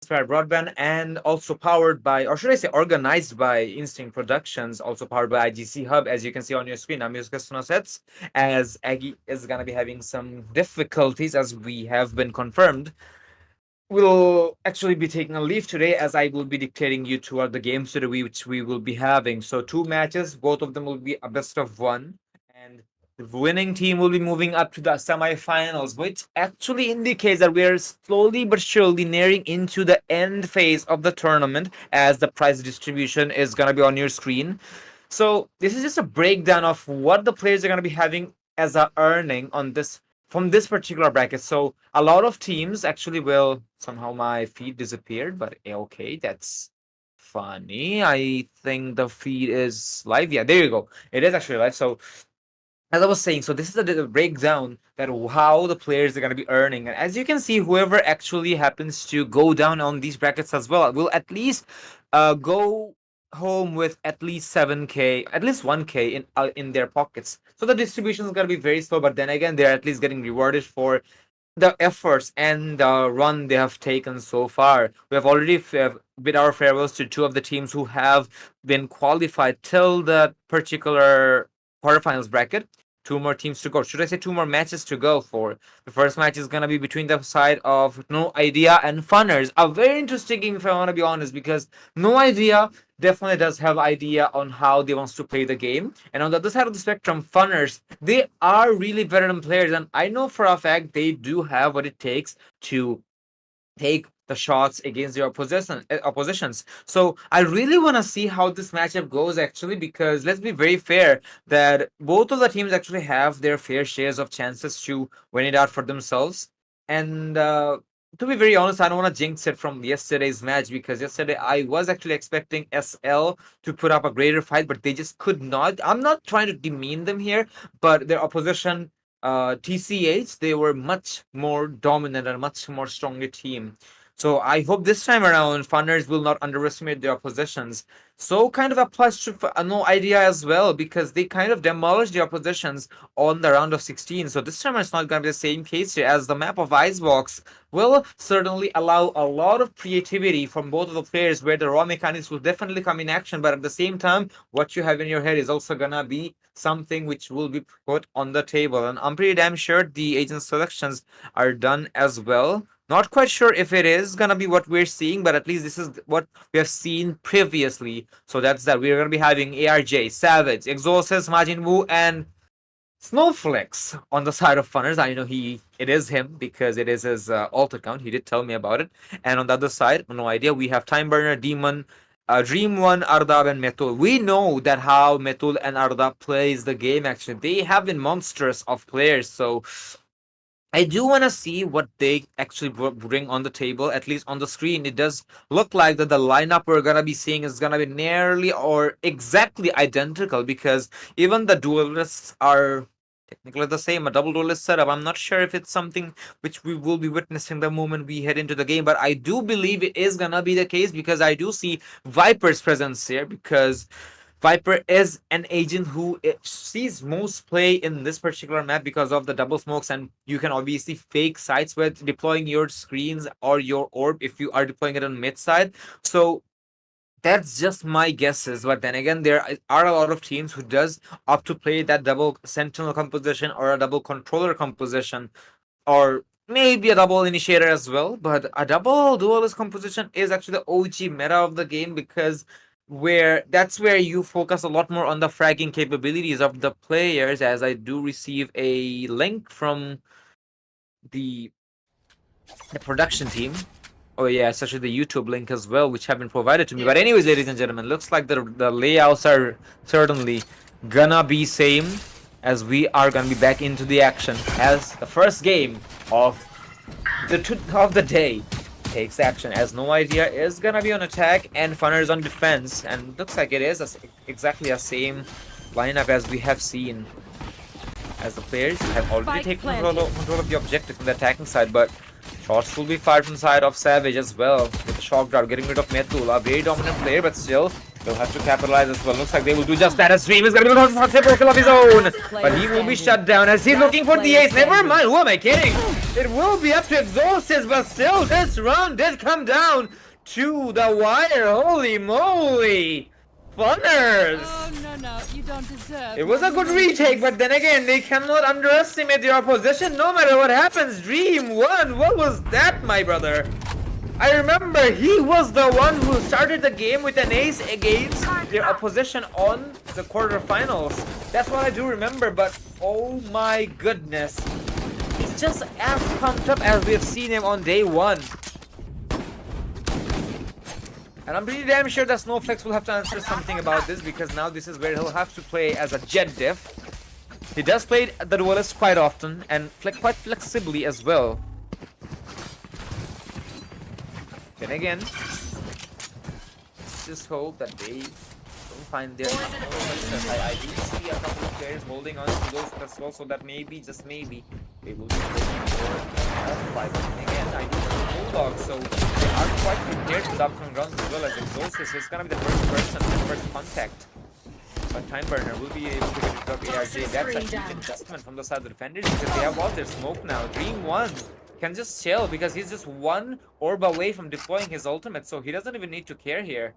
by Broadband and also powered by, or should I say, organized by Instinct Productions, also powered by IGC Hub. As you can see on your screen, I'm Yusuf sets as Aggie is gonna be having some difficulties, as we have been confirmed. We'll actually be taking a leave today, as I will be dictating you two are the games today which we will be having. So two matches, both of them will be a best of one, and the winning team will be moving up to the semifinals, which actually indicates that we are slowly but surely nearing into the end phase of the tournament, as the prize distribution is gonna be on your screen. So this is just a breakdown of what the players are gonna be having as a earning on this from this particular bracket. So a lot of teams actually will somehow my feed disappeared, but okay, that's funny. I think the feed is live. Yeah, there you go. It is actually live. So as I was saying, so this is the breakdown that how the players are going to be earning. And as you can see, whoever actually happens to go down on these brackets as well will at least go home with at least 7k, at least 1k in their pockets. So the distribution is going to be very slow, but then again, they're at least getting rewarded for the efforts and the run they have taken so far. We have already bid our farewells to two of the teams who have been qualified till the particular quarterfinals bracket. Two more teams to go. Should I say two more matches to go for? The first match is gonna be between the side of No Idea and Funners. A very interesting game, if I want to be honest, because No Idea definitely does have idea on how they wants to play the game. And on the other side of the spectrum, Funners, they are really veteran players, and I know for a fact they do have what it takes to take the shots against their oppositions. So I really want to see how this matchup goes, actually, because let's be very fair that both of the teams actually have their fair shares of chances to win it out for themselves. And to be very honest, I don't want to jinx it from yesterday's match, because yesterday I was actually expecting SL to put up a greater fight, but they just could not. I'm not trying to demean them here, but their opposition, TCH, they were much more dominant and much more stronger team. So I hope this time around, Funners will not underestimate their oppositions. So kind of applies to No Idea as well, because they kind of demolished their oppositions on the round of 16. So this time it's not going to be the same case here, as the map of Icebox will certainly allow a lot of creativity from both of the players, where the raw mechanics will definitely come in action, but at the same time, what you have in your head is also gonna be something which will be put on the table. And I'm pretty damn sure the agent selections are done as well. Not quite sure if it is gonna be what we're seeing, but at least this is what we have seen previously. So that's that. We're gonna be having ARJ, Savage, Exorcist, Majin Wu, and Snowflakes on the side of Funners. I know it is him, because it is his alt account. He did tell me about it. And on the other side, No Idea, we have Time Burner, Demon, Dream One, Ardab, and Metul. We know that how Metul and Ardab plays the game. Actually, they have been monstrous of players. So I do want to see what they actually bring on the table, at least on the screen. It does look like that the lineup we're going to be seeing is going to be nearly or exactly identical, because even the duelists are technically the same, a double duelist setup. I'm not sure if it's something which we will be witnessing the moment we head into the game, but I do believe it is going to be the case, because I do see Viper's presence here, because Viper is an agent who sees most play in this particular map because of the double smokes, and you can obviously fake sites with deploying your screens or your orb if you are deploying it on mid side. So that's just my guesses, but then again, there are a lot of teams who does opt to play that double sentinel composition or a double controller composition, or maybe a double initiator as well. But a double duelist composition is actually the OG meta of the game, because that's where you focus a lot more on the fragging capabilities of the players, as I do receive a link from the production team. Oh yeah, it's actually the YouTube link as well, which have been provided to me. But anyways, ladies and gentlemen, looks like the layouts are certainly gonna be same, as we are gonna be back into the action, as the first game of the day takes action, as No Idea is gonna be on attack and Funners on defense, and looks like it is exactly the same lineup as we have seen, as the players have already taken control of the objective from the attacking side. But shots will be fired from the side of Savage as well, with the shock dart getting rid of Metul, a very dominant player, but still They'll have to capitalize as well. Looks like they will do just that as Dream is going to be able to triple of his own. But he will be shut down as he's looking for the ace. Never mind, who am I kidding? It will be up to Exhausted, but still this round did come down to the wire. Holy moly. Funners! Oh, no, you don't deserve. It was a good retake, but then again, they cannot underestimate the opposition no matter what happens. Dream won. What was that, my brother? I remember he was the one who started the game with an ace against their opposition on the quarterfinals. That's what I do remember, but oh my goodness. He's just as pumped up as we've seen him on day one. And I'm pretty damn sure that Snowflakes will have to answer something about this, because now this is where he'll have to play as a Jet diff. He does play the duelist quite often and quite flexibly as well. Then again, just hope that they don't find their success. I do see a couple of players holding on to those as well, so that maybe, just maybe, they will be looking for a fight. And again, I do see Bulldog, so they are quite prepared for the upcoming rounds as well as Exhausted. So it's gonna be the first person and first contact. But Time Burner will be able to get it up ARJ. That's a huge adjustment from the side of the defenders, because they have all their smoke now. Dream 1 can just chill because he's just one orb away from deploying his ultimate, so he doesn't even need to care here.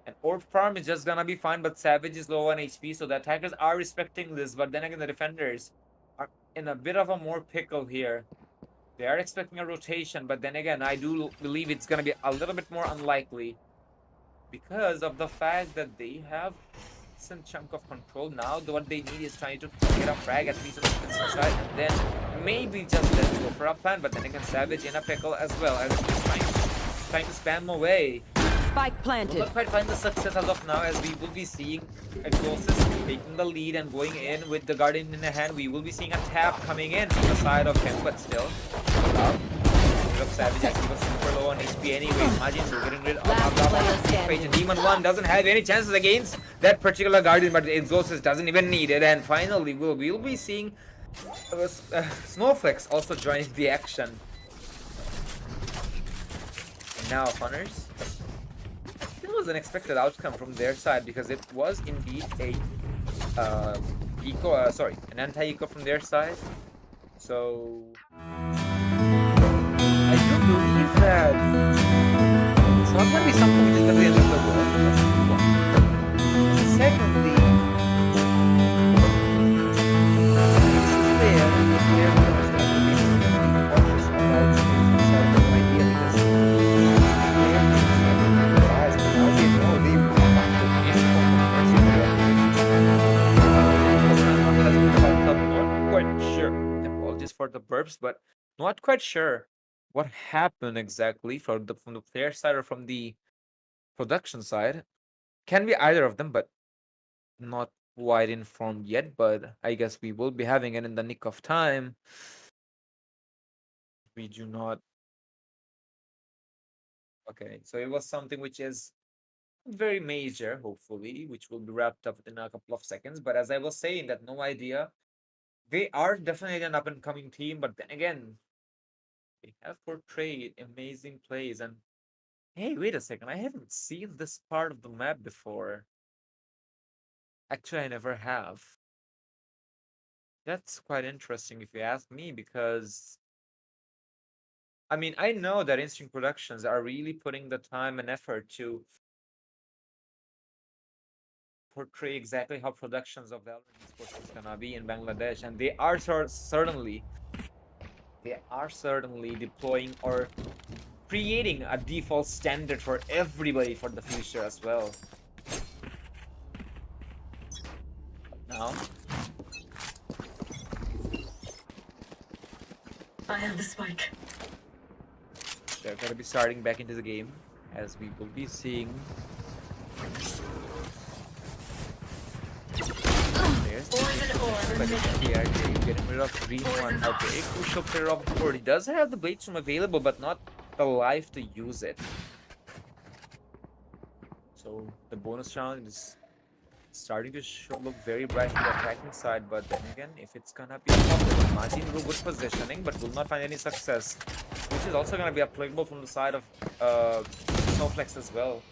And orb farm is just gonna be fine, but Savage is low on HP, so the attackers are respecting this. But then again, the defenders are in a bit of a more pickle here. They are expecting a rotation, but then again, I do believe it's gonna be a little bit more unlikely because of the fact that they have some chunk of control now. What they need is trying to get a frag at least on the defensive side, and then maybe just let go for a plan. But then again, Savage in a pickle as well, as he's trying to spam away. Spike planted. We'll not quite find the success as of now, as we will be seeing Exhausted taking the lead and going in with the Guardian in the hand. We will be seeing a tap coming in from the side of him, but still. Savage as he was super low on HP anyway. Imagine getting rid of the equation. Demon 1 doesn't have any chances against that particular Guardian, but Exhausted doesn't even need it. And finally, we'll be seeing Snowflakes also joining the action. And now, Funners. It was an expected outcome from their side, because it was indeed a an anti-eco from their side. So I do believe that it's not going to be something which is going to be the end of the world. Secondly, for the burps, but not quite sure what happened exactly from the player side or from the production side. Can be either of them, but not quite informed yet. But I guess we will be having it in the nick of time. We do not. Okay, so it was something which is very major, hopefully, which will be wrapped up in a couple of seconds. But as I was saying, that no idea. They are definitely an up-and-coming team, but then again, they have portrayed amazing plays. And hey, wait a second, I haven't seen this part of the map before. Actually, I never have. That's quite interesting if you ask me, because I mean, I know that Instinct Productions are really putting the time and effort to portray exactly how productions of Valorant Sports is gonna be in Bangladesh, and they are certainly deploying or creating a default standard for everybody for the future as well. Now, I have the spike. they're gonna be starting back into the game, as we will be seeing. But getting rid of Green 1. Okay, crucial player of the board. He does have the Blade Storm available, but not the life to use it. So the bonus round is starting to look very bright from the attacking side, but then again, if it's gonna be possible, Martin will good positioning, but will not find any success, which is also gonna be applicable from the side of Snowflakes as well.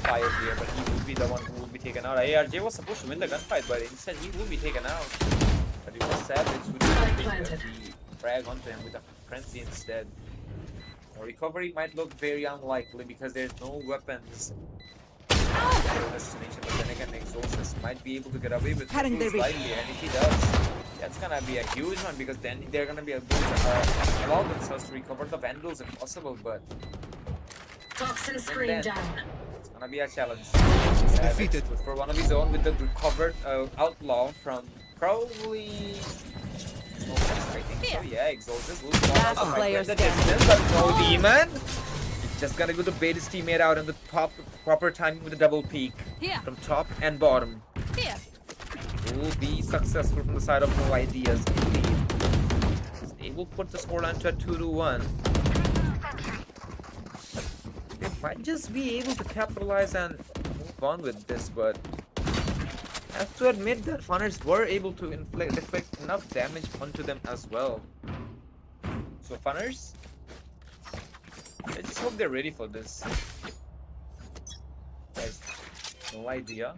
fire here, but he will be the one who will be taken out. ARJ was supposed to win the gunfight, but instead he will be taken out. But it was Savage who did the frag onto him with a frenzy instead. Recovery might look very unlikely because there's no weapons for the destination, but then again, Exorcist might be able to get away with it slightly, and if he does, that's gonna be a huge one because then they're gonna be able to allow themselves to recover the Vandals if possible, but Toxin screen down. it's gonna be a challenge. Defeated for one of his own with the recovered Outlaw from probably. I think so, yeah, Exorcist will Last fall player in the distance, but no Demon. He's just gonna go to bait his teammate out in the proper timing with a double peek Here. from top and bottom. Here. Will be successful from the side of No Ideas, indeed. They will put the scoreline to a 2-1. They might just be able to capitalize and move on with this, but I have to admit that Funners were able to inflict enough damage onto them as well. So Funners, I just hope they're ready for this. Guys, No Idea.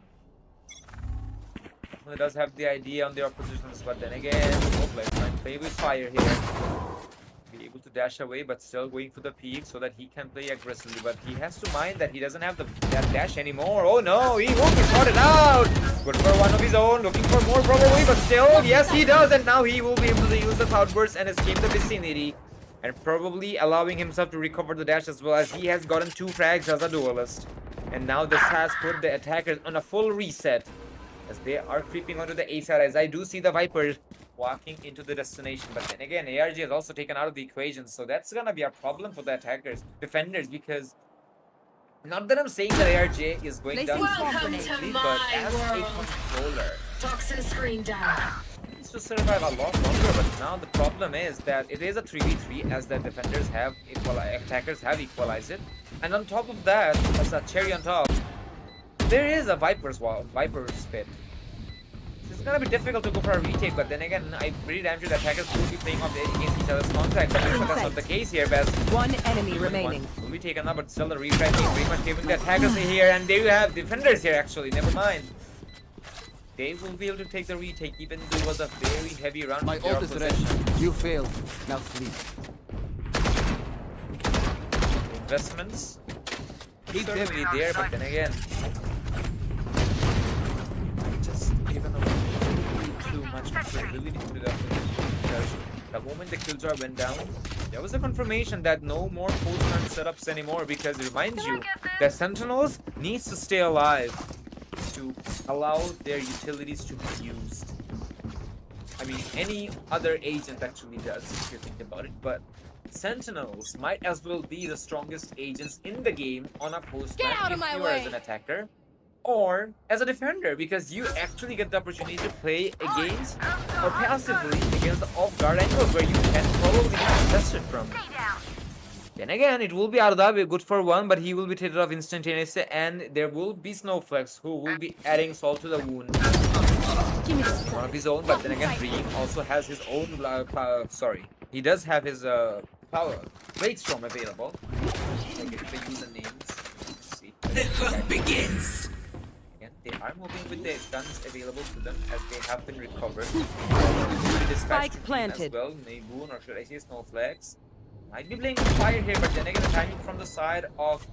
Definitely does have the idea on their positions, but then again, let's try and play with fire here. Be able to dash away, but still going for the peak so that he can play aggressively. But he has to mind that he doesn't have that dash anymore. Oh no, he won't be shotted out. Good for one of his own, looking for more probably, but still, yes he does, and now he will be able to use the cloudburst and escape the vicinity, and probably allowing himself to recover the dash as well, as he has gotten 2 frags as a duelist. And now this has put the attackers on a full reset as they are creeping onto the A side, as I do see the Vipers walking into the destination. But then again, ARG is also taken out of the equation, so that's gonna be a problem for the attackers, defenders, because not that I'm saying that ARG is going down completely, but as a controller, Toxin screen down. he needs to survive a lot longer. But now the problem is that it is a 3v3, as the defenders have attackers have equalized it, and on top of that, as a cherry on top, there is a Viper's Spit. It's gonna be difficult to go for a retake, but then again, I'm pretty damn sure the attackers will be playing off against each other's contact. But that's not the case here, Baz. One enemy remaining. Will be taken up, but still the retry team pretty much giving the attackers here, and there you have defenders here actually, never mind. They will be able to take the retake, even though it was a very heavy run. My ult is ready. You failed. Now sleep. Investments certainly there, but then again, just given away too much controllability to the opposition, because the moment the kill jar went down, there was a confirmation that no more post-run setups anymore, because it reminds you that Sentinels needs to stay alive to allow their utilities to be used. I mean, any other agent actually does, if you think about it, but Sentinels might as well be the strongest agents in the game on a post-run if you are as an attacker or as a defender, because you actually get the opportunity to play against or passively against the off-guard angles where you can probably be contested from. Then again, it will be Arda, good for one, but he will be taken off instantaneously, and there will be Snowflakes who will be adding salt to the wound. One of his own, but then again, Dream also has his own, he does have his power Blade Storm available. Like the usernames. Let's see. The hunt begins. Again, they are moving with the guns available to them as they have been recovered. Spike planted. As well, Mayboon, or should I say Snowflakes, might be playing with fire here, but then again, the timing from the side of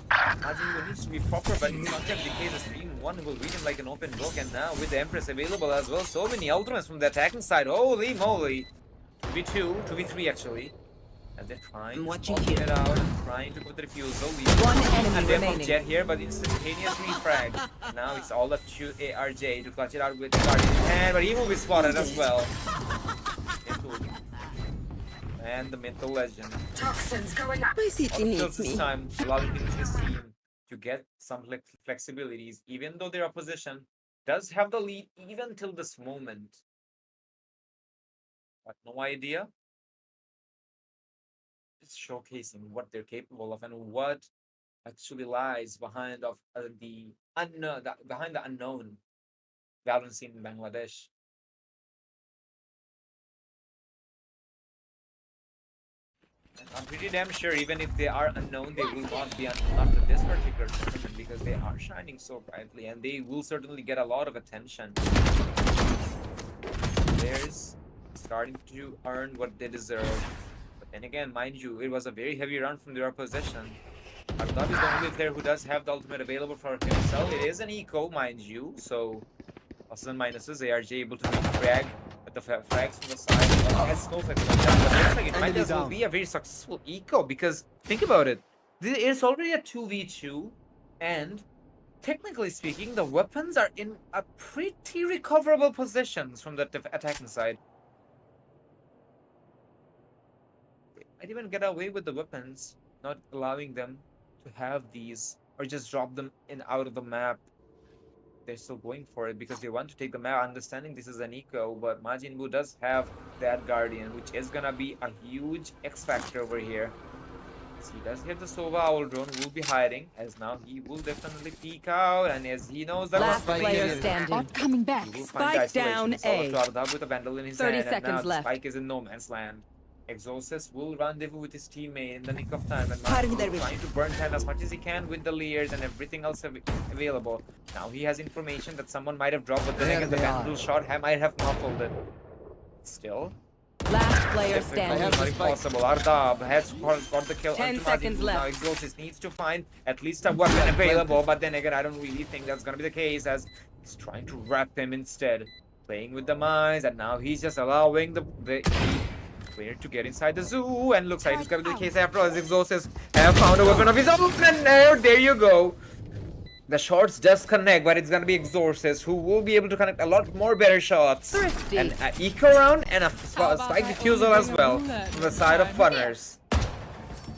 Azul needs to be proper, but it's not just the case. The Stream 1 will read him like an open book, and now with the Empress available as well, so many ultimates from the attacking side. Holy moly! 2v2, 2v3 actually. As they're trying to get out, trying to put the refusal. One enemy remaining. Jet here, but instantaneous refrag. Now it's all up to ARJ to clutch it out with the Guardian hand, but he will be spotted as well. And the Mental Legend. Toxins going up. My city needs This me. time, allowing his team to get some flexibilities, even though their opposition does have the lead even till this moment. But No Idea. Just showcasing what they're capable of and what actually lies behind the unknown Valorant scene in Bangladesh. I'm pretty damn sure even if they are unknown, they will not be unknown after this particular tournament because they are shining so brightly and they will certainly get a lot of attention. Players starting to earn what they deserve. But then again, mind you, it was a very heavy run from their opposition. Ardab is the only player who does have the ultimate available for himself. It is an eco, mind you, so pluses and minuses. ARJ able to frag with the frags from the side. Has snowflakes on that, but looks like it might as well be a very successful eco because think about it. It's already a 2v2, and technically speaking, the weapons are in a pretty recoverable positions from the attacking side. They might even get away with the weapons, not allowing them to have these or just drop them in out of the map. They're still going for it because they want to take the map, understanding this is an eco, but Majin Buu does have that Guardian, which is gonna be a huge X factor over here. As he does have the Sova Owl drone, will be hiding, as now he will definitely peek out, and as he knows that Last player standing. Bot coming back. he will find the Spike down isolation. A. Ardab with a Vandal in his 30 hand, and now seconds the left. Spike is in no man's land. Exorcist will rendezvous with his teammate in the nick of time, and Cutting Majin their Buu vision. trying to burn time as much as he can with the layers and everything else available. Now he has information that someone might have dropped, but then There again the they Vandal are. shot might have muffled it. Still, Last player difficult, standing. not impossible. Ardab has got the kill 10 onto Majin seconds Buu. left. Now Exorcist needs to find at least a weapon available, but then again I don't really think that's gonna be the case as he's trying to wrap him instead. Playing with the mines, and now he's just allowing the player to get inside the zoo, and looks like it's gonna be the case after all, as Exorcist have found a weapon of his own, and there you go. The shots does connect, but it's gonna be Exorcist who will be able to connect a lot more better shots. Thrifty. And an eco round and a spike diffusal as well from the side of Funners.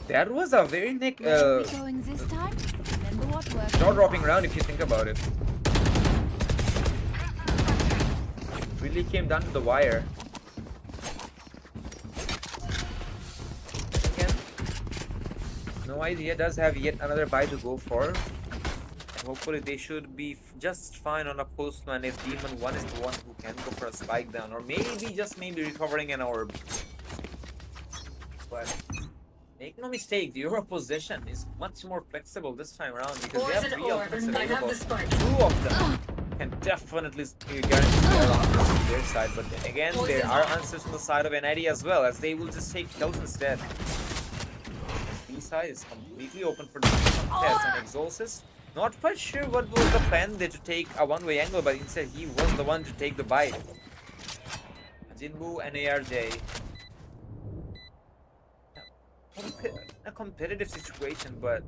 That was a very Going this time? Remember what worked? jaw dropping round if you think about it. Really came down to the wire. Again, no idea does have yet another buy to go for. Hopefully they should be just fine on a coastline if Demon 1 is the one who can go for a spike down, or maybe just maybe recovering an orb. But make no mistake, your opposition is much more flexible this time around because they have Poison 3 orb, ultimates and I have available. the spike. 2 of them can definitely guarantee their ultimates on their side, but then again there are answers on the side of NID as well, as they will just take kills instead. B side is completely open for the contest, and Exorcist not quite sure what was the plan there to take a one-way angle, but instead he was the one to take the bite. Jinbu and ARJ. A competitive situation, but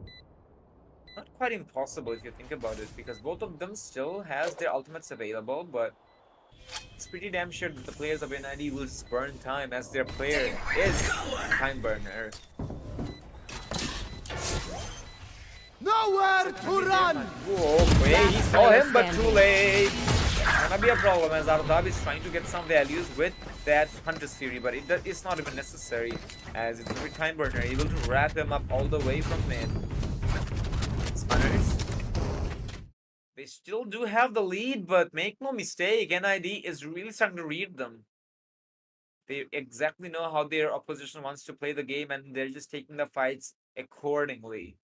not quite impossible if you think about it, because both of them still has their ultimates available, but it's pretty damn sure that the players of NID will just burn time, as their player is a time burner. Nowhere to run! Whoa, wait, he saw him, but too late. Gonna be a problem as Ardab is trying to get some values with that Hunter's Fury, but it's not even necessary, as it's a time burner, able to wrap him up all the way from mid. Spanners. They still do have the lead, but make no mistake, NID is really starting to read them. They exactly know how their opposition wants to play the game, and they're just taking the fights accordingly.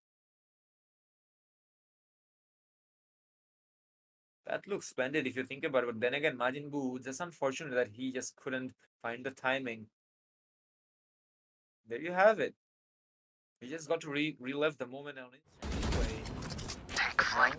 That looks splendid if you think about it, but then again, Majin Buu, just unfortunate that he just couldn't find the timing. There you have it. You just got to relive the moment on instant way. Now,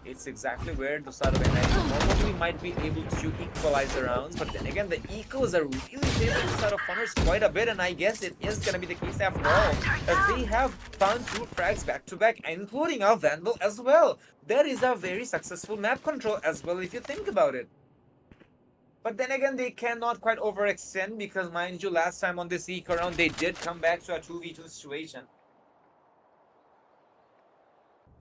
it's exactly where the side of NID normally might be able to equalize the rounds, but then again, the ecos are really favoring the side of Funners quite a bit, and I guess it is gonna be the case after all, as they have found 2 frags back to back, including a Vandal as well. That is a very successful map control as well if you think about it. But then again, they cannot quite overextend because, mind you, last time on this eco round, they did come back to a 2v2 situation.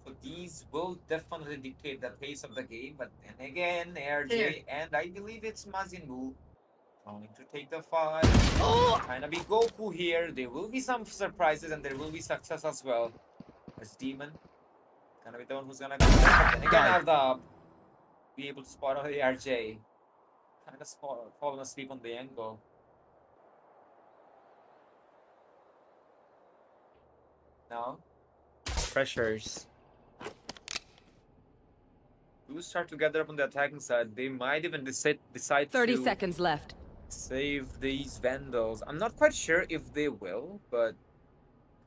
So these will definitely dictate the pace of the game, but then again, ARJ and I believe it's Majin Buu trying to take the fight. Trying to be Goku here. There will be some surprises and there will be success as well. As Demon gonna be the one who's gonna go. But then again, Ardab be able to spot on the ARJ. Kind of fallen asleep on the angle. Now, pressures. Do start to gather up on the attacking side. They might even decide 30 to seconds left. save these vandals. I'm not quite sure if they will, but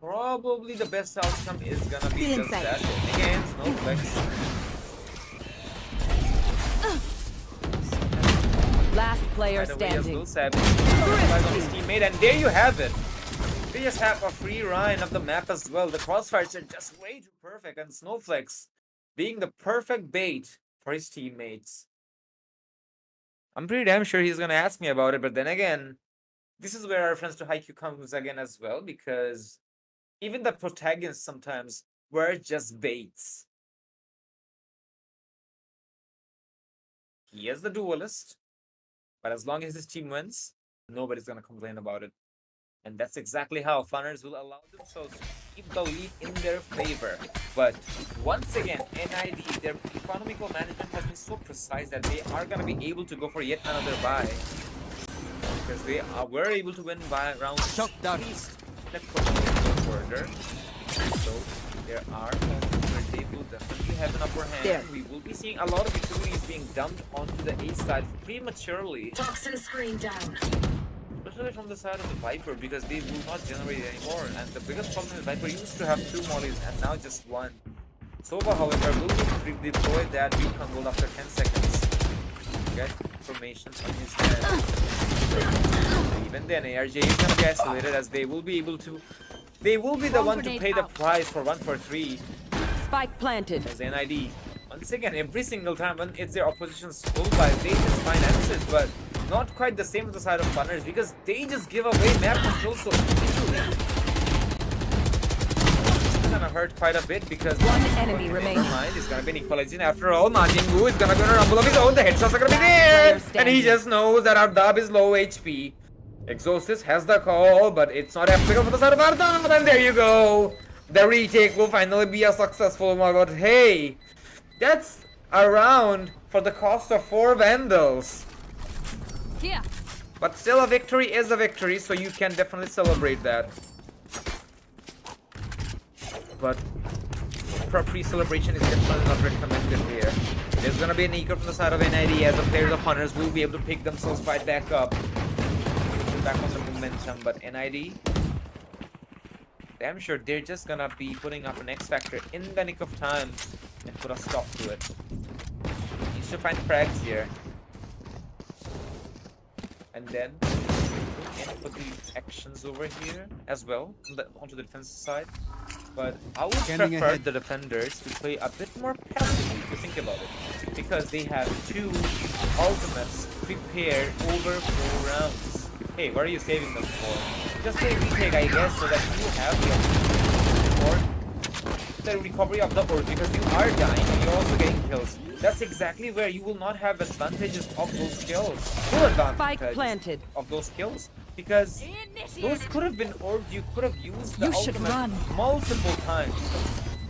probably the best outcome is gonna be just that. Again, Snowflakes. Last player By the way, as standing. Will said, on his teammate, and there you have it. They just have a free run of the map as well. The crossfires are just way too perfect, and Snowflakes being the perfect bait for his teammates. I'm pretty damn sure he's gonna ask me about it, but then again, this is where our friends to Haikyuu comes again as well, because even the protagonists sometimes were just baits. He is the duelist, but as long as his team wins, nobody's gonna complain about it. And that's exactly how Funners will allow themselves to keep the lead in their favor. But once again, NID, their economical management has been so precise that they are going to be able to go for yet another buy. Because they were able to win by round Shot down. at least. Let's go further. So there are moments where they will definitely have an upper hand. There. We will be seeing a lot of utilities being dumped onto the A side prematurely. Toxin screen down. Especially from the side of the Viper, because they will not generate anymore. And the biggest problem is Viper used to have 2 mollies and now just 1. Sova, however, will deploy that recon gold after 10 seconds. Get information on his head. Even then, ARJ is gonna be isolated, as they will be able to. They will be the one to pay the price for 1 for 3 Spike planted. as NID. Once again, every single time when it's their opposition's full buys, they just find answers, but not quite the same with the side of Funners, because they just give away map control so easily. It's gonna hurt quite a bit, because One enemy remaining. never mind, it's gonna be an equalization after all. Majin Buu is gonna be on a rumble of his own. The headshots are gonna be there, Player and he standing. just knows that Ardab is low HP. Exorcist has the call, but it's not applicable for the side of Ardab. And there you go. The retake will finally be a successful one. But hey, that's a round for the cost of 4 Vandals. Here. But still, a victory is a victory, so you can definitely celebrate that. But pre-celebration is definitely not recommended here. There's gonna be an eco from the side of NID, as the players of Hunters will be able to pick themselves right back up. Back on the momentum, but NID, damn sure they're just gonna be putting up an X Factor in the nick of time and put a stop to it. Needs to find frags here. And then put the actions over here as well onto the defensive side. But I would Scanning prefer ahead. the defenders to play a bit more passively, if you think about it, because they have 2 ultimates prepared over 4 rounds. Hey, what are you saving them for? Just play retake, I guess, so that you have the opportunity for the recovery of the board, because you are dying and you're also getting kills. That's exactly where you will not have advantages of those kills. Full Spike advantages planted. of those kills, because those could have been orbs you could have used the You should ultimate run. multiple times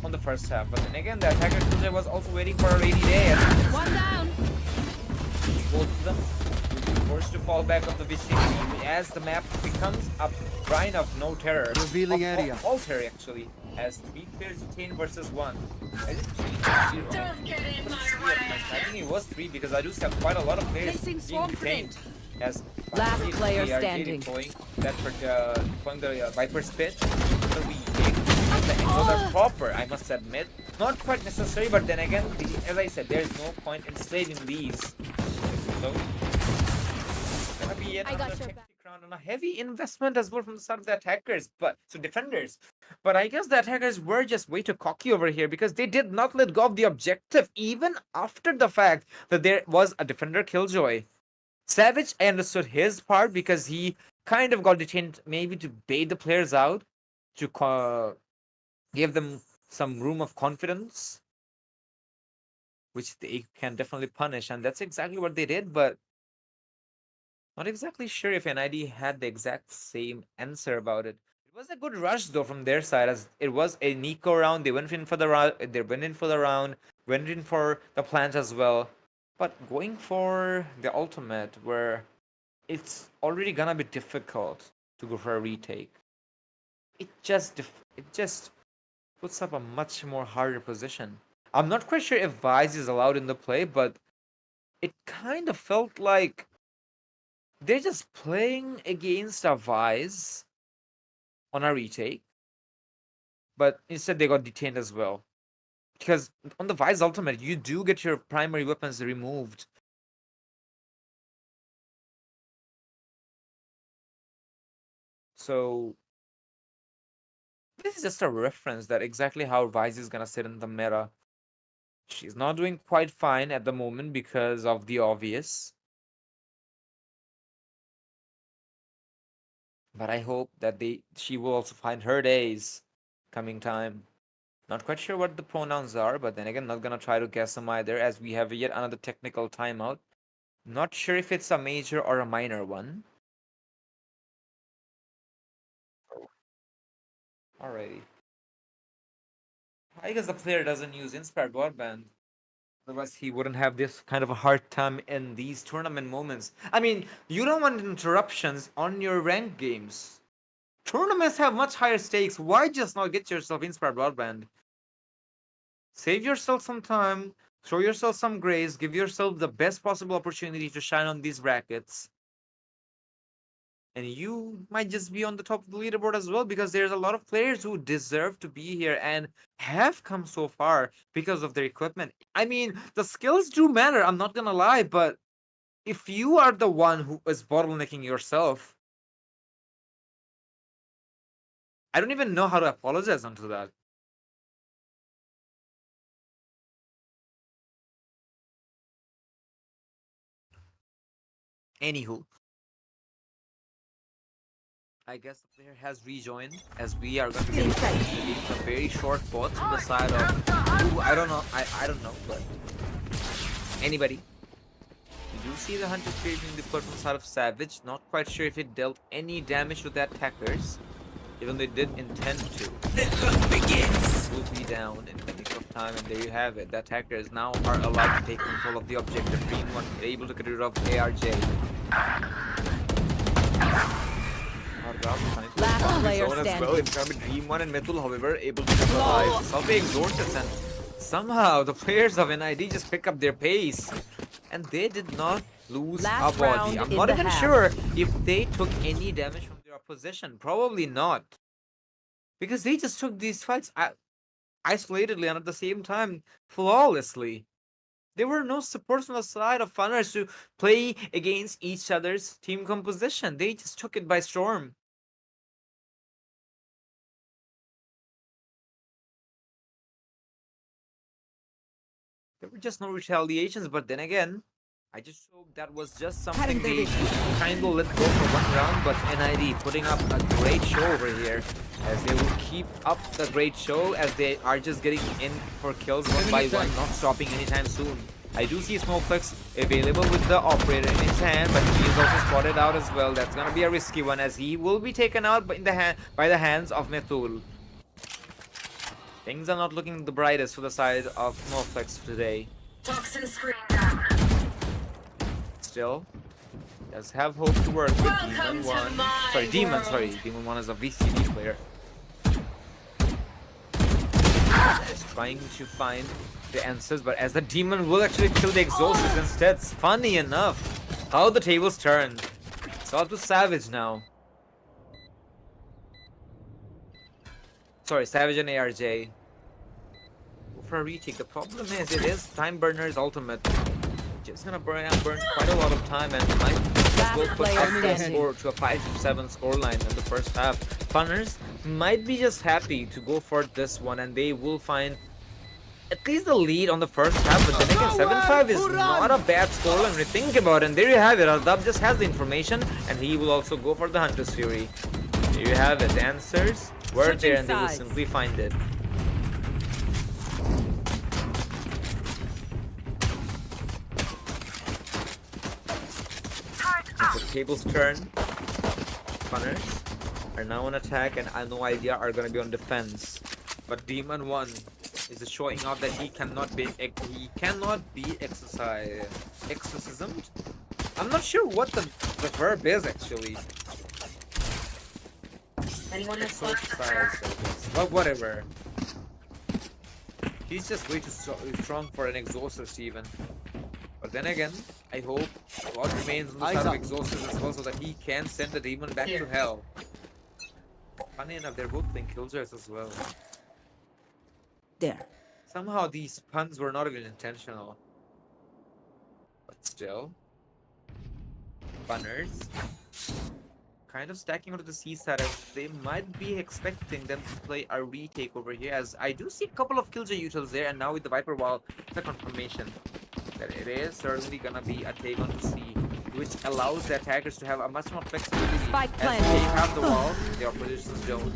on the first half. But then again, the attacker today was also waiting for a rainy day, and One down. both of them will be forced to fall back of the vicinity as the map becomes a brine of no terror. Revealing Of area. all terror, actually, as 3 players retain versus 1. Is it 3 or 0? Don't get in my I way. think it was 3, because I do have quite a lot of players Placing being swarm retained. As Last finally player we are standing. deploying that for deploying the Viper's pit. So we take the angles are proper, I must admit. Not quite necessary, but then again, as I said, there's no point in saving these. So it's gonna be I got another your hectic back. round and a heavy investment as well from the side of the attackers, but so defenders. But I guess the attackers were just way too cocky over here, because they did not let go of the objective even after the fact that there was a defender killjoy. Savage, I understood his part, because he kind of got detained maybe to bait the players out, to give them some room of confidence, which they can definitely punish, and that's exactly what they did. But not exactly sure if NID had the exact same answer about it. It was a good rush though from their side, as it was a Nico round. They went in for the round. They went in for the round. Went in for the plant as well. But going for the ultimate, where it's already gonna be difficult to go for a retake, it just puts up a much more harder position. I'm not quite sure if Vise is allowed in the play, but it kind of felt like they're just playing against a Vise on a retake, but instead they got detained as well. Because on the Vise Ultimate, you do get your primary weapons removed. So this is just a reference that exactly how Vise is gonna sit in the meta. She's not doing quite fine at the moment because of the obvious. But I hope that she will also find her days coming time. Not quite sure what the pronouns are, but then again, not gonna try to guess them either, as we have yet another technical timeout. Not sure if it's a major or a minor one. Alrighty. I guess the player doesn't use Inspired Broadband. Otherwise, he wouldn't have this kind of a hard time in these tournament moments. I mean, you don't want interruptions on your ranked games. Tournaments have much higher stakes. Why just not get yourself Inspired Broadband? Save yourself some time, show yourself some grace, give yourself the best possible opportunity to shine on these brackets. And you might just be on the top of the leaderboard as well, because there's a lot of players who deserve to be here and have come so far because of their equipment. I mean, the skills do matter, I'm not gonna lie, but if you are the one who is bottlenecking yourself, I don't even know how to apologize onto that. Anywho, I guess the player has rejoined, as we are going to get a very short bot to the side of who, I don't know, I don't know, but anybody. You do see the Hunter Spirit being deployed from the side of Savage. Not quite sure if it dealt any damage to the attackers, even though it did intend to. The hunt begins. Will be down in the nick of time, and there you have it. The attackers now are allowed to take control of the objective. Dream One able to get rid of ARJ. Last player As well. standing. It's gonna be Dream One and Mithul, however, able to survive. Salve exhausted, and somehow the players of NID just pick up their pace, and they did not lose Last a body. round I'm in not the even half. sure if they took any damage from their opposition. Probably not, because they just took these fights isolatedly and at the same time flawlessly. There were no supports on the side of Funners to play against each other's team composition. They just took it by storm. There were just no retaliations, but then again, I just hope that was just something they kind of let go for one round, but NID putting up a great show over here, as they will keep up the great show as they are just getting in for kills one by one, not stopping anytime soon. I do see Snowflakes available with the operator in his hand, but he is also spotted out as well. That's gonna be a risky one, as he will be taken out by the hands of Mithul. Things are not looking the brightest for the side of Snowflakes today. Toxin screen down. Still, does have hope to work with Welcome Demon to 1. my Sorry, Demon, world. sorry. Demon 1 is a VCD player. Is trying to find the answers, but as the Demon will actually kill the Exhaustus instead. Funny enough, how the tables turned. It's all to Savage now. Sorry, Savage and ARJ. Go for a retake. The problem is, it is Time Burner's ultimate. Just gonna burn quite a lot of time, and might just go put player up the standing. score to a 5-7 scoreline in the first half. Funners might be just happy to go for this one, and they will find at least the lead on the first half. But then again, 7-5 is not a bad scoreline when you think about it. And there you have it. Aldab just has the information, and he will also go for the Hunter's Fury. There you have it. The answers were Switching there, and they will sides. simply find it. As the tables turn, Funners are now on attack, and I have no idea are gonna be on defense. But Demon 1 is showing off that he cannot be exorcismed. I'm not sure what the verb is actually. Anyone has Exorcised, I guess. But whatever. He's just way too strong for an exhaust even. But then again, I hope God remains on the side of exhausted as well so that he can send the demon back to hell. Funny enough, they're both playing killjoys as well. There. Somehow these puns were not even intentional. But still. Punners. Kind of stacking onto the C side as they might be expecting them to play a retake over here, as I do see a couple of killjoy utils there, and now with the Viper wall, it's a confirmation that it is certainly gonna be a take onto C, which allows the attackers to have a much more flexibility Spike as planted. they have the wall, the oppositions don't,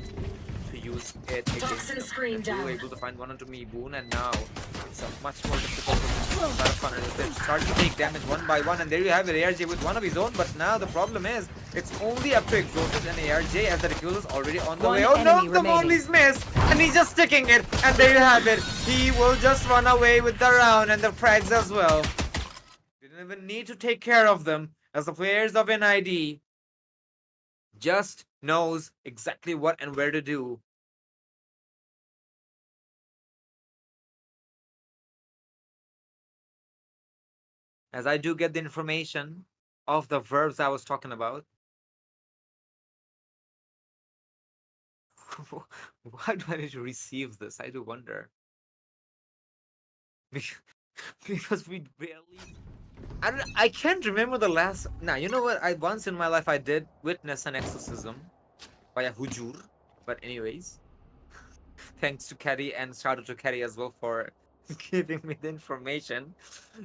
to use it against Toxin them. screen They were down. able to find one onto me Boon, and now it's a much more difficult start of Punners. They're starting to take damage one by one, and there you have it, ARJ with one of his own, but now the problem is it's only up to Exhausted and ARJ as the Recluse is already on the One way. Oh no, enemy the remaining. Molly's missed, and he's just sticking it, and there you have it. He will just run away with the round and the frags as well. Didn't even need to take care of them, as the players of NID just knows exactly what and where to do. As I do get the information of the verbs I was talking about. Why do I need to receive this? I do wonder. Because we barely... I can't remember the last... Now, you know what? Once in my life I did witness an exorcism by a hujur. But anyways, thanks to Caddy and shout out to Caddy as well for giving me the information.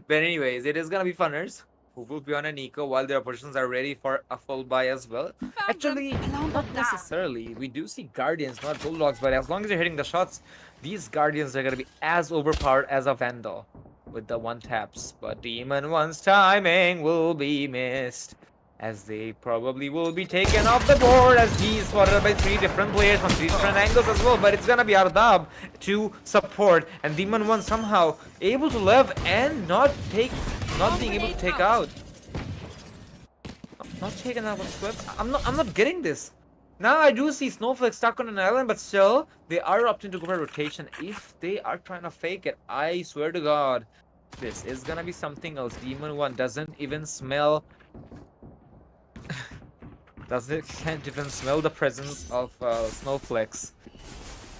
But anyways, it is gonna be Funners who will be on an eco while their oppositions are ready for a full buy as well. Actually, not necessarily. We do see Guardians, not Bulldogs, but as long as you're hitting the shots, these Guardians are gonna be as overpowered as a Vandal with the one taps. But Demon One's timing will be missed, as they probably will be taken off the board, as he's spotted by 3 different players from 3 different angles as well. But it's gonna be Ardab to support, and Demon One somehow able to live and not being able to take out. Not taken out of Swift. I'm not getting this. Now I do see Snowflake stuck on an island, but still they are opting to go for rotation. If they are trying to fake it, I swear to God, this is gonna be something else. Demon One doesn't even smell. Can't even smell the presence of Snowflakes.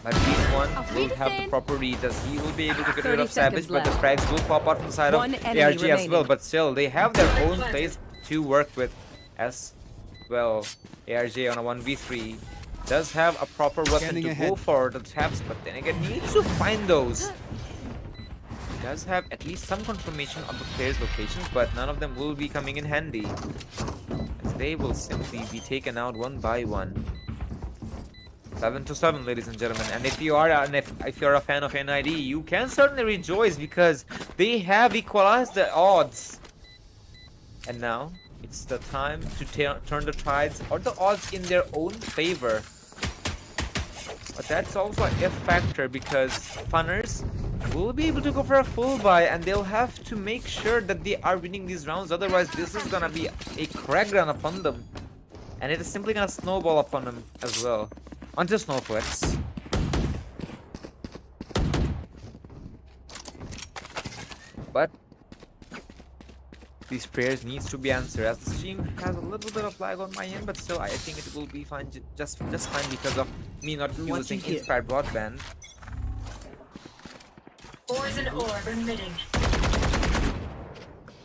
But this one will have the proper reads, as he will be able to get rid 30 of Savage, seconds but the left. frags will pop out from the side of One enemy ARG as remaining. well. But still, they have their own place to work with as well. ARG on a 1v3 does have a proper weapon to go for the taps, but then again, needs to find those. Does have at least some confirmation of the players' locations, but none of them will be coming in handy, as they will simply be taken out one by one. 7-7, ladies and gentlemen. And if you are if you're a fan of NID, you can certainly rejoice because they have equalized the odds. And now it's the time to turn the tides or the odds in their own favor. But that's also a if factor, because Funners will be able to go for a full buy, and they'll have to make sure that they are winning these rounds. Otherwise, this is gonna be a crackdown upon them, and it is simply gonna snowball upon them as well. Onto Snowflakes. But these prayers needs to be answered, as the stream has a little bit of lag on my end, but still I think it will be fine, just fine, because of me not using Inspired Broadband. Poison orb emitting.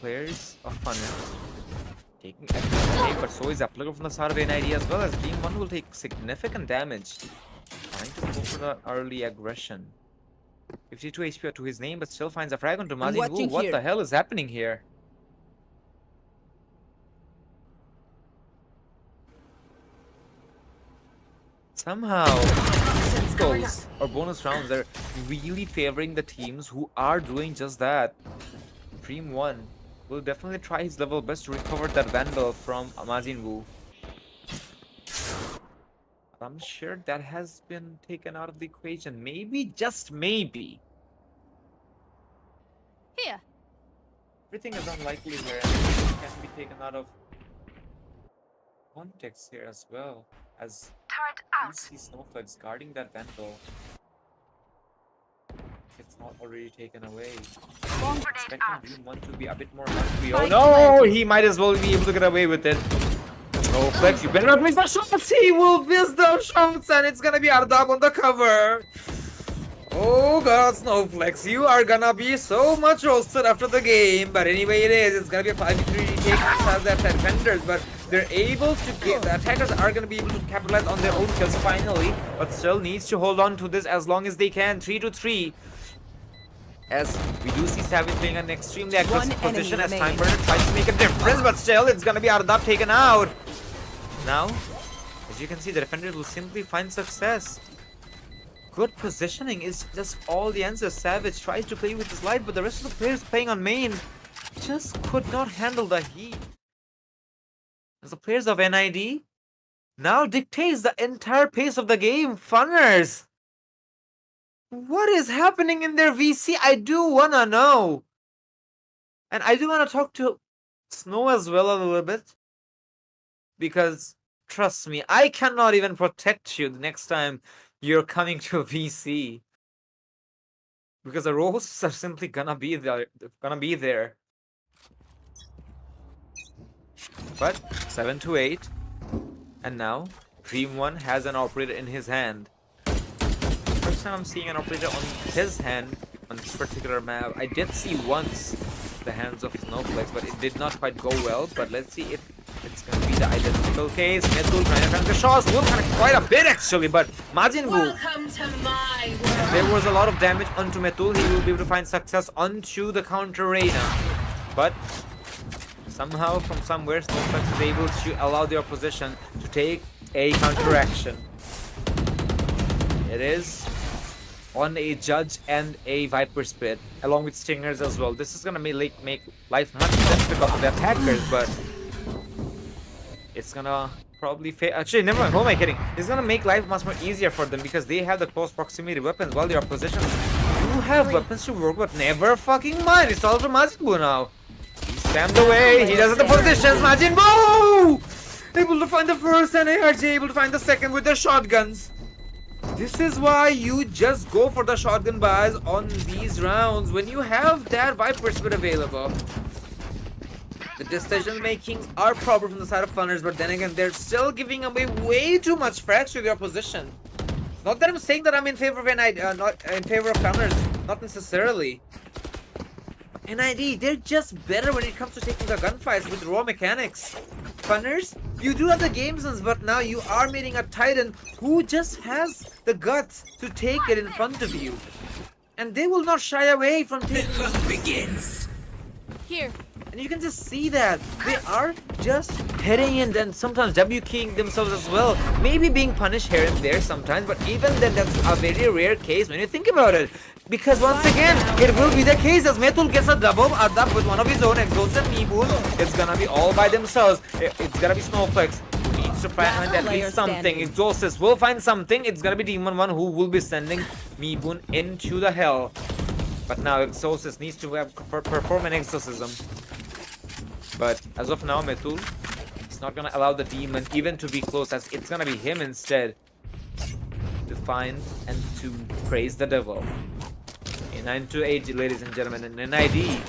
Players of Funnel taking extra, but so is Applicable from the side of NID as well, as Team 1 will take significant damage, trying to go for the early aggression. 52 HP to his name, but still finds a frag onto Majin Wu. What the hell is happening here? Somehow, goals or bonus rounds are really favoring the teams who are doing just that. Dream 1 will definitely try his level best to recover that Vandal from Majin Wu. I'm sure that has been taken out of the equation. Maybe, just maybe. Here. Everything is unlikely here, and it can be taken out of context here as well, as Turret you out. see Snowflakes guarding that Vandal. It's already taken away. Expecting Dream 1 to be a bit more hungry. Oh Spike no! planted. He might as well be able to get away with it. Oh, Flex, you better not miss the shots! He will miss the shots and it's gonna be Ardab on the cover! Oh god, Snowflex, you are gonna be so much roasted after the game. But anyway, it is. It's gonna be a 5v3 retake as their defenders. But they're able to get. The attackers are gonna be able to capitalize on their own kills finally. But still needs to hold on to this as long as they can. 3-3. As we do see Savage playing an extremely aggressive One enemy position as Time remaining. Burner tries to make a difference. But still, it's gonna be Ardab taken out. Now, as you can see, the defenders will simply find success. Good positioning is just all the answers. Savage tries to play with his light, but the rest of the players playing on main just could not handle the heat. As the players of NID now dictates the entire pace of the game. Funners! What is happening in their VC? I do wanna know. And I do wanna talk to Snow as well a little bit. Because, trust me, I cannot even protect you the next time you're coming to a VC. Because the roasts are simply gonna be there. But 7-8. And now Dream 1 has an operator in his hand. First time I'm seeing an operator on his hand on this particular map. I did see once the hands of Snowflakes, but it did not quite go well. But let's see if it's gonna be the identical case. Metul trying to connect the shots. Will connect quite a bit actually, but Majin Buu. Welcome to my world. There was a lot of damage onto Metul. He will be able to find success onto the counter Reina. But somehow, from somewhere, Snowflakes is able to allow the opposition to take a counter action. It is on a Judge and a Viper Spit, along with Stingers as well. This is gonna make life much difficult for the attackers, but it's gonna probably actually, never mind. Who am I kidding? It's gonna make life much more easier for them because they have the close proximity weapons, while the opposition do have weapons to work with. Never fucking mind. It's all for Majin Buu now. He stamped away. He does the positions. Majin Buu! Able to find the first and ARJ able to find the second with their shotguns. This is why you just go for the shotgun buys on these rounds when you have that Viper Spit available. The decision makings are proper from the side of Funners, but then again, they're still giving away way too much frags to the opposition. Not that I'm saying that I'm in favor of NID, not in favor of Funners, not necessarily. NID, they're just better when it comes to taking the gunfights with raw mechanics. Funners, you do have the game sense, but now you are meeting a Titan who just has the guts to take it in front of you. And they will not shy away from taking The hunt begins. Here. And you can just see that they are just heading in and sometimes W-keying themselves as well. Maybe being punished here and there sometimes, but even then that's a very rare case when you think about it. Because once again, it will be the case as Metul gets a double Ardab with one of his own Exhaust and Meeboon. It's gonna be all by themselves. It's gonna be Snowflakes who needs to find at player least something. standing. Exhaustus will find something. It's gonna be Demon 1 who will be sending Meeboon into the hell. But now Exhaustus needs to perform an exorcism. But as of now, Metul is not gonna allow the demon even to be close, as it's gonna be him instead to find and to praise the devil. In 9-8, ladies and gentlemen, in NID,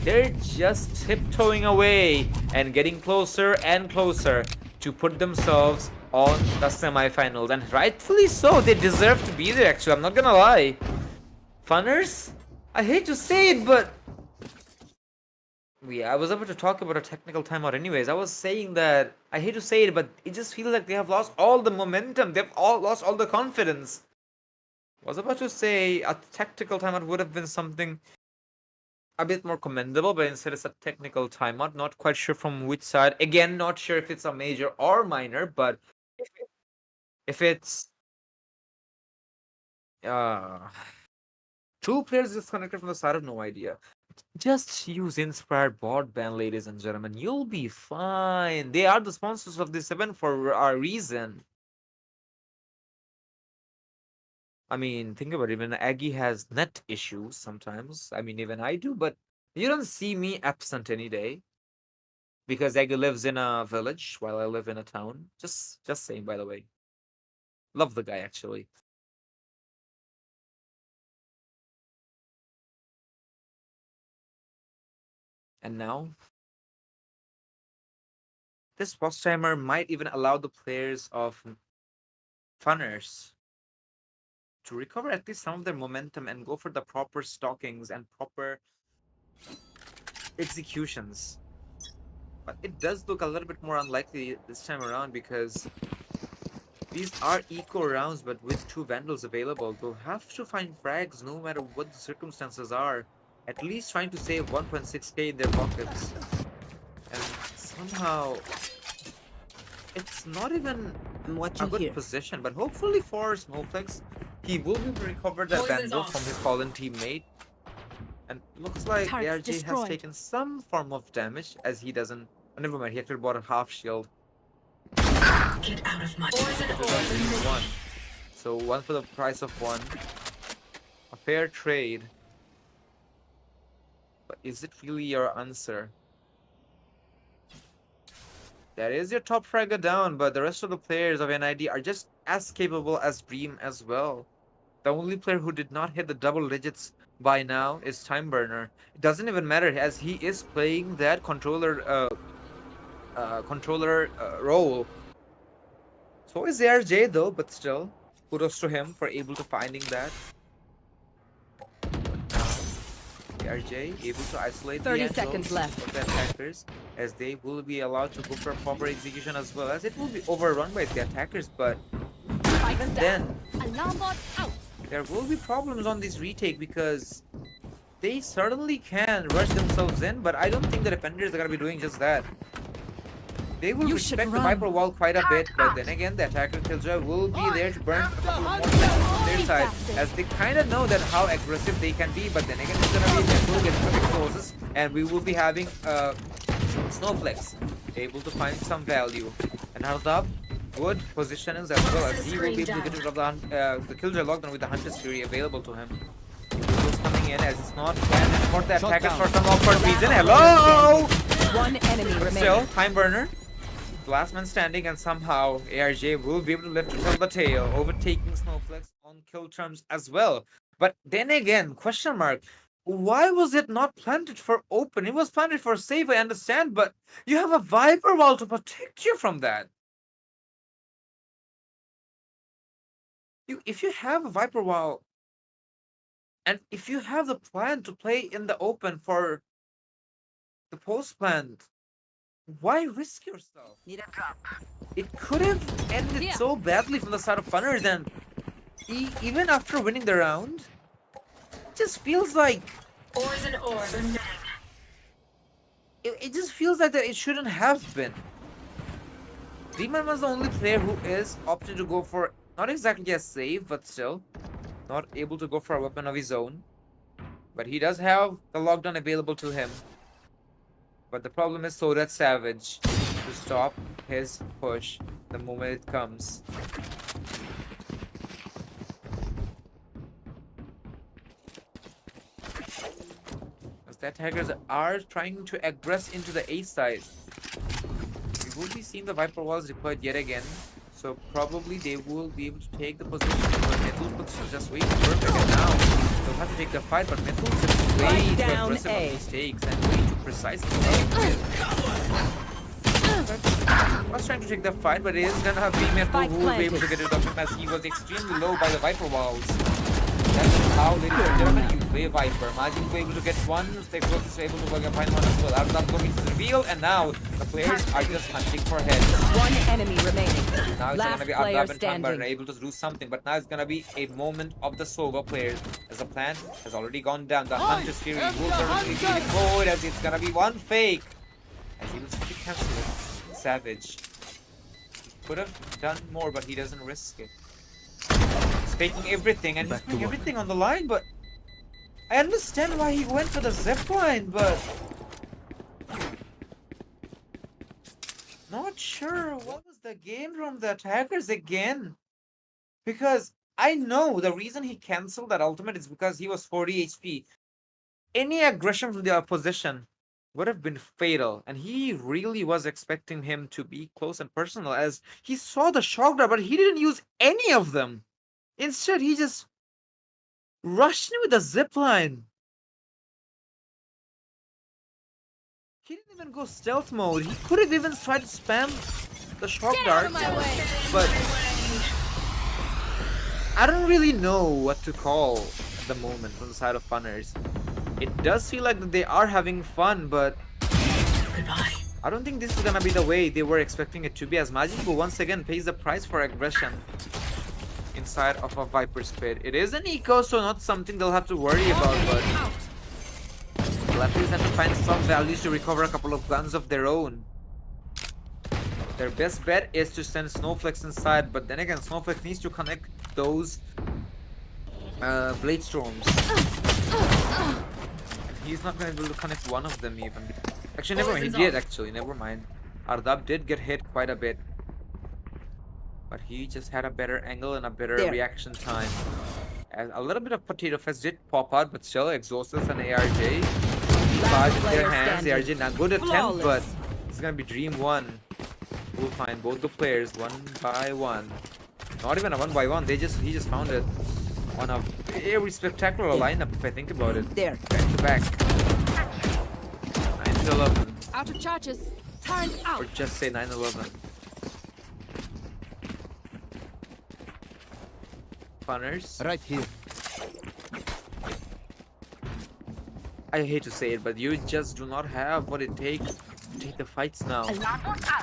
they're just tiptoeing away and getting closer and closer to put themselves on the semifinals, and rightfully so. They deserve to be there. Actually, I'm not gonna lie. Funners, I hate to say it, but I was about to talk about a technical timeout anyways. I was saying that, I hate to say it, but it just feels like they have lost all the momentum. They've all lost all the confidence. I was about to say a tactical timeout would have been something a bit more commendable, but instead it's a technical timeout. Not quite sure from which side. Again, not sure if it's a major or minor, but if it's two players disconnected from the side, of no idea. Just use Inspired Broadband, ladies and gentlemen. You'll be fine. They are the sponsors of this event for a reason. I mean, think about it. Even Aggie has net issues sometimes. I mean, even I do, but you don't see me absent any day. Because Aggie lives in a village while I live in a town. Just saying, by the way. Love the guy, actually. And now, this boss timer might even allow the players of Funners to recover at least some of their momentum and go for the proper stalkings and proper executions. But it does look a little bit more unlikely this time around because these are eco rounds, but with 2 Vandals available, they'll have to find frags no matter what the circumstances are. At least trying to save 1.6k in their pockets. And somehow, it's not even I'm a watching good here. position, but hopefully for Snowflakes, he will be able to recover that Poison's Vandal off. from his fallen teammate. And looks like Turret ARJ has destroyed. taken some form of damage as he doesn't. Oh, never mind, he actually bought a half shield. Get out of my poison It was orb. only one. So one for the price of one. A fair trade. But is it really your answer? That is your top fragger down, but the rest of the players of NID are just as capable as Bream as well. The only player who did not hit the double digits by now is Timeburner. It doesn't even matter as he is playing that controller role. So is ARJ though, but still, kudos to him for able to finding that. ARJ able to isolate 30 the seconds angles left. of the attackers as they will be allowed to go for proper execution as well as it will be overrun by the attackers, but even then Alarm bot out. there will be problems on this retake because they certainly can rush themselves in, but I don't think the defenders are going to be doing just that. They will You should respect the run. Viper wall quite a bit, but then again, the attacker Killjoy will be there to burn a couple of more shots on their side, as they kind of know that how aggressive they can be, but then again, it's going to be Mental getting the closes, and we will be having Snowflakes able to find some value. And Hardab, good positionings as well, as he will be able to get rid of the Killjoy lockdown with the Hunter's Fury available to him. Who's coming in as it's not planned for the attackers for some awkward reason. Hello! One enemy But remaining. still, Time Burner, last man standing, and somehow ARJ will be able to lift from the tail, overtaking Snowflakes on kill terms as well. But then again, question mark. Why was it not planted for open? It was planted for safe, I understand, but you have a Viper wall to protect you from that. If you have a Viper wall, and if you have the plan to play in the open for the post plant, why risk yourself? Need a drop. It could have ended Yeah. so badly from the side of Funners, and even after winning the round, it just feels like Poison orb. it just feels like that it shouldn't have been. Demon was the only player who is opting to go for not exactly a save, but still not able to go for a weapon of his own. But he does have the lockdown available to him. But the problem is so that Savage to stop his push the moment it comes. As the attackers are trying to aggress into the A side. We will be seeing the Viper walls deployed yet again. So probably they will be able to take the position. But Metal's position is just way too perfect, and now they'll have to take the fight, but Metal's just way Spike too down aggressive A. on mistakes and way too precise. Was trying to take the fight, but it is gonna have been Metal Spike who will be able to planted. get rid of him as he was extremely low by the Viper walls. That's how, ladies and gentlemen, you play Viper. Majin was able to get one, Stegros is able to find one as well. Arnab going to the reveal, and now the players are just hunting for heads. One enemy remaining. Now it's Last gonna be player Arnab and Tambar standing. able to do something, but now it's gonna be a moment of the Sova players as the plan has already gone down. The Hunter's Fury will certainly be deployed as it's gonna be one fake. As he will simply cancel it. Savage. Could have done more, but he doesn't risk it. He's taking everything, and he's putting everything on the line, but I understand why he went for the zip line, but not sure what was the game from the attackers again. Because I know the reason he cancelled that ultimate is because he was 40 HP. Any aggression from the opposition would have been fatal, and he really was expecting him to be close and personal as he saw the shock dart, but he didn't use any of them. Instead, he just rushed in with the zip line. He didn't even go stealth mode. He could have even tried to spam the shock Get out dart, of my way. but I don't really know what to call at the moment from the side of Funners. It does feel like that they are having fun, but Goodbye. I don't think this is gonna be the way they were expecting it to be, as Majin Buu once again pays the price for aggression inside of a Viper's pit. It is an eco, so not something they'll have to worry about, but Out. they'll at least have to find some values to recover a couple of guns of their own. Their best bet is to send Snowflakes inside, but then again, Snowflake needs to connect those Blade Storms. And he's not going to be able to connect one of them even. Actually, never mind. He did, actually. Never mind. Ardab did get hit quite a bit. But he just had a better angle and a better reaction time. And a little bit of Potato Fest did pop out, but still, Exhaustus and ARJ. Five in their hands. ARJ, not good attempt, but it's going to be Dream 1. We'll find both the players one by one. Not even a one by one. He just found it on a very spectacular lineup, if I think about it. There. Back to back. 9-11. Out of charges. Turned out. Or just say 9-11. Funners. Right here. I hate to say it, but you just do not have what it takes to take the fights now.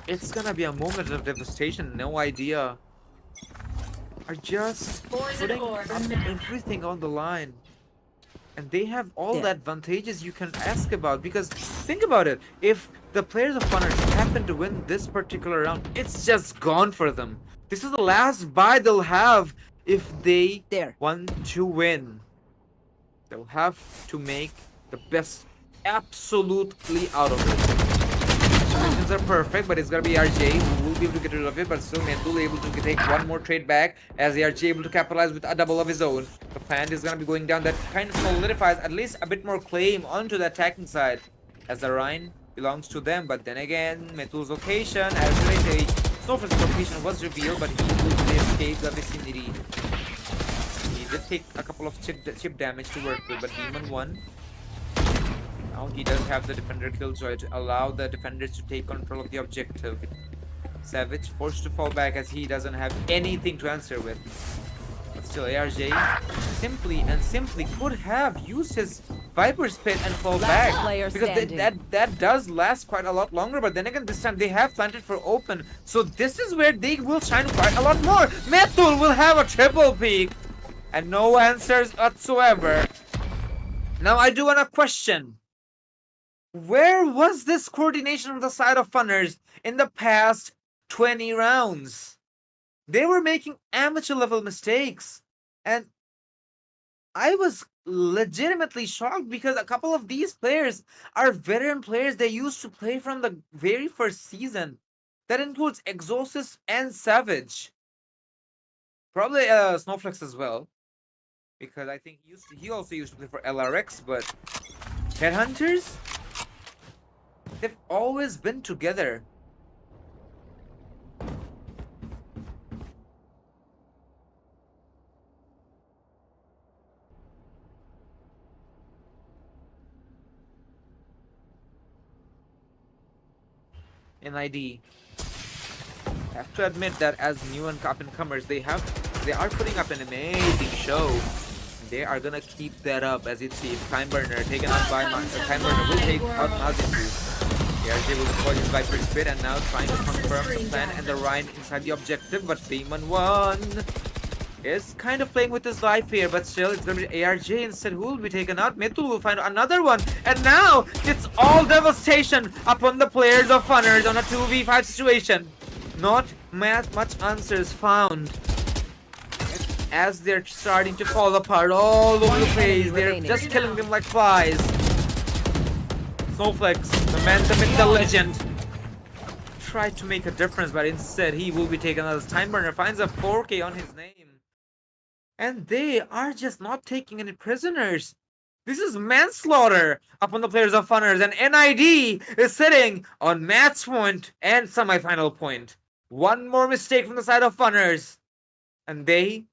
It's gonna be a moment of devastation. No idea. Are just putting up everything on the line. And they have all the advantages you can ask about. Because think about it. If the players of Funners happen to win this particular round, it's just gone for them. This is the last buy they'll have if they want to win. They'll have to make the best absolutely out of it. Situations are perfect, but it's gonna be RJ who will be able to get rid of it, but still Mentul able to take one more trade back as RJ able to capitalize with a double of his own. The plan is gonna be going down. That kind of solidifies at least a bit more claim onto the attacking side, as the Rhine belongs to them. But then again, Metul's location, as I say, Snowflake's location was revealed, but he will escape the vicinity. He did take a couple of chip damage to work with, but Demon won. Now he does have the defender kill, so to allow the defenders to take control of the objective. Savage forced to fall back as he doesn't have anything to answer with. But still, ARJ simply could have used his Viper's Pit and fall back. Because that does last quite a lot longer, but then again, this time they have planted for open. So this is where they will shine quite a lot more. Metul will have a triple peek. And no answers whatsoever. Now I do want to question. Where was this coordination on the side of Funners in the past 20 rounds? They were making amateur level mistakes. And I was legitimately shocked because a couple of these players are veteran players. They used to play from the very first season. That includes Exosis and Savage. Probably Snowflakes as well. Because I think he also used to play for LRX, but Headhunters? They've always been together. NID. I have to admit that as new and up-and-comers, they are putting up an amazing show. They are gonna keep that up, as you see. Time Burner taken out by Time Burner will take out Mazindu. ARJ will deploy his Viper's Pit and now trying to confirm the plan and the Rhine inside the objective, but Demon 1 is kind of playing with his life here, but still it's gonna be ARJ instead who will be taken out. Metul will find another one, and now it's all devastation upon the players of Funners on a 2v5 situation. Not much answers found. As they're starting to fall apart all over the place, they're just killing them like flies. Snowflakes, the man, the myth, the legend, tried to make a difference, but instead he will be taken out as Time Burner finds a 4K on his name. And they are just not taking any prisoners. This is manslaughter upon the players of Funners, and NID is sitting on match point and semi-final point. One more mistake from the side of Funners, and they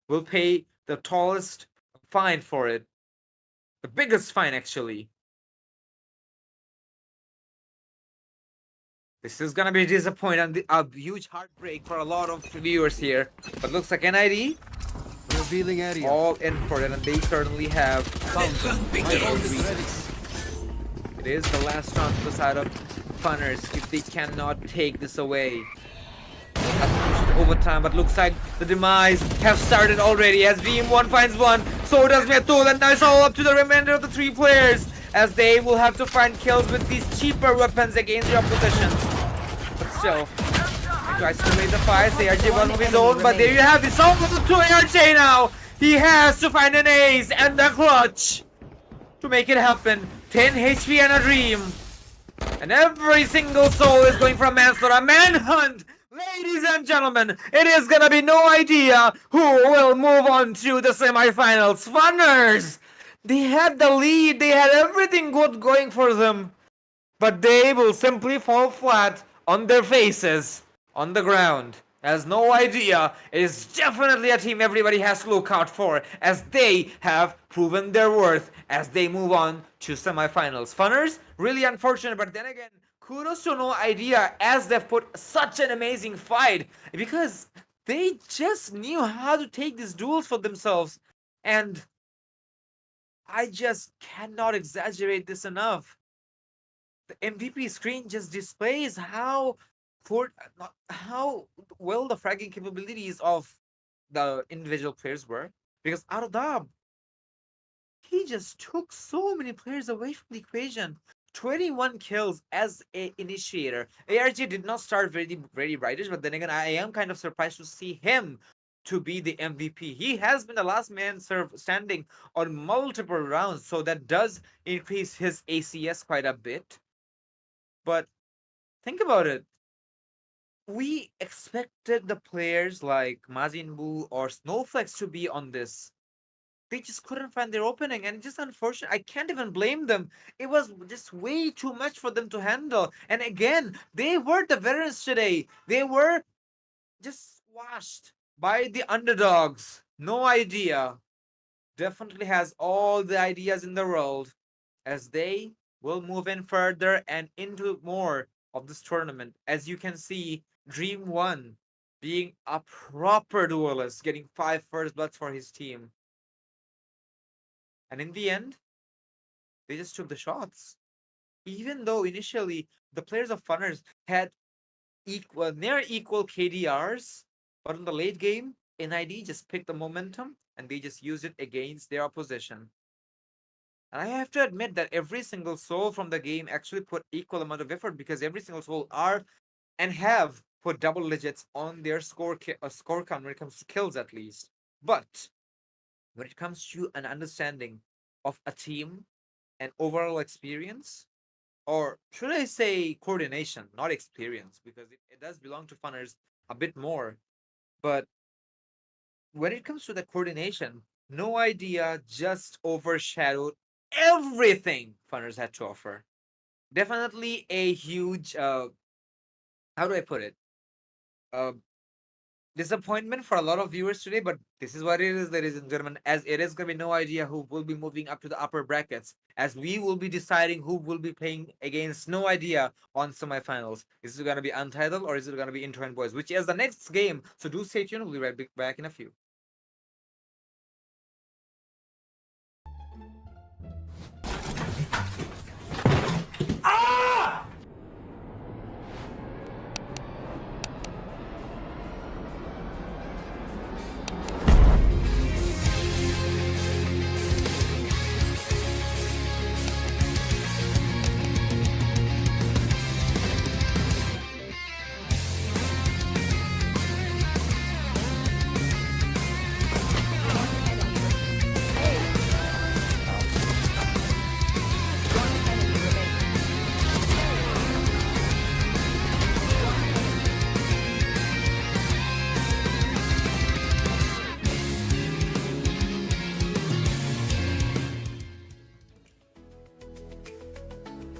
will pay the tallest fine for it. The biggest fine, actually. This is gonna be disappointing and a huge heartbreak for a lot of viewers here. But looks like NID Revealing area. all in for it, and they certainly have found The hunt some by all begins. reasons. It is the last round for the side of Funners if they cannot take this away. Overtime, but looks like the demise have started already as Dream1 finds one. So does Metul, and now it's all up to the remainder of the 3 players as they will have to find kills with these cheaper weapons against the opposition. But still, he tries to raise the fight. ARJ one of his own, but there you have it. It's all up to ARJ now. He has to find an ace and the clutch to make it happen. 10 HP and a dream. And every single soul is going for a manslaughter, a manhunt. Ladies and gentlemen, it is gonna be no idea who will move on to the semifinals. Funners! They had the lead, they had everything good going for them. But they will simply fall flat on their faces on the ground. As no idea is definitely a team everybody has to look out for, as they have proven their worth as they move on to semifinals. Funners, really unfortunate, but then again, kudos to No Idea as they've put such an amazing fight, because they just knew how to take these duels for themselves. And I just cannot exaggerate this enough. The MVP screen just displays how well the fragging capabilities of the individual players were. Because Ardab, he just took so many players away from the equation. 21 kills as an initiator. ARG did not start very brightish, but then again, I am kind of surprised to see him to be the MVP. He has been the last man standing on multiple rounds, so that does increase his ACS quite a bit. But think about it. We expected the players like Majin Buu or Snowflakes to be on this. They just couldn't find their opening, and it's just unfortunate. I can't even blame them. It was just way too much for them to handle. And again, they were the veterans today. They were just squashed by the underdogs. No Idea definitely has all the ideas in the world as they will move in further and into more of this tournament. As you can see, Dream1 being a proper duelist, getting 5 first bloods for his team. And in the end, they just took the shots. Even though initially the players of Funners had near equal KDRs, but in the late game, NID just picked the momentum and they just used it against their opposition. And I have to admit that every single soul from the game actually put equal amount of effort, because every single soul are and have put double digits on their score count when it comes to kills at least. But when it comes to an understanding of a team and overall experience, or should I say coordination, not experience, because it does belong to Funners a bit more. But when it comes to the coordination, No Idea just overshadowed everything Funners had to offer. Definitely a huge, how do I put it? Disappointment for a lot of viewers today, but this is what it is, ladies and gentlemen, as it is going to be No Idea who will be moving up to the upper brackets, as we will be deciding who will be playing against No Idea on semifinals. Is it going to be Untitled or is it going to be Intro and Boys, which is the next game, so do stay tuned. We'll be right back in a few.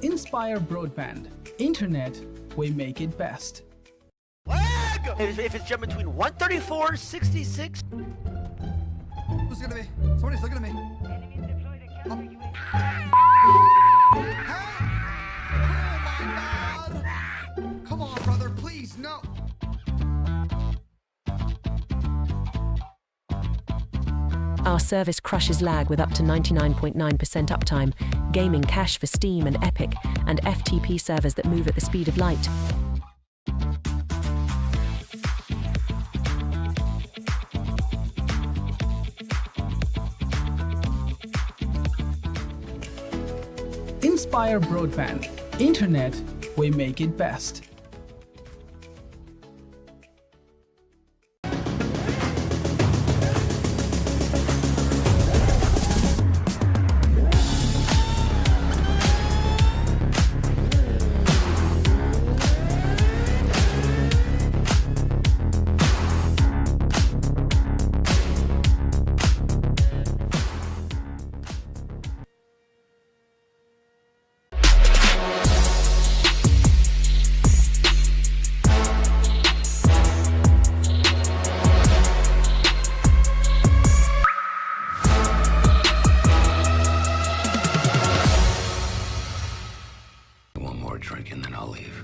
Inspire Broadband. Internet, we make it best. If it's jump between 134, 66. Who's looking at me? Somebody's looking at me. Oh my god! Come no. Our service crushes lag with up to 99.9% uptime, gaming cache for Steam and Epic, and FTP servers that move at the speed of light. Inspire Broadband. Internet, we make it best. One more drink and then I'll leave.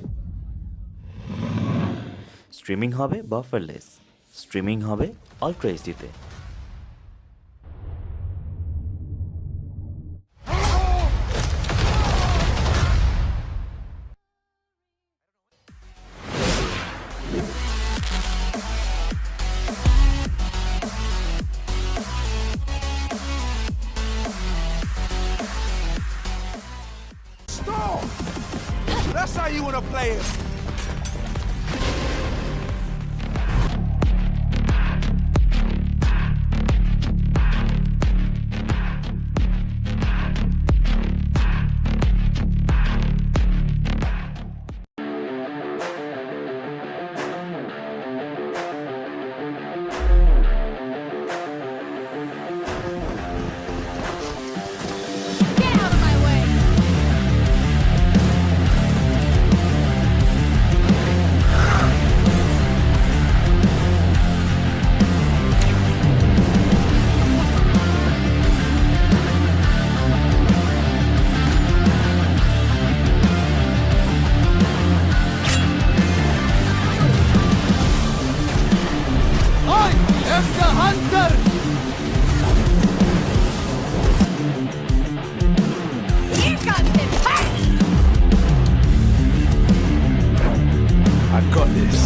Streaming হবে বাফারলেস, streaming হবে ultra এইচডিতে। That's how you wanna play it. Get out of my way! Here comes the party! I got this.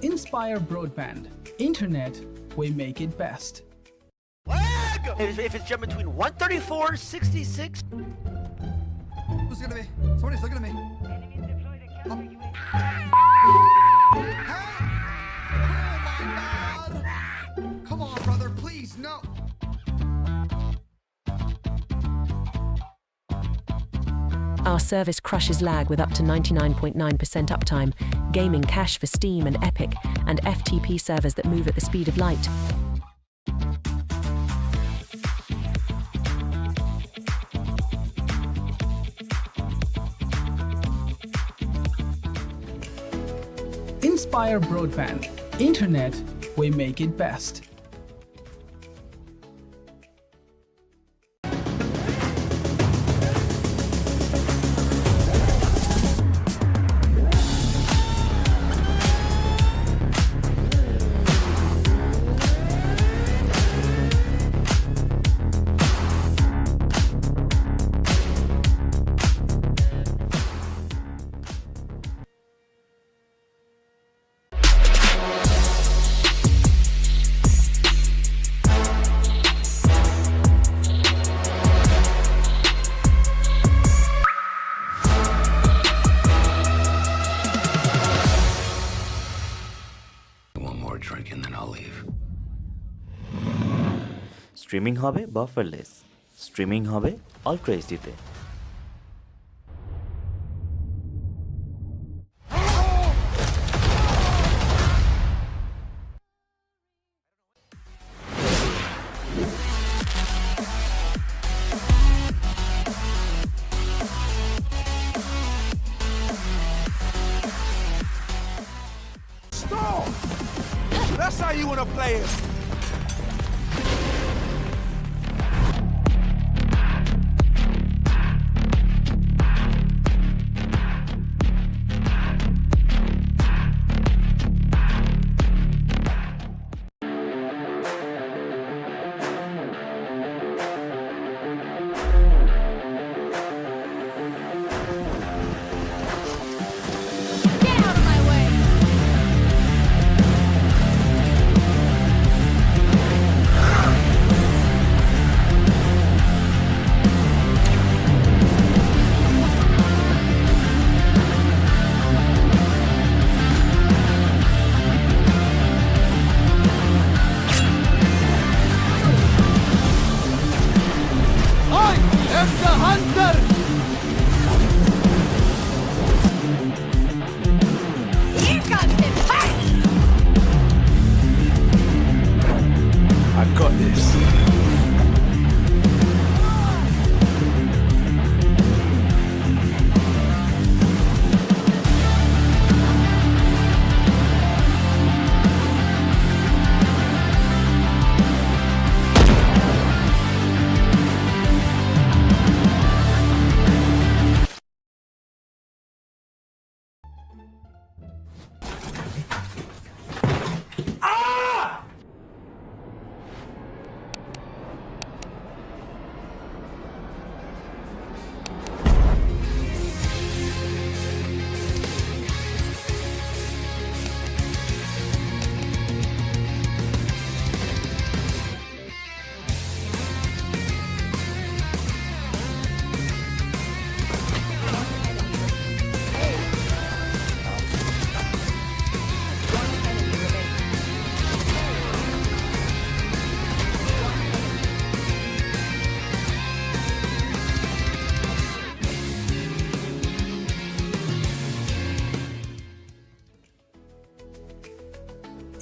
Inspire Broadband. Internet, we make it best. Lag! If it's jump between 134, 66. Who's looking at me? Somebody's looking at me. Oh my God! Come on, brother, please, no. Our service crushes lag with up to 99.9% uptime, gaming cache for Steam and Epic, and FTP servers that move at the speed of light. Inspire Broadband. Internet, we make it best. One more drink and then I'll leave. Streaming হবে বাফারলেস, streaming হবে ultra এইচডিতে। Stop! That's how you want to play it. Get out of my way! I am the hunter! Here comes him! I got this.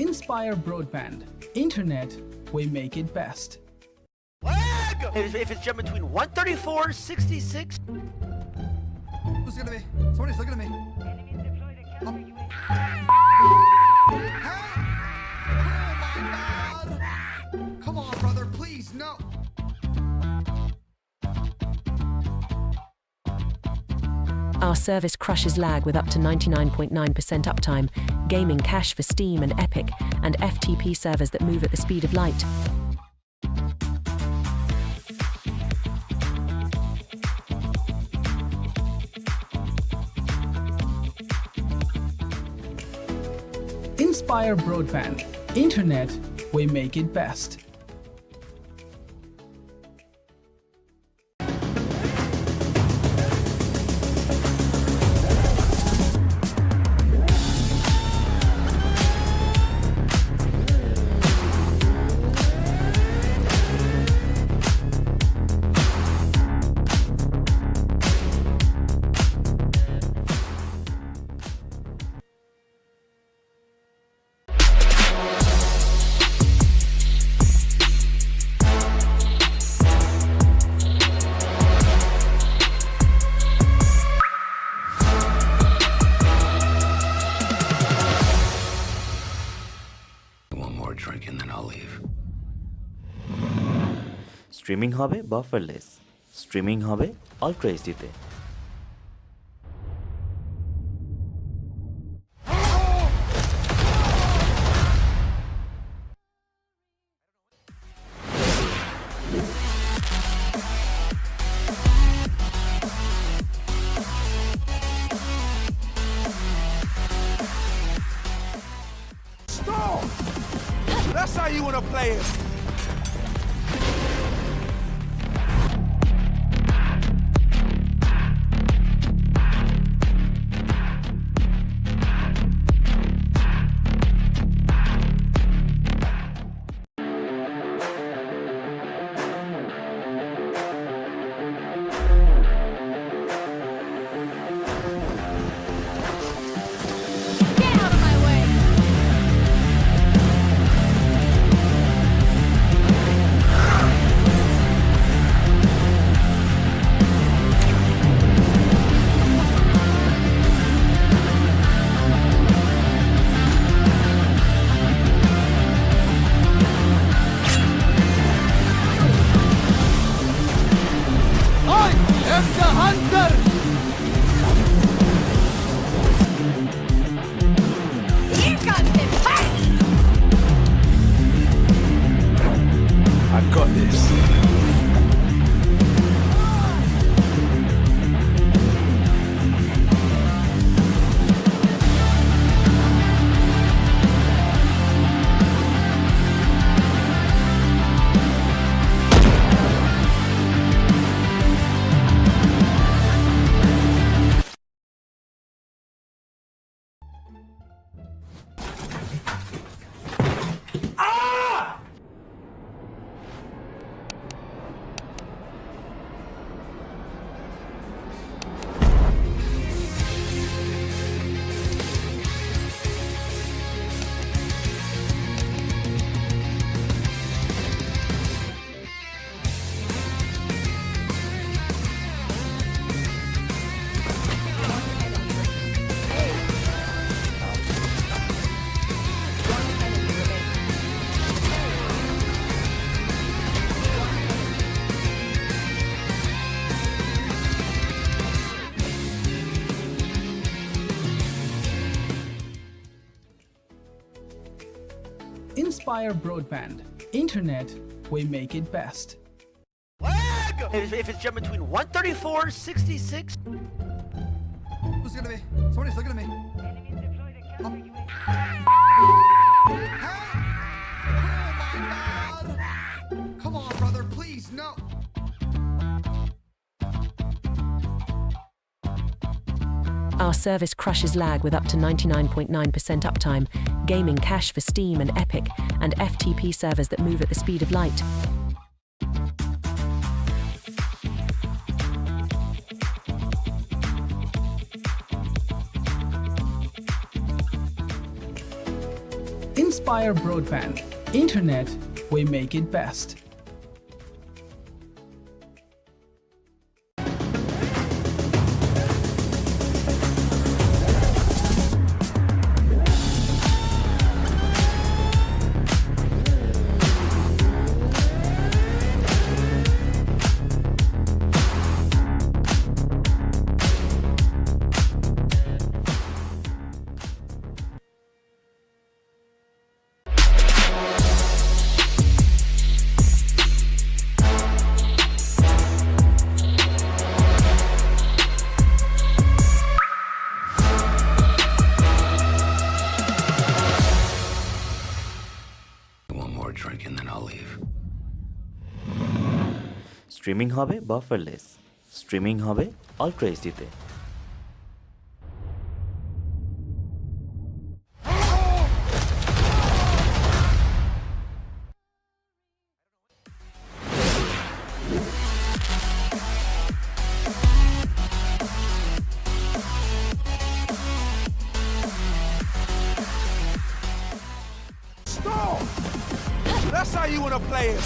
Inspire Broadband. Internet, we make it best. Lag! If it's jump between 134, 66. Who's looking at me? Somebody's looking at me. Oh my God! Come on, brother, please, no. Our service crushes lag with up to 99.9% uptime, gaming cache for Steam and Epic, and FTP servers that move at the speed of light. Inspire Broadband. Internet, we make it best. Drink and then I'll leave. Streaming হবে বাফারলেস, streaming হবে ultra এইচডিতে। Stop! That's how you want to play it. Inspire Broadband. Internet, we make it best. Lag! If it's jumping between 134, 66. Who's gonna be? Somebody's looking at me. Oh. Oh my God! Come on, brother, please, no. Our service crushes lag with up to 99.9% uptime, gaming cache for Steam and Epic, and FTP servers that move at the speed of light. Inspire Broadband. Internet, we make it best. Streaming হবে বাফারলেস, streaming হবে ultra এইচডিতে। Stall! That's how you wanna play it.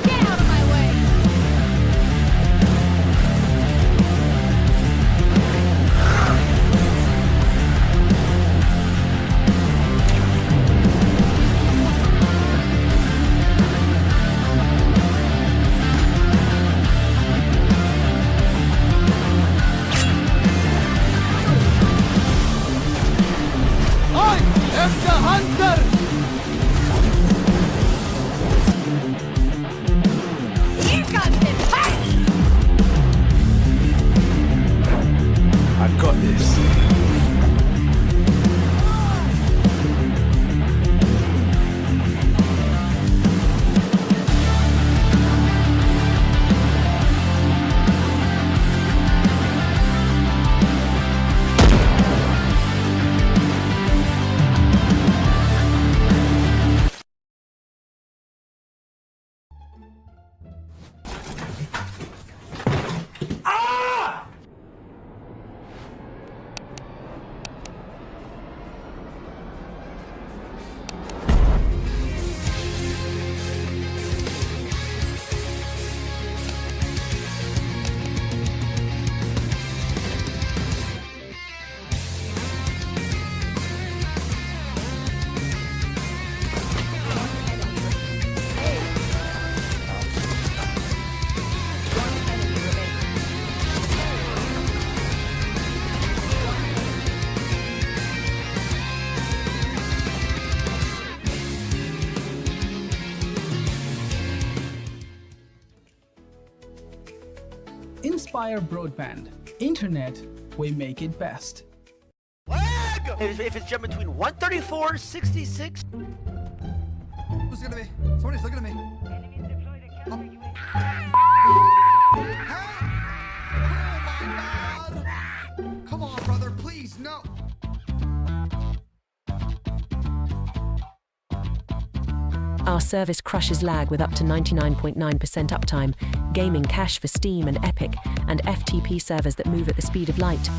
Get out of my way! I am the hunter! Here comes the fight! I got this. Inspire Broadband. Internet, we make it best. Lag! If it's jumping between 134, 66. Who's gonna be? Somebody's looking at me. Oh. Oh my God! Come on, brother, please, no. Our service crushes lag with up to 99.9% uptime, gaming cache for Steam and Epic, and FTP servers that move at the speed of light.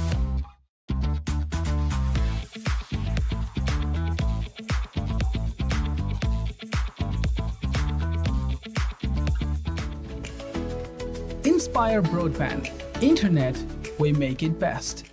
Inspire Broadband. Internet, we make it best.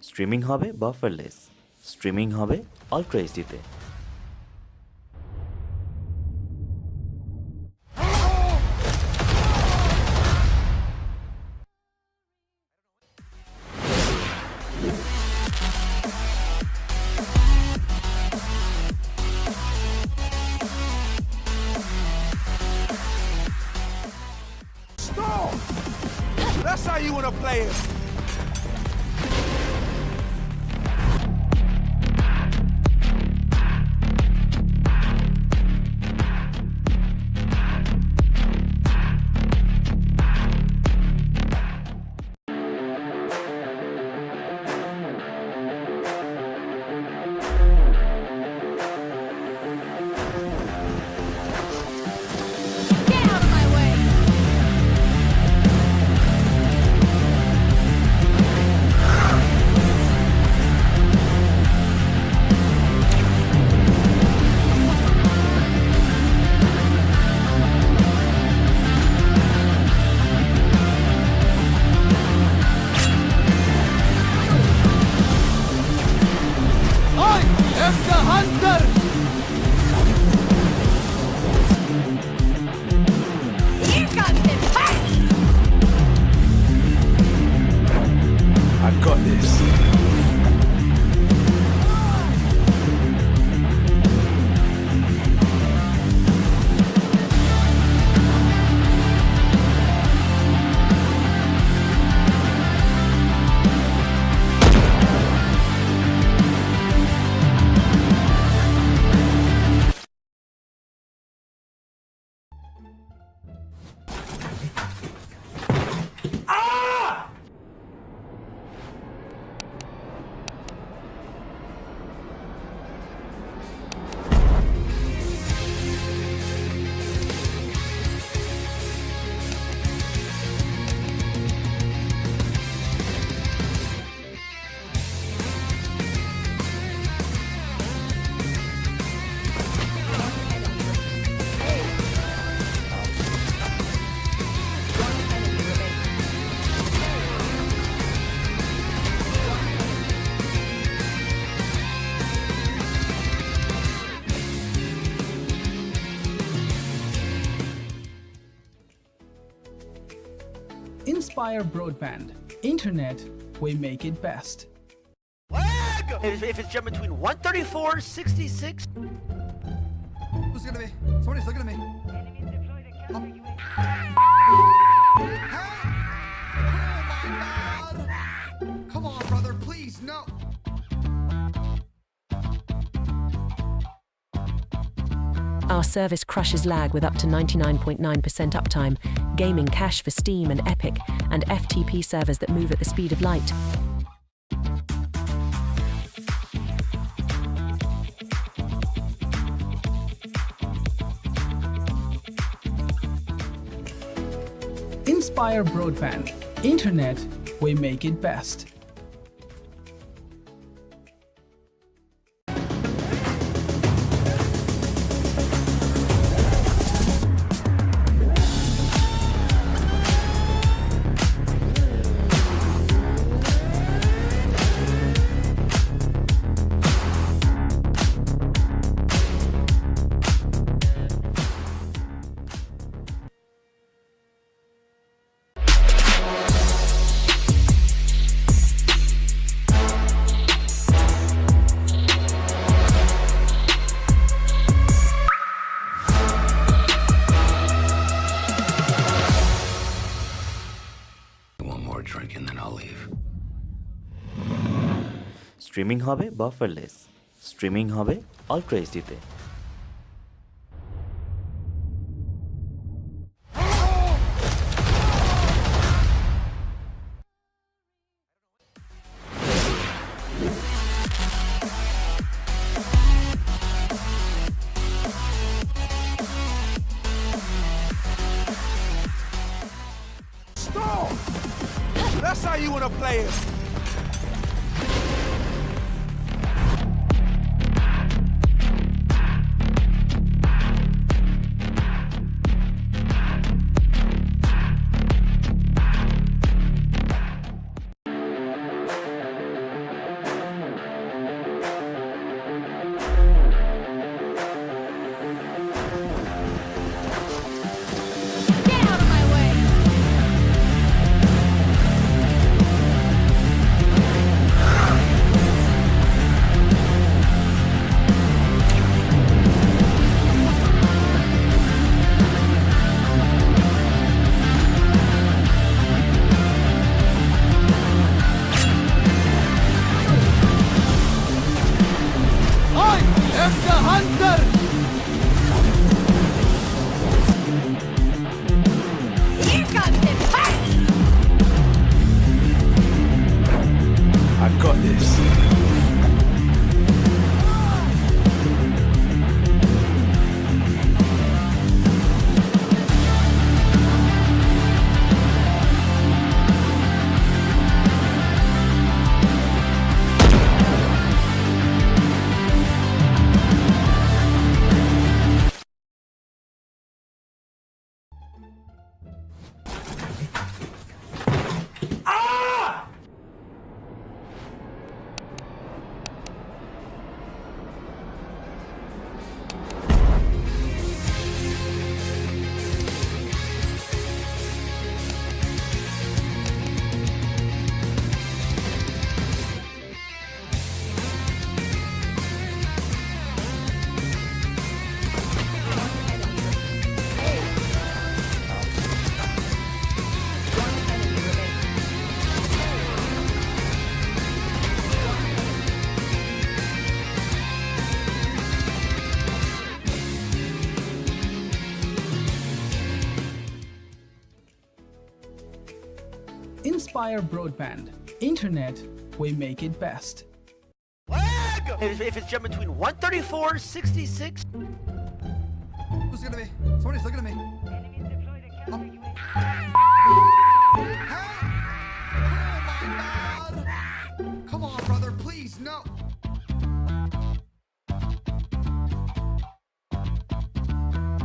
Streaming হবে বাফারলেস, streaming হবে ultra এইচডিতে। Stall! That's how you want to play it. Get out of my way! Here comes the fight! I got this. Inspire Broadband. Internet, we make it best. Lag! If it's jump between 134, 66. Who's looking at me? Somebody's looking at me. Oh my God! Come on, brother, please, no. Our service crushes lag with up to 99.9% uptime, gaming cache for Steam and Epic, and FTP servers that move at the speed of light. Inspire Broadband. Internet, we make it best. Streaming হবে বাফারলেস, streaming হবে ultra এইচডিতে। Stall! That's how you want to play it. Get out of my way! Here comes the fight! I got this. Inspire Broadband. Internet, we make it best. Lag! If it's jump between 134, 66. Who's looking at me? Somebody's looking at me. Oh my God! Come on, brother, please, no.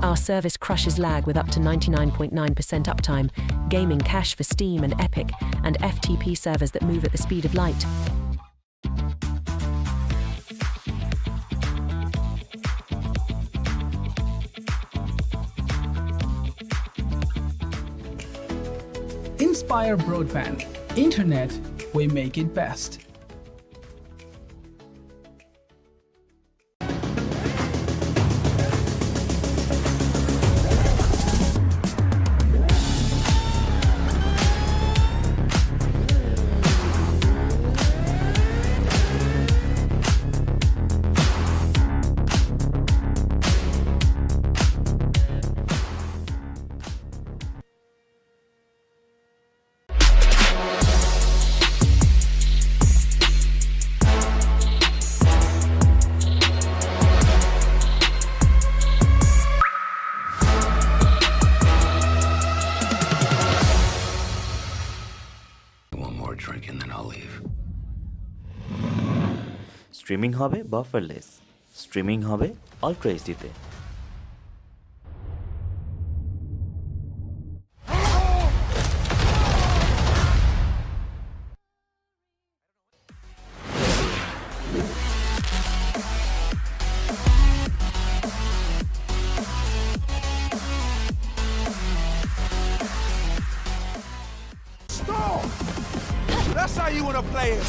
Our service crushes lag with up to 99.9% uptime, gaming cache for Steam and Epic, and FTP servers that move at the speed of light. Inspire Broadband. Internet, we make it best. Streaming হবে বাফারলেস, streaming হবে ultra এইচডিতে। Stall! That's how you want to play it.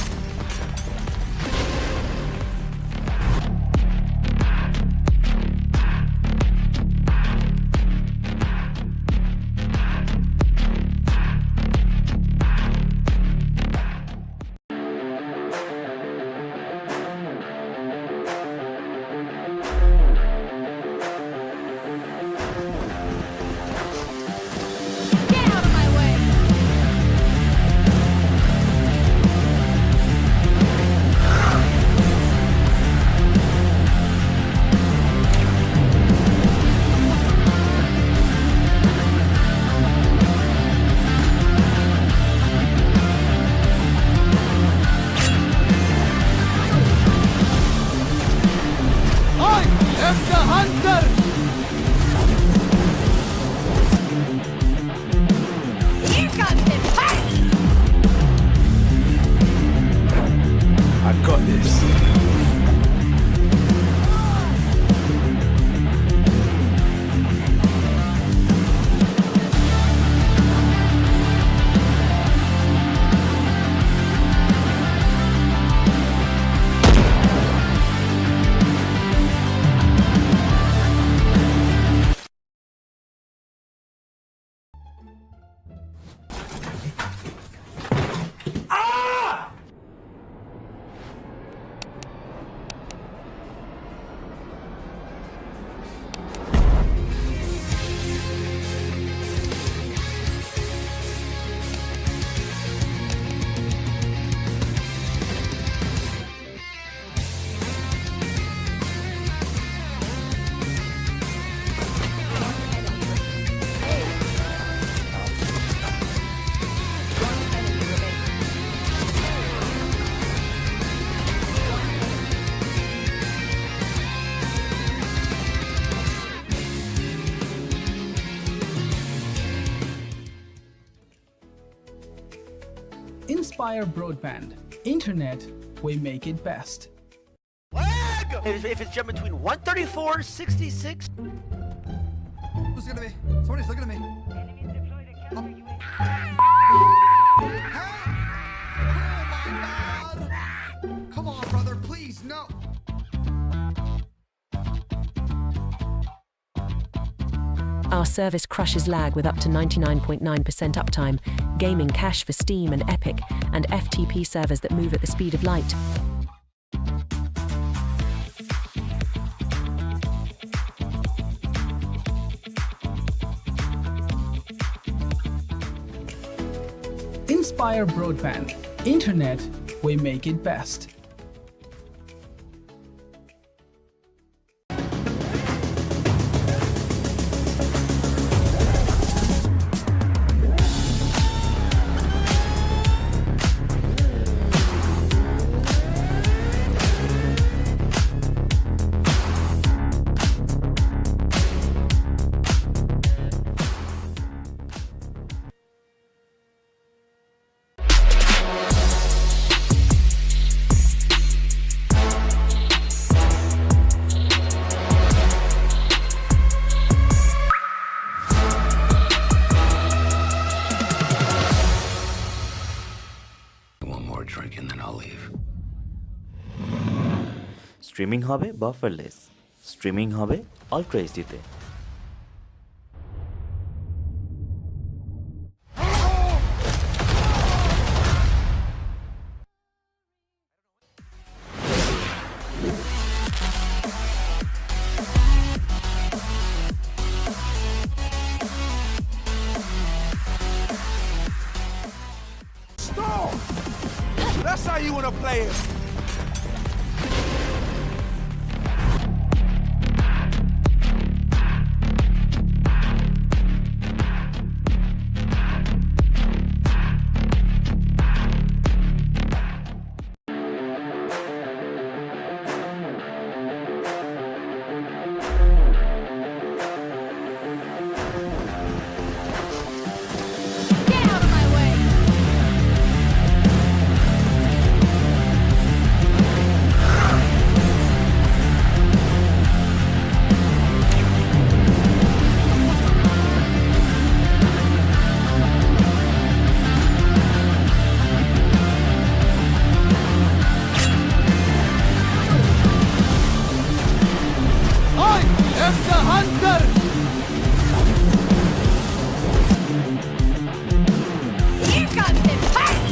Inspire Broadband. Internet, we make it best. Lag! If it's jump between 134, 66. Who's looking at me? Somebody's looking at me. Oh my God! Come on, brother, please, no. Our service crushes lag with up to 99.9% uptime, gaming cache for Steam and Epic, and FTP servers that move at the speed of light. Inspire Broadband. Internet, we make it best. Streaming হবে বাফারলেস, streaming হবে ultra এইচডিতে। Stall! That's how you wanna play it. Get out of my way! I am the hunter! Here comes the fight!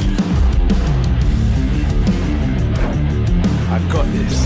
I got this.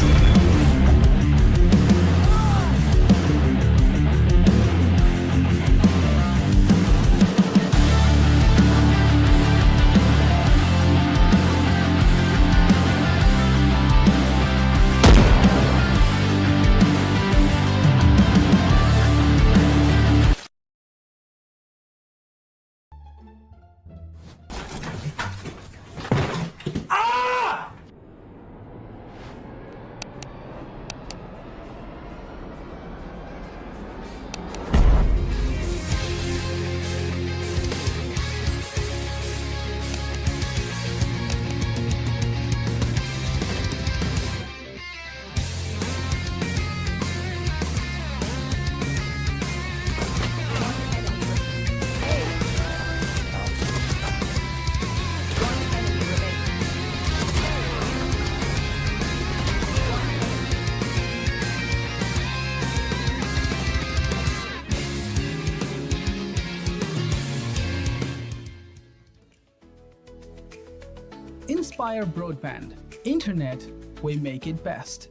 Inspire Broadband. Internet, we make it best.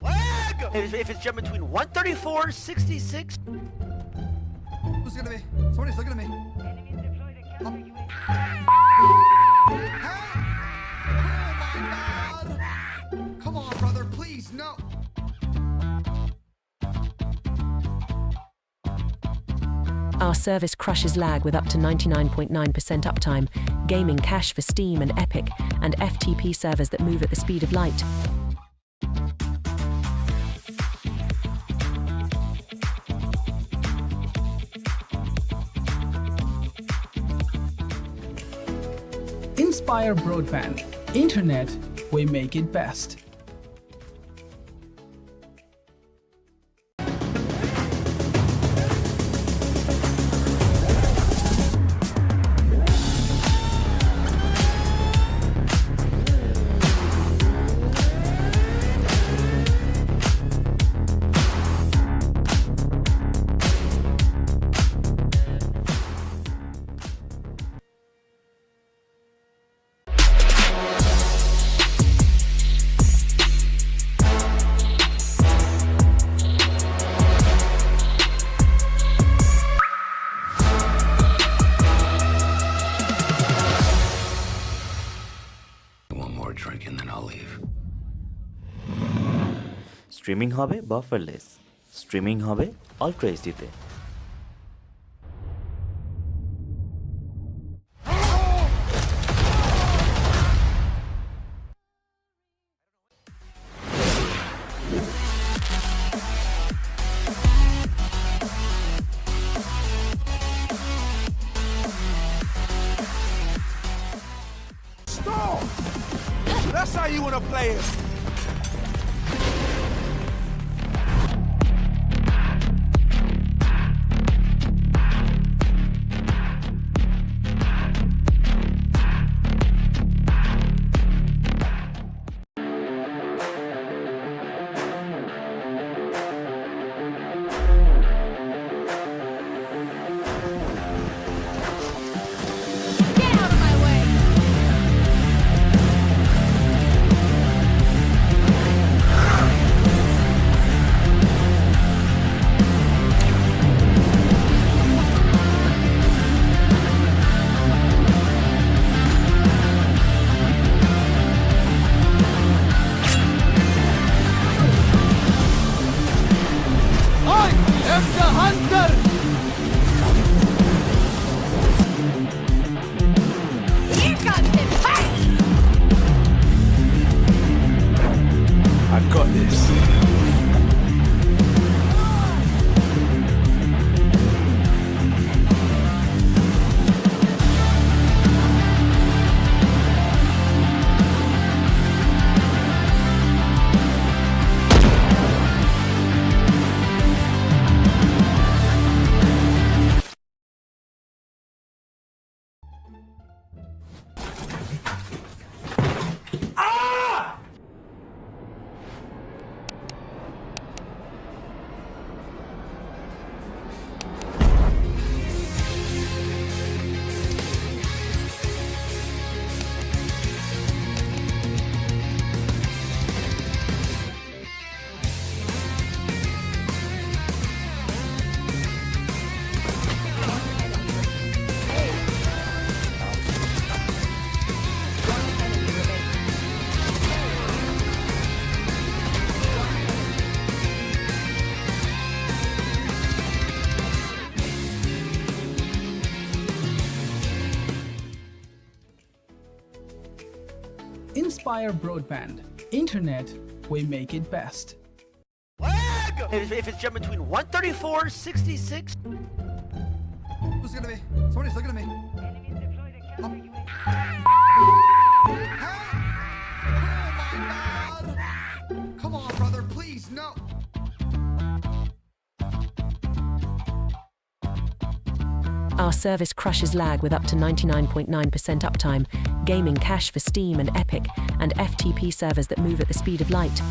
Lag! If it's jump between 134, 66. Who's looking at me? Somebody's looking at me. Oh my God! Come on, brother, please, no. Our service crushes lag with up to 99.9% uptime, gaming cache for Steam and Epic, and FTP servers that move at the speed of light. Inspire Broadband. Internet, we make it best. Streaming হবে বাফারলেস, streaming হবে ultra এইচডিতে। Stall! That's how you want to play it. Get out of my way! I am the hunter! Here comes the fight! I got this. Inspire Broadband. Internet, we make it best. If it's jumping between 134, 66. Who's looking at me? Somebody's looking at me. Oh my God! Come on, brother, please, no. Our service crushes lag with up to 99.9% uptime, gaming cache for Steam and Epic, and FTP servers that move at the speed of light.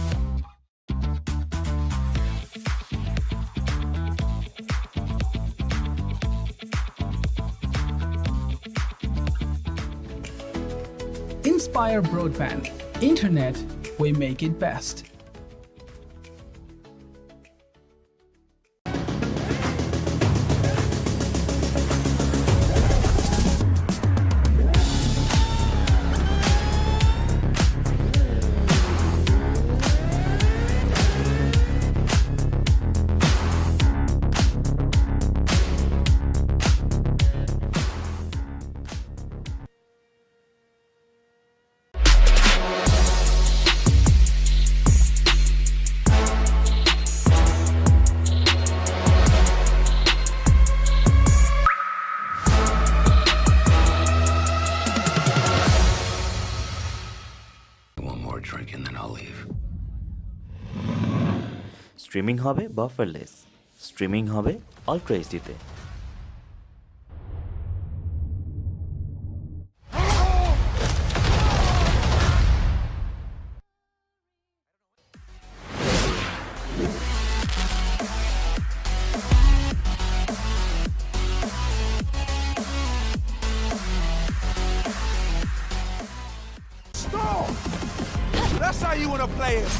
Inspire Broadband. Internet, we make it best. Streaming হবে বাফারলেস, streaming হবে ultra এইচডিতে। Stall! That's how you want to play it.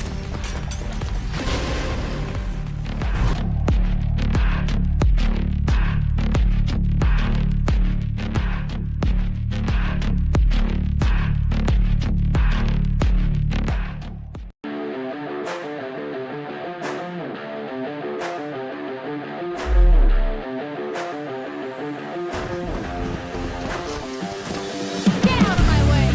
Get out of my way!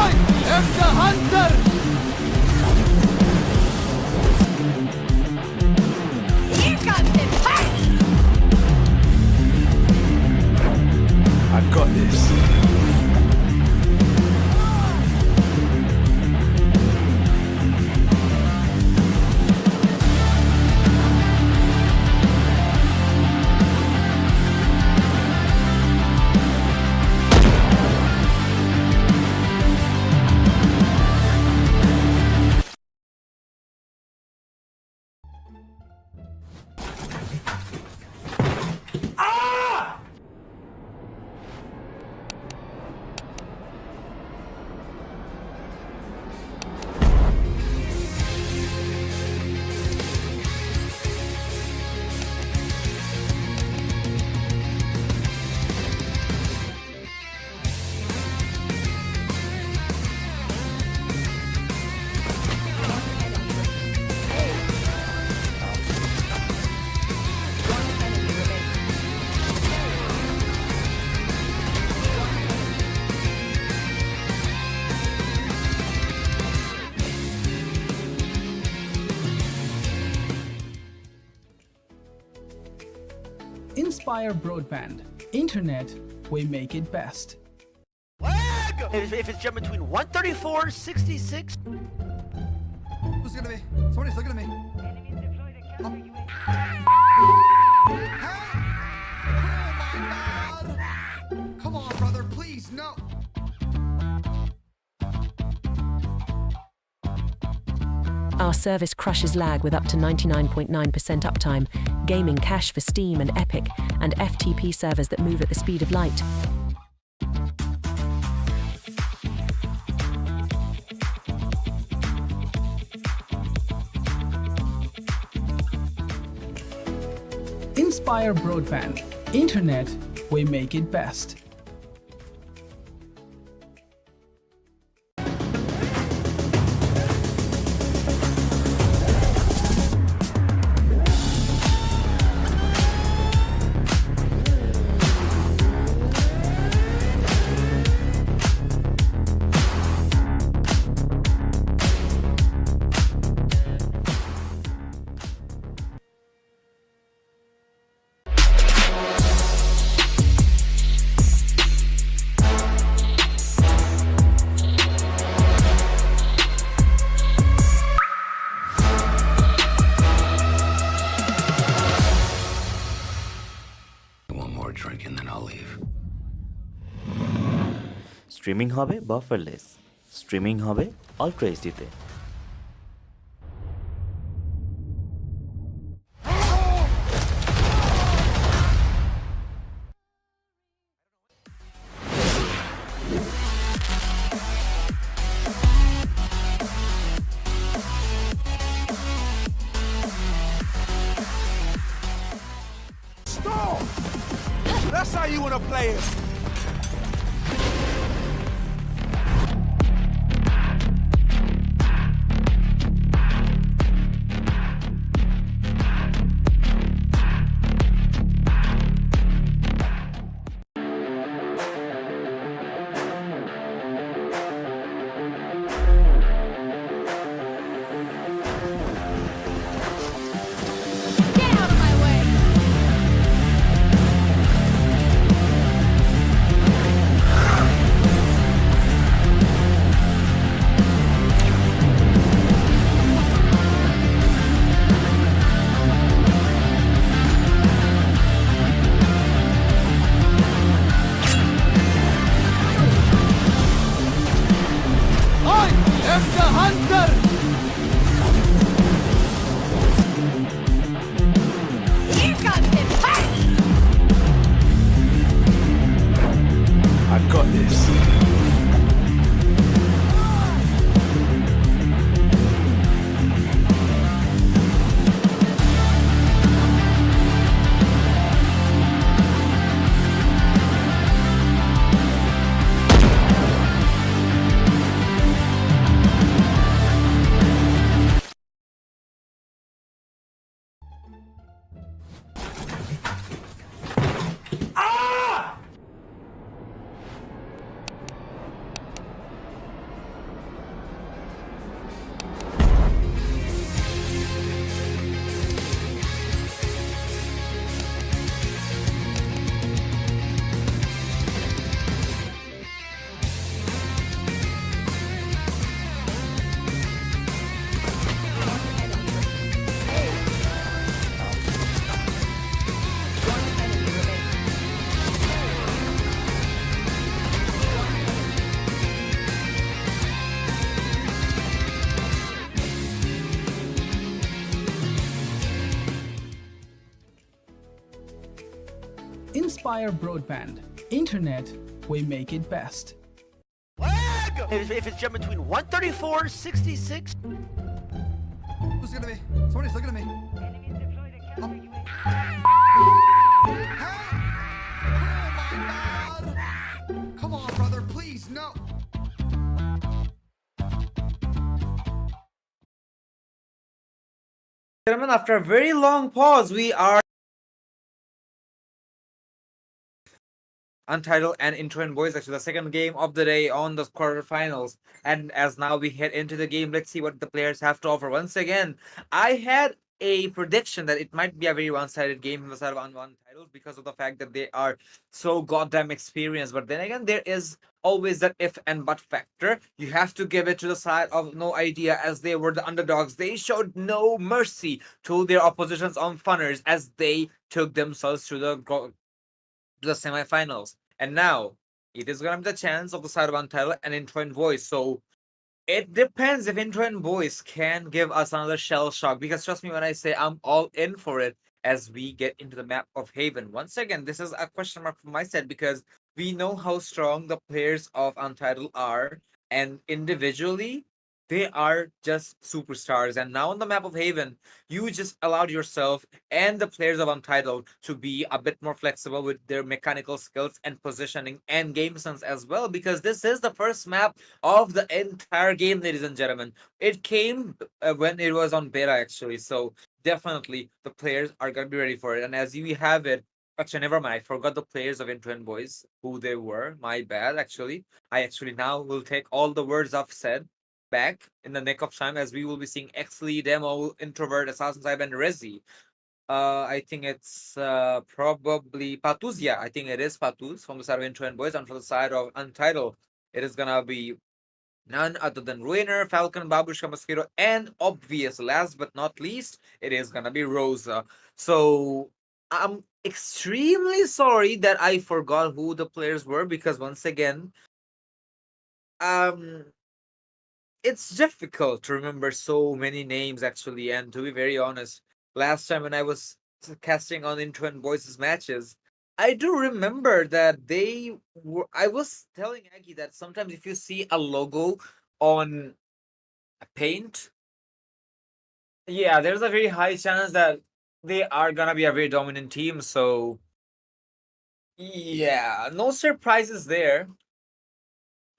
I am the hunter! Here comes him! Hey! I got this. Inspire Broadband. Internet, we make it best. Lag! If it's jump between 134, 66. Who's looking at me? Somebody's looking at me. Hey! Oh my God! Come on, brother, please, no. Our service crushes lag with up to 99.9% uptime, gaming cache for Steam and Epic, and FTP servers that move at the speed of light. Inspire Broadband. Internet, we make it best. Streaming হবে বাফারলেস, streaming হবে ultra এইচডিতে। Stall! That's how you want to play it. Inspire Broadband. Internet, we make it best. Lag! If it's jump between 134, 66. Who's looking at me? Somebody's looking at me. Oh my God! Come on, brother, please, no. Gentlemen, after a very long pause, we are Untitled and Intro Boys, actually the second game of the day on the quarterfinals. And as now we head into the game, let's see what the players have to offer. Once again, I had a prediction that it might be a very one-sided game from the side of Untitled because of the fact that they are so goddamn experienced. But then again, there is always that if and but factor. You have to give it to the side of No Idea, as they were the underdogs. They showed no mercy to their oppositions on funners as they took themselves to the semifinals. And now it is gonna be the chance of the side of Untitled and Intro and Voice. So it depends if Intro and Voice can give us another shell shock, because trust me when I say I'm all in for it as we get into the map of Haven. Once again, this is a question mark from my side because we know how strong the players of Untitled are, and individually they are just superstars. And now on the map of Haven, you just allowed yourself and the players of Untitled to be a bit more flexible with their mechanical skills and positioning and game sense as well, because this is the first map of the entire game, ladies and gentlemen. It came when it was on beta, actually. So definitely the players are going to be ready for it. And as you have it, actually, never mind. I forgot the players of Intro and Boys, who they were. My bad, actually. I actually now will take all the words I've said back in the nick of time, as we will be seeing Exley, Demo, Introvert, Assassin Saib, and Rezi. I think it's probably Patuz. Yeah, I think it is Patuz from the side of Intro and Boys, and from the side of Untitled, it is gonna be none other than Ruiner, Falcon, Babushka, Mosquito, and obvious, last but not least, it is gonna be Rosa. So I'm extremely sorry that I forgot who the players were, because once again, it's difficult to remember so many names, actually. And to be very honest, last time when I was casting on Intro and Boys' matches, I do remember that they were. I was telling Aggie that sometimes if you see a logo on a paint, yeah, there's a very high chance that they are gonna be a very dominant team. So yeah, no surprises there,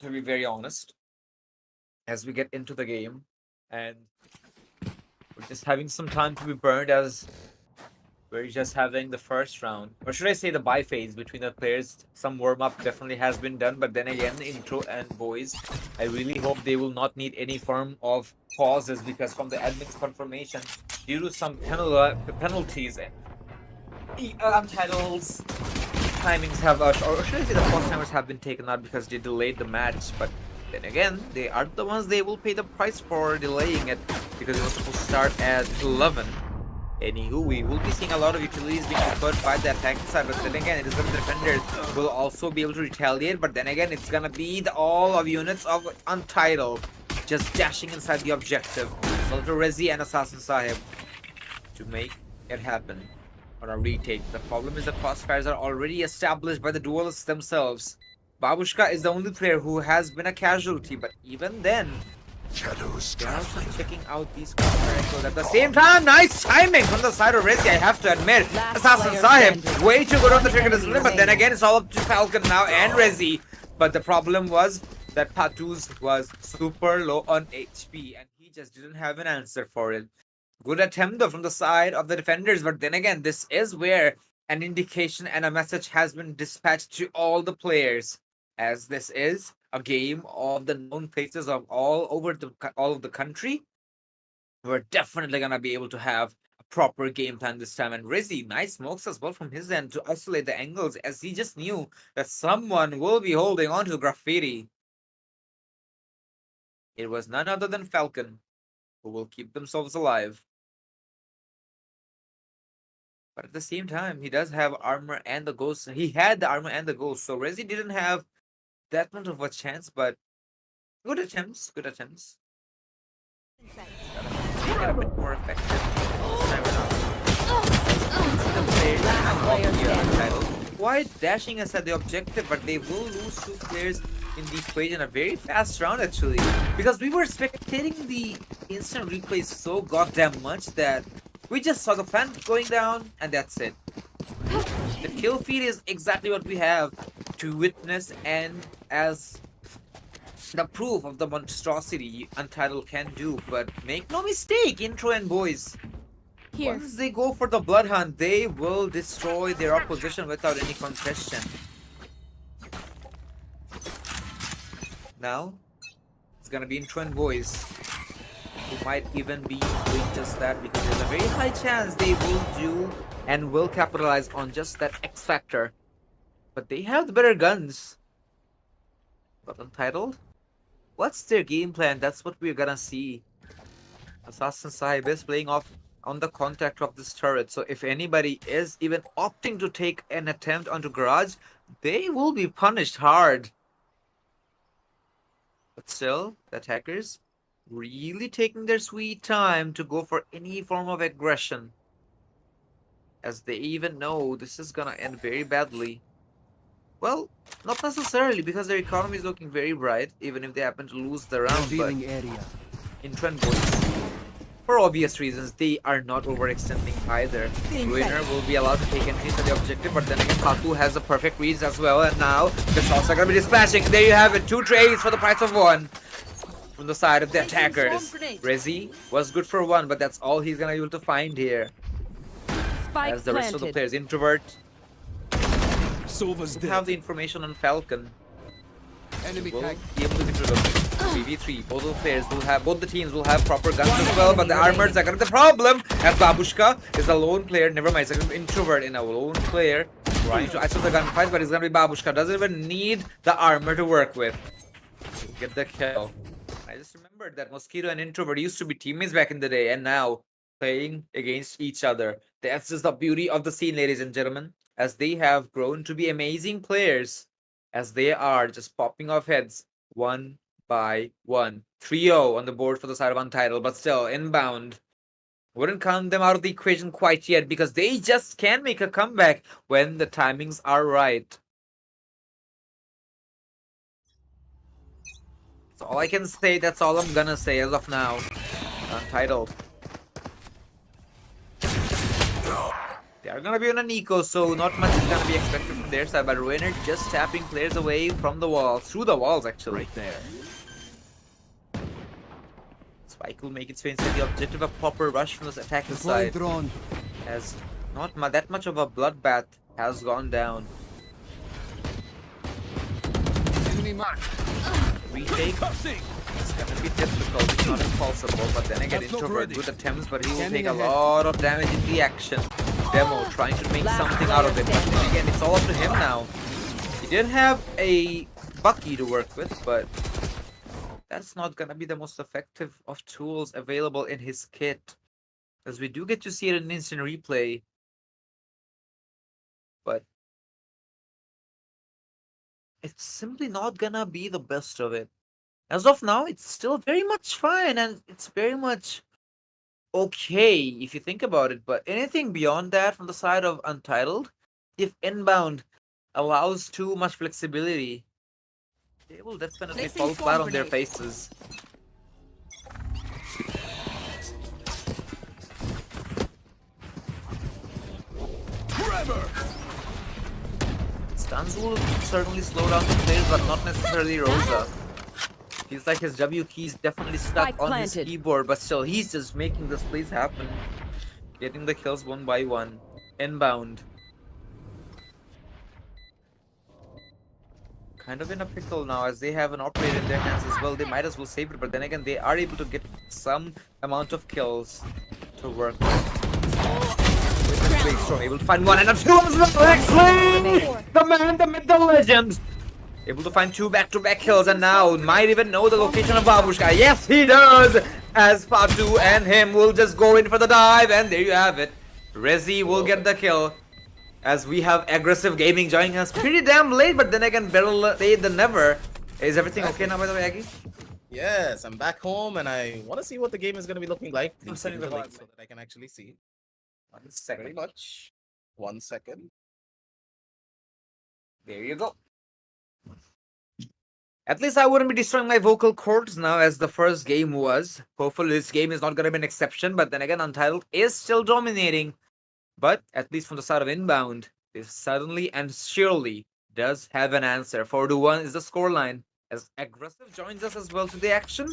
to be very honest, as we get into the game. And we're just having some time to be burned, as we're just having the first round, or should I say the bye phase between the players. Some warm-up definitely has been done, but then again, Intro and Boys, I really hope they will not need any form of pauses, because from the admin's confirmation, due to some penalties, Untitled's timings have, or should I say the pause timers have been taken out because they delayed the match. But then again, they are the ones they will pay the price for delaying it, because it was supposed to start at 11. Anywho, we will be seeing a lot of utilities being deployed by the attacking side, but then again, it is going to be the defenders will also be able to retaliate. But then again, it's going to be all of units of Untitled just dashing inside the objective. So to Rezi and Assassin Sahib to make it happen on a retake. The problem is the crossfires are already established by the duelists themselves. Babushka is the only player who has been a casualty, but even then, they're also checking out these crossfire echoes at the same time. Nice timing from the side of Rezi, I have to admit. Assassin Sahib, way too good on the trigger discipline, but then again, it's all up to Falcon now and Rezi. But the problem was that Patuz was super low on HP, and he just didn't have an answer for it. Good attempt though from the side of the defenders, but then again, this is where an indication and a message has been dispatched to all the players, as this is a game of the known faces of all of the country. We're definitely gonna be able to have a proper game plan this time. And Rizzy, nice smokes as well from his end to isolate the angles, as he just knew that someone will be holding on to the graffiti. It was none other than Falcon, who will keep themselves alive. But at the same time, he does have armor and the ghost. He had the armor and the ghost, so Rezi didn't have that much of a chance, but good attempts, good attempts. Get a bit more effective this time around. The player quite dashing us at the objective, but they will lose 2 players in the equation. A very fast round actually, because we were spectating the instant replays so goddamn much that we just saw the plant going down and that's it. The kill feed is exactly what we have to witness, and as the proof of the monstrosity Untitled can do. But make no mistake, Intro and boys, Here. once they go for the blood hunt, they will destroy their opposition without any concession. Now, it's gonna be Intro and boys who might even be doing just that, because there's a very high chance they will do and will capitalize on just that X factor. But they have the better guns. But Untitled? What's their game plan? That's what we're gonna see. Assassin Sahib is playing off on the contact of this turret, so if anybody is even opting to take an attempt onto Garage, they will be punished hard. But still, the attackers really taking their sweet time to go for any form of aggression, as they even know this is gonna end very badly. Well, not necessarily, because their economy is looking very bright, even if they happen to lose the round. But in Trend Boys, for obvious reasons, they are not overextending either. Ruiner will be allowed to take entry to the objective, but then again, Kaku has the perfect reads as well, and now the shots are going to be dispatching. There you have it, 2 trades for the price of 1 from the side of the attackers. Rezi was good for 1, but that's all he's going to be able to find here. Spike As the rest of the planted. players, Introvert, Silver's who dead. have the information on Falcon, Enemy will tag. be able to get rid of it. 3v3, both of the players will have, both the teams will have proper guns as well, but the armors are gonna be the problem, as Babushka is a lone player. Never mind, it's an Introvert in a lone player trying to isolate the gunfight, but it's gonna be Babushka. Doesn't even need the armor to work with to get the kill. I just remembered that Mosquito and Introvert used to be teammates back in the day, and now playing against each other. That's just the beauty of the scene, ladies and gentlemen, as they have grown to be amazing players, as they are just popping off heads one by 1. 3-0 on the board for the side of Untitled, but still, inbound. Wouldn't count them out of the equation quite yet, because they just can make a comeback when the timings are right. That's all I can say, that's all I'm gonna say as of now. Untitled. They are gonna be on a Nico, so not much is gonna be expected from their side, but Ruiner just tapping players away from the walls, through the walls actually. Right there. Spike will make its way inside the objective, a proper rush from the attacker Deploying side, drone. as not that much of a bloodbath has gone down. Enemy mark. Retake, it's gonna be difficult, it's not impossible, but then again, That's not Introvert ready. good attempts, but he will Standing take a ahead. lot of damage in the action. Demo trying to make Last something out of player it, but then again, it's all up to him now. He did have a Bucky to work with, but that's not gonna be the most effective of tools available in his kit, as we do get to see it in instant replay. But it's simply not gonna be the best of it. As of now, it's still very much fine, and it's very much okay if you think about it, but anything beyond that from the side of Untitled, if inbound allows too much flexibility, they will definitely Placing fall flat on their swarm grenade. faces. Forever. Stuns will certainly slow down the players, but not necessarily Rosa. Feels like his W key is definitely stuck Spike on his planted. keyboard, but still, he's just making this plays happen. Getting the kills 1 by 1. Inbound. Kind of in a pickle now, as they have an operator in their hands as well. They might as well save it, but then again, they are able to get some amount of kills to work with. With the Quake Storm, able to find 1 and a 2 as well. Excellent! The man, the myth, the legend! Able to find 2 back-to-back kills, and now might even know the location of Babushka. Yes, he does! As Fatu and him will just go in for the dive, and there you have it. Rezi will get the kill, as we have aggressive gaming joining us pretty damn late, but then again, better late than never. Is everything okay now, by the way, Aggie? Yes, I'm back home and I want to see what the game is going to be looking like. I'm Please sending send the the link volume. so that I can actually see. 1 second. Very much. 1 second. There you go. At least I wouldn't be destroying my vocal cords now as the first game was. Hopefully this game is not going to be an exception, but then again, Untitled is still dominating. But at least from the side of Inbound, this suddenly and surely does have an answer. 4-1 is the scoreline. As Aggressive joins us as well to the action,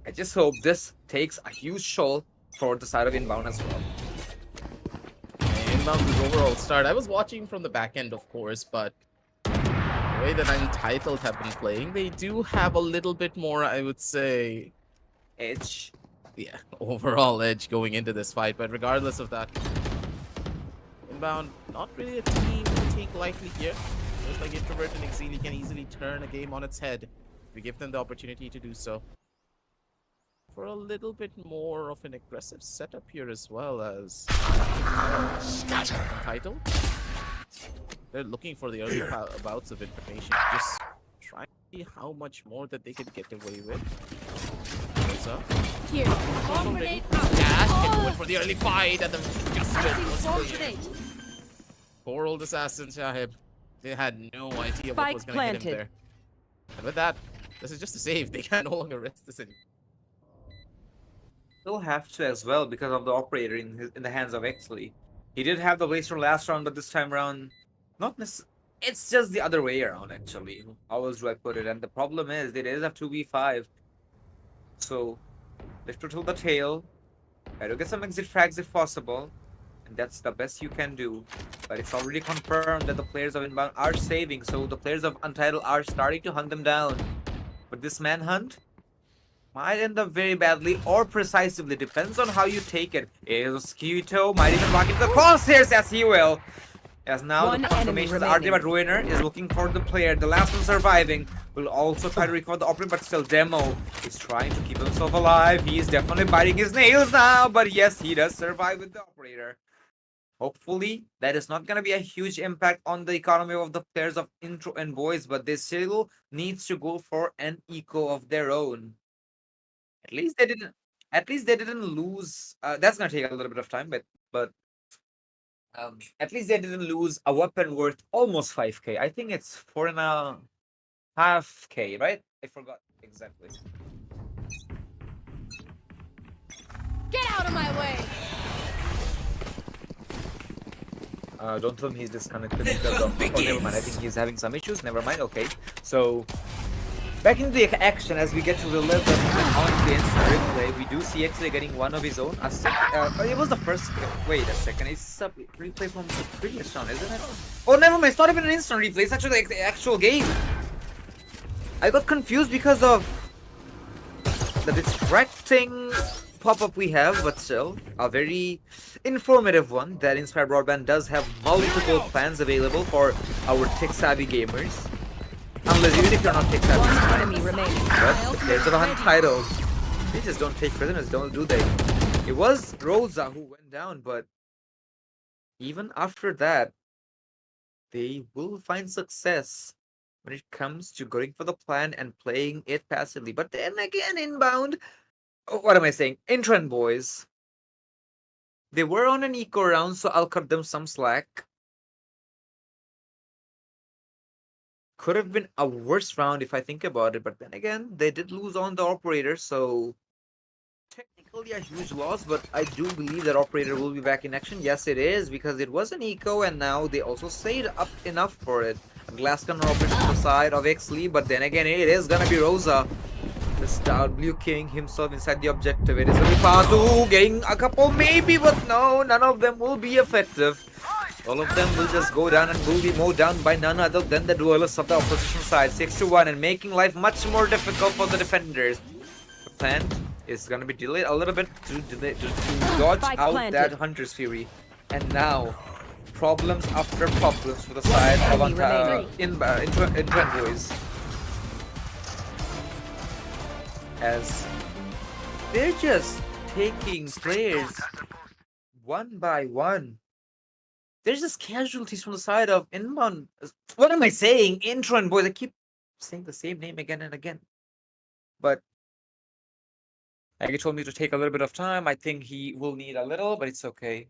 I just hope this takes a huge shoal for the side of Inbound as well. Inbound's overall start. I was watching from the back end, of course, but the way that Untitled have been playing, they do have a little bit more, I would say, Edge. yeah, overall edge going into this fight. But regardless of that, Inbound, not really a team to take lightly here. Just like Introvert and Exili can easily turn a game on its head if we give them the opportunity to do so. For a little bit more of an aggressive setup here as well as Untitled. They're looking for the early bouts of information, just trying to see how much more that they could get away with. What's up? Here. Bomb grenade out. Dash can go in for the early fight and the Placing swarm just grenade. poor old assassin Shahib. They had no idea what Spike was going to hit him planted. there. And with that, this is just a save. They can no longer risk this anymore. Still have to as well because of the operator in the hands of Exley. He did have the waste from last round, but this time around, not necessarily. It's just the other way around, actually. How else do I put it? And the problem is, it is a 2v5. So, lift to the tail. Try to get some exit frags if possible. And that's the best you can do. But it's already confirmed that the players of Inbound are saving, so the players of Untitled are starting to hunt them down. But this manhunt might end up very badly or precisely, depends on how you take it. Skeeto might even walk into the crosshairs as he will. As now One the enemy confirmation RT, remaining. but Ruiner is looking for the player. The last one surviving will also try to recover the operator, but still Demo is trying to keep himself alive. He is definitely biting his nails now, but yes, he does survive with the operator. Hopefully, that is not going to be a huge impact on the economy of the players of Intro and Boys, but they still needs to go for an eco of their own. At least they didn't. At least they didn't lose. That's gonna take a little bit of time, but at least they didn't lose a weapon worth almost 5k. I think it's 4.5k, right? I forgot exactly. Get out of my way. Don't tell him he's disconnected because of. Oh, never mind. I think he's having some issues. Never mind. Okay, so back into the action as we get to relive on the instant replay. We do see actually getting one of his own. It was the first. Wait a second. It's a replay from the previous round, isn't it? Oh, never mind. It's not even an instant replay. It's actually like the actual game. I got confused because of the distracting pop-up we have, but still a very informative one. That Inspired Broadband does have multiple plans available for our tech-savvy gamers. Unless even if you're not tech savvy, One it's fine. enemy remaining. But the players of Untitled, they just don't take prisoners, don't do they? It was Rosa who went down, but even after that, they will find success when it comes to going for the plan and playing it passively. But then again, Inbound, oh, what am I saying? Intron Boys, they were on an eco round, so I'll cut them some slack. Could have been a worse round if I think about it, but then again, they did lose on the operator, so technically a huge loss, but I do believe that operator will be back in action. Yes, it is, because it was an eco, and now they also saved up enough for it. A glass gunner operator to the side of Exley, but then again, it is gonna be Rosa. The Star Blue King himself inside the objective. It is gonna be Patu getting a couple maybe, but no, none of them will be effective. All of them will just go down and will be mowed down by none other than the duelists of the opposition side. 6-1 and making life much more difficult for the defenders. The plan is going to be delayed a little bit to dodge Spike out planted. that Hunter's Fury. And now, problems after problems for the side of Intron Boys. As they're just taking players one by one. There's just casualties from the side of Inbound. What am I saying? Intron Boys. I keep saying the same name again and again. But Aggie told me to take a little bit of time. I think he will need a little, but it's okay.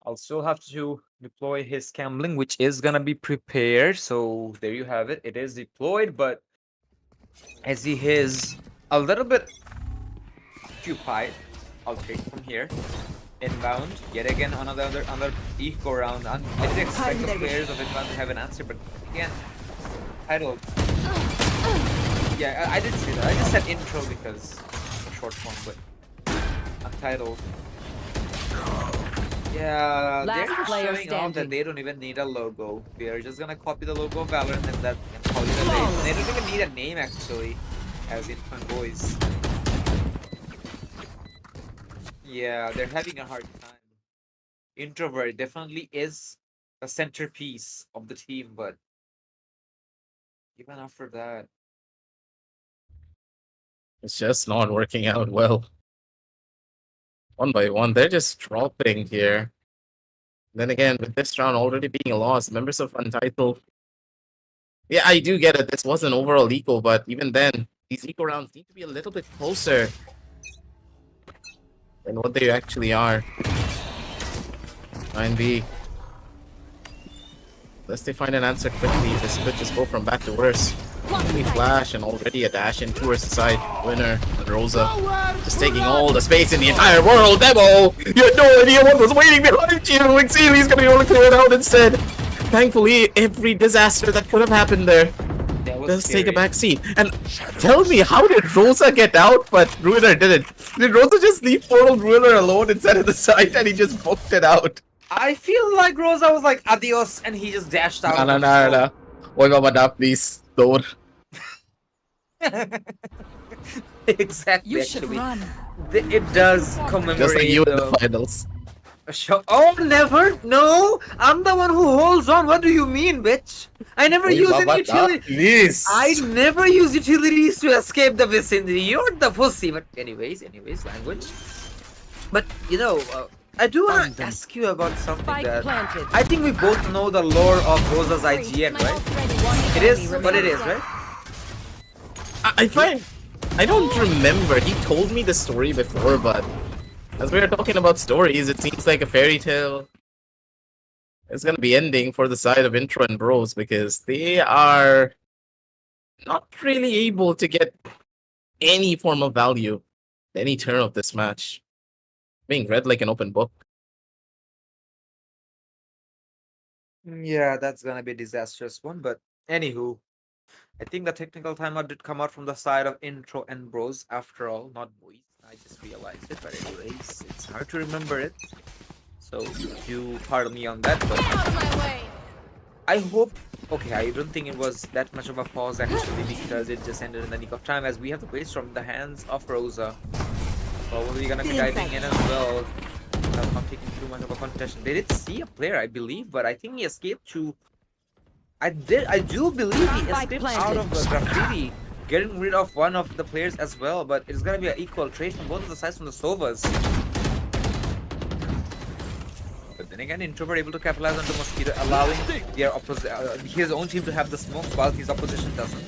I'll still have to deploy his Scambling, which is gonna be prepared. So there you have it. It is deployed, but as he is a little bit occupied, I'll take from here. Inbound, yet again another eco round. I did expect the players of Inbound to have an answer, but again, Untitled. Yeah, I did say that. I just said intro because it's a short form, but Untitled. Yeah, Last they're player showing off that standing. they don't even need a logo. They're just gonna copy the logo of Valorant and that and call it a day. They don't even need a name actually, as in Fun Boys. Yeah, they're having a hard time. Introvert definitely is the centerpiece of the team, but even after that, It's just not working out well. One by one, they're just dropping here. Then again, with this round already being a loss, members of Untitled. Yeah, I do get it. This was an overall eco, but even then, these eco rounds need to be a little bit closer than what they actually are. 9B. Unless they find an answer quickly, this could just go from bad to worse. Only flash and already a dash in towards the side. Winner and Rosa just taking all the space in the entire world. Demo! You had no idea what was waiting behind you! Exili's gonna be able to clear it out instead. Thankfully, every disaster that could have happened there that was does take a scary. back seat. And tell me, how did Rosa get out but Ruiner didn't? Did Rosa just leave poor old Ruiner alone instead of the site and he just booked it out? I feel like Rosa was like adios and he just dashed out. No. Wag mama na, please. Don't. Exactly. You should actually. run. It does commemorate. Just like you in the the finals. Oh, never. No, I'm the one who holds on. What do you mean, bitch? I never use any utility. Please. I never use utilities to escape the vicinity. You're the pussy. But anyways, language. But you know, I do want to ask you about something Spike that planted. I think we both know the lore of Rosa's IGN, right? It is what it is, right? I find I don't remember. He told me the story before, but as we are talking about stories, it seems like a fairy tale is gonna be ending for the side of Intro and Bros because they are not really able to get any form of value at any turn of this match. Being read like an open book. Yeah, that's gonna be a disastrous one. But anywho, I think the technical timeout did come out from the side of Intro and Bros after all, not Boys. I just realized it, but anyways, it's hard to remember it. So do pardon me on that, but Get out of my way. I hope. Okay, I don't think it was that much of a pause actually because it just ended in the nick of time as we have the base from the hands of Rosa. Probably gonna be diving in as well. Not taking too much of a contestation. They did see a player, I believe, but I think he escaped to. I do believe he Spike escaped planted. out of the graffiti, getting rid of one of the players as well. But it's gonna be an equal trade from both of the sides from the Sovas. But then again, Introvert able to capitalize on the Mosquito, allowing their his own team to have the smoke while his opposition doesn't.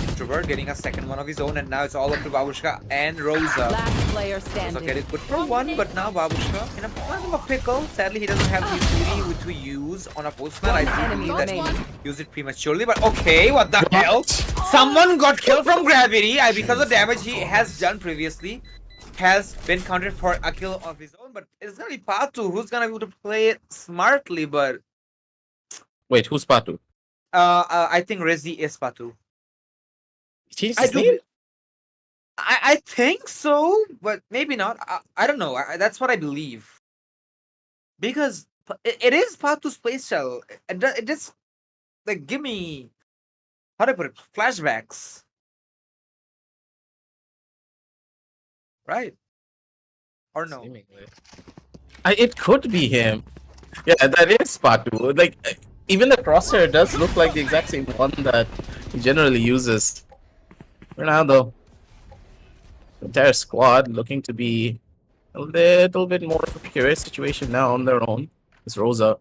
Introvert getting a second one of his own, and now it's all up to Babushka and Rosa. Last player So standing. get it good for one, but now Babushka in a kind of a pickle. Sadly, he doesn't have the utility to use on a postman. I do enemy believe that he remaining. used it prematurely, but okay, what the hell? Someone got killed from gravity because the damage he has done previously has been counted for a kill of his own, but it's gonna be Patu who's gonna be able to play it smartly, but Wait, who's Patu? I think Rezi is Patu. He changed I his do. name? I think so, but maybe not. I don't know. That's what I believe. Because it is Patu's playstyle. It just like give me how do I put it? Flashbacks. Right? Or no? Seemingly. It could be him. Yeah, that is Patu. Like, even the crosshair does look like the exact same one that he generally uses. For now, though, the entire squad looking to be a little bit more of a precarious situation now on their own. Is Rosa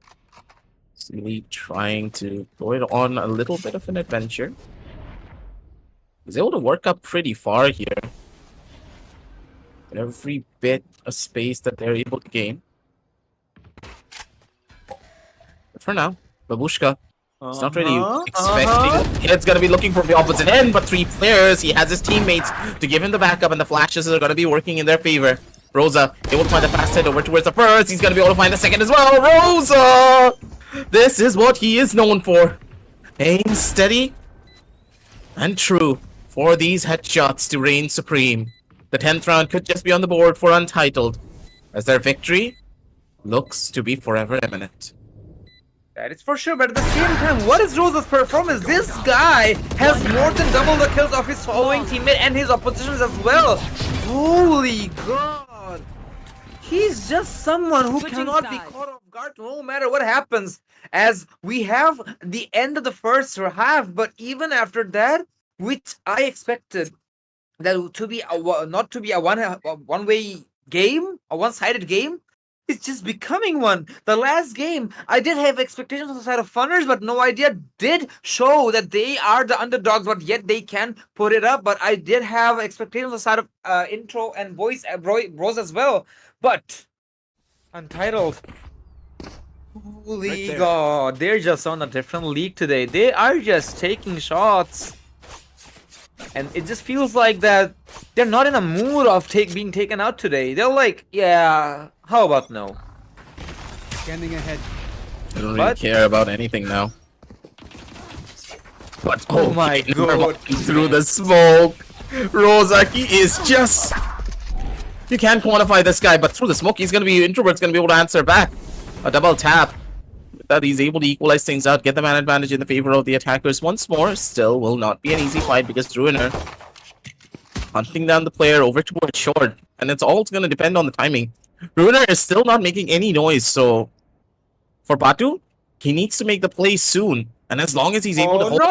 really trying to go it on a little bit of an adventure? He's able to work up pretty far here. Every bit of space that they're able to gain. But for now, Babushka is not really Uh-huh, expecting. Head's gonna be looking for the opposite end, but 3 players. He has his teammates to give him the backup, and the flashes are gonna be working in their favor. Rosa able to find the fast head over towards the first. He's gonna be able to find the second as well. Rosa! This is what he is known for. Aim steady and true for these headshots to reign supreme. The 10th round could just be on the board for Untitled, as their victory looks to be forever imminent. That is for sure, but at the same time, what is Rosa's performance? This guy has more than double the kills of his following teammate and his oppositions as well. Holy god. He's just someone who Switching cannot be sides. caught off guard no matter what happens. As we have the end of the first half, but even after that, which I expected that to be not to be a one-way game, a one-sided game, it's just becoming one. The last game, I did have expectations on the side of Funners, but no idea did show that they are the underdogs, but yet they can put it up. But I did have expectations on the side of intro and voice bros as well. But Untitled, holy Right there. god, they're just on a different league today. They are just taking shots. And it just feels like that they're not in a mood of being taken out today. They're like, yeah, how about no? Scanning ahead. I don't really But- care about anything now. But Oh my god. Through the smoke, Rozaki is just. You can't quantify this guy, but through the smoke, Introvert's gonna be able to answer back. A double tap. That he's able to equalize things out, get the man advantage in the favor of the attackers once more. Still will not be an easy fight because Druiner hunting down the player over towards short, and it's all going to depend on the timing. Ruiner is still not making any noise, so for Batu, he needs to make the play soon, and as long as he's able to hold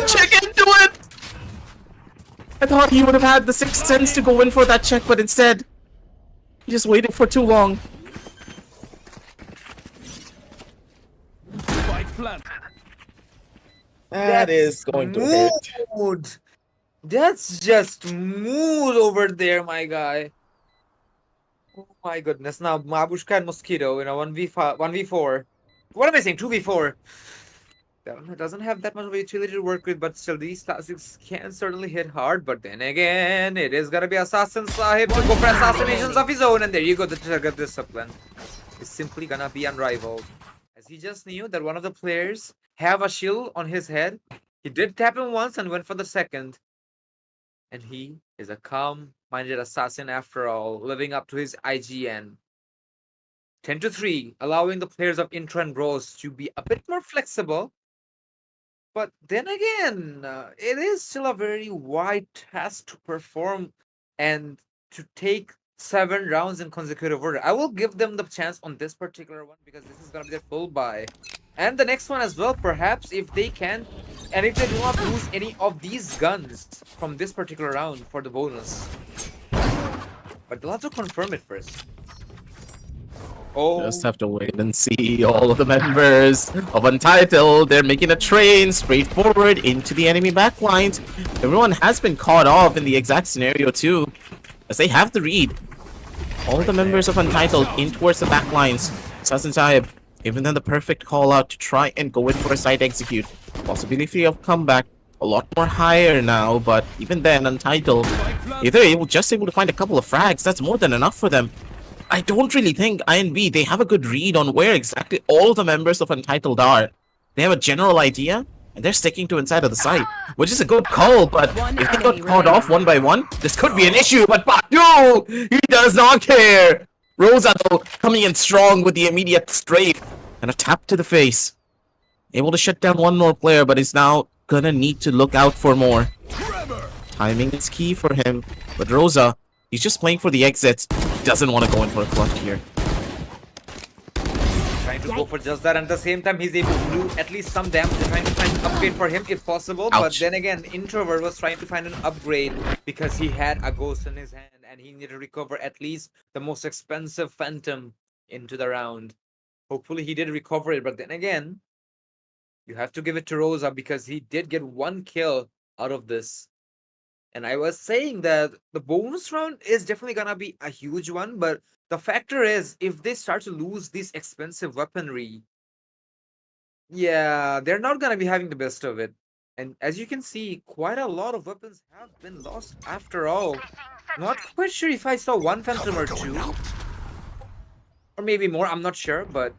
check into it. I thought he would have had the sixth sense to go in for that check, but instead he just waited for too long. That is going to hurt. Mood. That's just mood over there, my guy. Oh my goodness. Now, Mabushka and Mosquito in a 1v4. What am I saying? 2v4. It doesn't have that much of a utility to work with, but still, these classics can certainly hit hard. But then again, it is gonna be Assassin Sahib to go for assassinations of his own, and there you go. The Trigger Discipline is simply gonna be unrivaled. As he just knew that one of the players have a shield on his head. He did tap him once and went for the second. And he is a calm-minded assassin after all, living up to his IGN. 10-3, allowing the players of Intro and Bros to be a bit more flexible. But then again, it is still a very wide task to perform and to take 7 rounds in consecutive order. I will give them the chance on this particular one because this is going to be their full buy. And the next one as well, perhaps, if they can, and if they do not lose any of these guns from this particular round for the bonus. But they'll have to confirm it first. Oh, Just have to wait and see. All of the members of Untitled, they're making a train straight forward into the enemy backlines. Everyone has been caught off in the exact scenario too, as they have the read. All the members of Untitled in towards the backlines. Assassin Sahib giving them the perfect call out to try and go in for a side execute. Possibility of comeback a lot more higher now, but even then, Untitled, if they're just able to find a couple of frags, that's more than enough for them. I don't really think INB, they have a good read on where exactly all of the members of Untitled are. They have a general idea, and they're sticking to inside of the site, which is a good call, but if they got caught off one by one, this could be an issue, but Batu, he does not care! Rosa, though, coming in strong with the immediate strafe, and a tap to the face. Able to shut down one more player, but is now gonna need to look out for more. Timing is key for him, but Rosa, he's just playing for the exits. He doesn't want to go in for a clutch here. trying to go for just that, and at the same time, he's able to do at least some damage, trying to find an upgrade for him if possible. But Ouch. then again, Introvert was trying to find an upgrade because he had a ghost in his hand, and he needed to recover at least the most expensive Phantom into the round. Hopefully, he did recover it, but then again, you have to give it to Rosa because he did get 1 kill out of this. And I was saying that the bonus round is definitely gonna be a huge one, but the factor is if they start to lose this expensive weaponry, yeah, they're not gonna be having the best of it. And as you can see, quite a lot of weapons have been lost after all. Not quite sure if I saw one Phantom or two, or maybe more, I'm not sure, but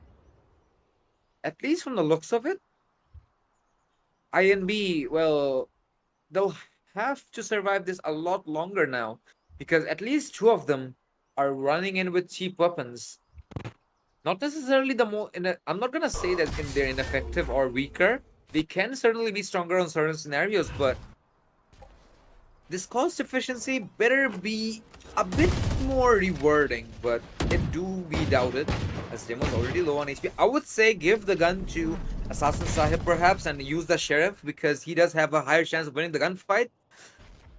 at least from the looks of it, INB, well, they'll have to survive this a lot longer now, because at least two of them are running in with cheap weapons. Not necessarily the more. I'm not gonna say that they're ineffective or weaker. They can certainly be stronger on certain scenarios, but this cost efficiency better be a bit more rewarding. But it do be doubted, as Demo's already low on HP. I would say give the gun to Assassin Sahib perhaps and use the Sheriff because he does have a higher chance of winning the gunfight.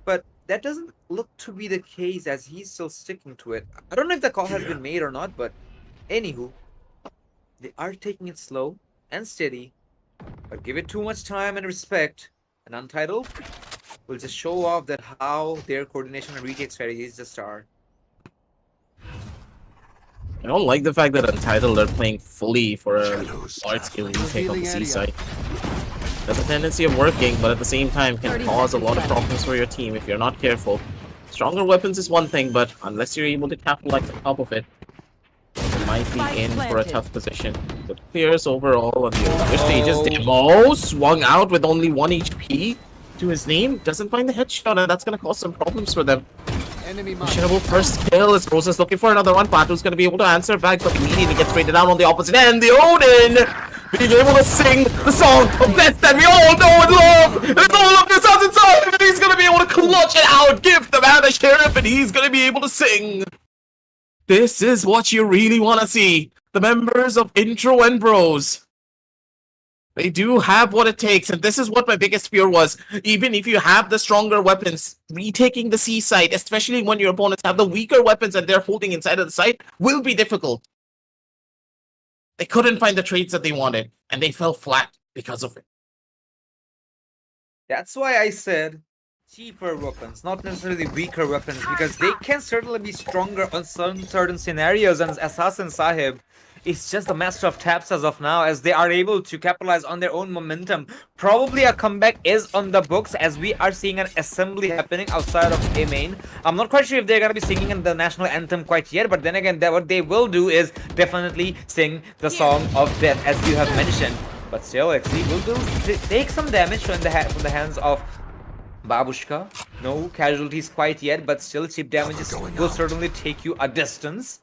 But that doesn't look to be the case as he's still sticking to it. I don't know if the call has been made or not, but anywho, they are taking it slow and steady, but give it too much time and respect, and Untitled will just show off that how their coordination and retake strategies just are. I don't like the fact that Untitled are playing fully for a large-scale retake on the C side. There's a tendency of working, but at the same time can cause a lot of problems for your team if you're not careful. Stronger weapons is one thing, but unless you're able to capitalize on top of it, you might be in for a tough position. Good clears overall on the other stages. Demo swung out with only 1 HP to his name. Doesn't find the headshot, and that's going to cause some problems for them. Questionable first kill as Rosa's looking for another one. Patu's going to be able to answer back, but immediately gets traded down on the opposite end. The Odin being able to sing the song of death that we all know and love. It's all up to Assassin Sahib, and he's going to be able to clutch it out, give the man a Sheriff, and he's going to be able to sing. This is what you really want to see. The members of Intro and Bros. They do have what it takes, and this is what my biggest fear was. Even if you have the stronger weapons, retaking the C side, especially when your opponents have the weaker weapons and they're holding inside of the site, will be difficult. They couldn't find the trades that they wanted, and they fell flat because of it. That's why I said cheaper weapons, not necessarily weaker weapons, because they can certainly be stronger on some certain scenarios, and Assassin Sahib is just the master of taps as of now, as they are able to capitalize on their own momentum. Probably a comeback is on the books, as we are seeing an assembly happening outside of A main. I'm not quite sure if they're going to be singing in the national anthem quite yet, but then again, what they will do is definitely sing the song of death, as you have mentioned. But still, XZ will take some damage from the hands of Babushka. No casualties quite yet, but still cheap damages will certainly take you a distance.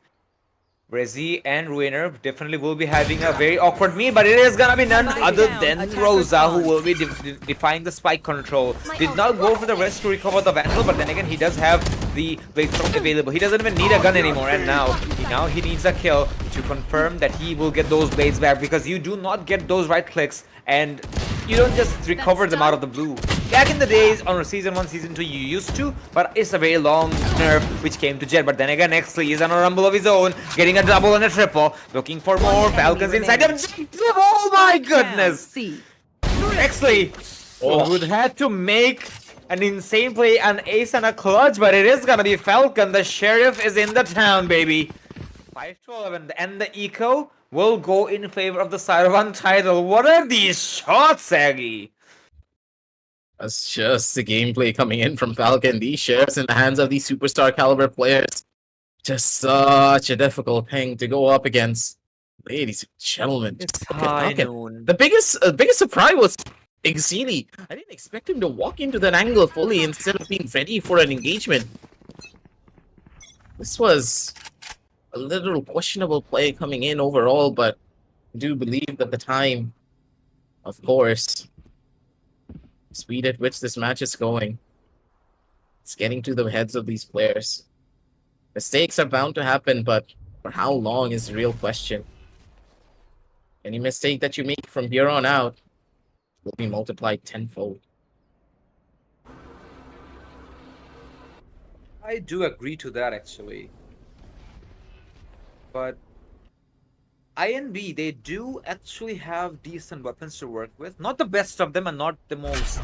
Rezi and Ruiner definitely will be having a very awkward meet, but it is gonna be none other than Rosa who will be defying the spike control. Did not go for the rest to recover the Vandal, but then again he does have the blade throw available. He doesn't even need a gun anymore, and now he needs a kill to confirm that he will get those blades back, because you do not get those right clicks and you don't just recover them out of the blue. Back in the days on Season 1, Season 2, you used to, but it's a very long nerf which came to Jet. But then again, Exley is on a rumble of his own, getting a double and a triple, looking for more Falcons inside him. Oh my goodness! Exley would have to make an insane play, an ace and a clutch, but it is gonna be Falcon. The Sheriff is in the town, baby. 5-11, and the eco will go in favor of the side of Untitled. What are these shots, Aggie? That's just the gameplay coming in from Falcon. These Sheriffs in the hands of these superstar caliber players. Just such a difficult thing to go up against. Ladies and gentlemen, It's just look at high Falcon. noon. The biggest surprise was Exili. I didn't expect him to walk into that angle fully instead of being ready for an engagement. This was a little questionable play coming in overall, but I do believe that the time, of course, speed at which this match is going, it's getting to the heads of these players. Mistakes are bound to happen, but for how long is the real question. Any mistake that you make from here on out will be multiplied tenfold. I do agree to that, actually. But INB, they do actually have decent weapons to work with. Not the best of them and not the most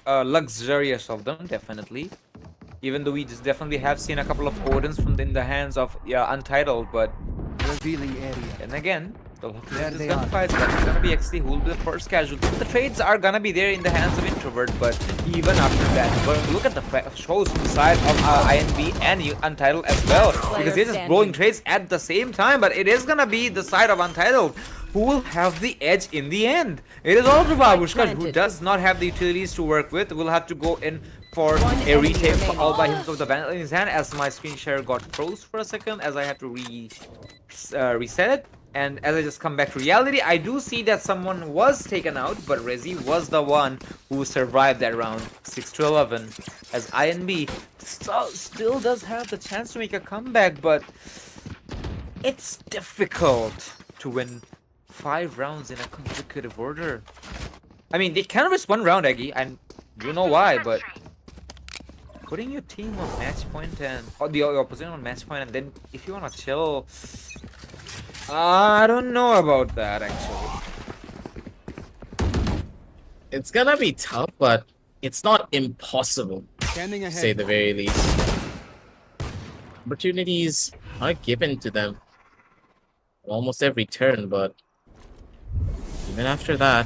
luxurious of them, definitely. Even though we just definitely have seen a couple of Odins from in the hands of Untitled, but and again, the this gunfight that's gonna be XT who will be the first casualty. The trades are gonna be there in the hands of Introvert, but even after that, but look at the shows from the side of INB and Untitled as well, because they're just blowing trades at the same time. But it is gonna be the side of Untitled who will have the edge in the end. It is all to Babushka, who does not have the utilities to work with. Will have to go in for a retake all by himself with the bandit in his hand, as my screen share got froze for a second as I had to reset it. And as I just come back to reality, I do see that someone was taken out, but Rezi was the one who survived that round, 6-11, as INB still does have the chance to make a comeback, but it's difficult to win 5 rounds in a consecutive order. I mean, they can risk 1 round, Eggy, and you know why, but putting your team on match point and your opposition on match point, and then if you want to chill, I don't know about that actually. It's gonna be tough, but it's not impossible, to say the very least. Opportunities are given to them almost every turn, but even after that,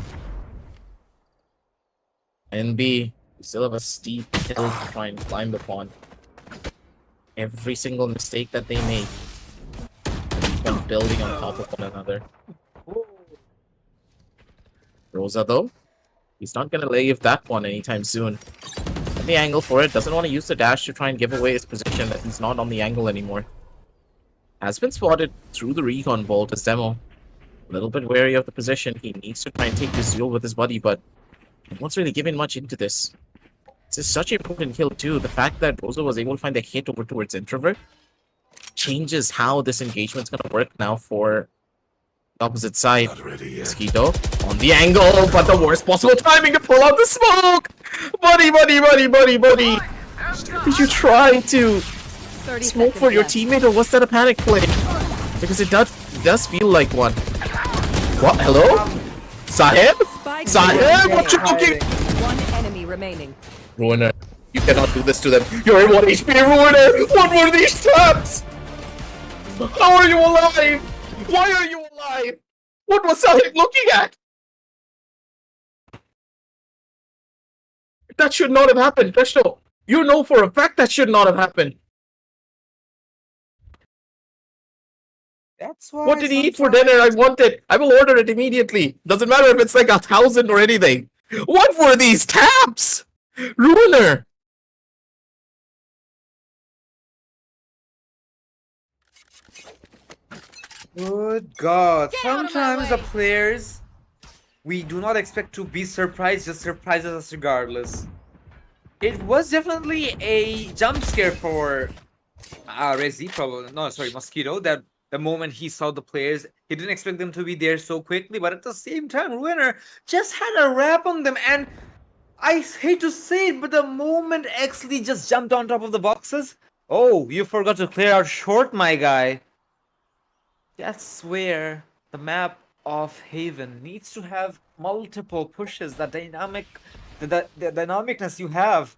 NB still have a steep hill to try and climb upon. Every single mistake that they make, one building on top of one another. Rosa, though, he's not gonna leave that one anytime soon. At the angle for it, doesn't want to use the dash to try and give away his position that he's not on the angle anymore. Has been spotted through the recon bolt as Demo. A little bit wary of the position. He needs to try and take this duel with his buddy, but he won't really give in much into this. This is such an important kill too. The fact that Rosa was able to find the hit over towards Introvert changes how this engagement's gonna work now for the opposite side. Mosquito on the angle, but the worst possible timing to pull out the smoke! Buddy! Did you try to smoke for your teammate, or was that a panic play? Because it does feel like one. What? Hello? Sahib? Sahib? What you cooking? One enemy remaining. Ruiner, you cannot do this to them. You're 1 HP, Ruiner! What were these traps? How are you alive? Why are you alive? What was Sahib looking at? That should not have happened, Krishno. You know for a fact that should not have happened. That's why. What did he eat for dinner? I want it. I will order it immediately. Doesn't matter if it's like 1,000 or anything. What were these taps? Ruiner. Good God. Sometimes the players we do not expect to be surprised just surprises us regardless. It was definitely a jump scare for Rezi, probably. No, sorry, Mosquito. That the moment he saw the players, he didn't expect them to be there so quickly. But at the same time, Ruiner just had a wrap on them. And I hate to say it, but the moment Exley just jumped on top of the boxes, oh, you forgot to clear out short, my guy. That's where the map of Haven needs to have multiple pushes. The dynamicness you have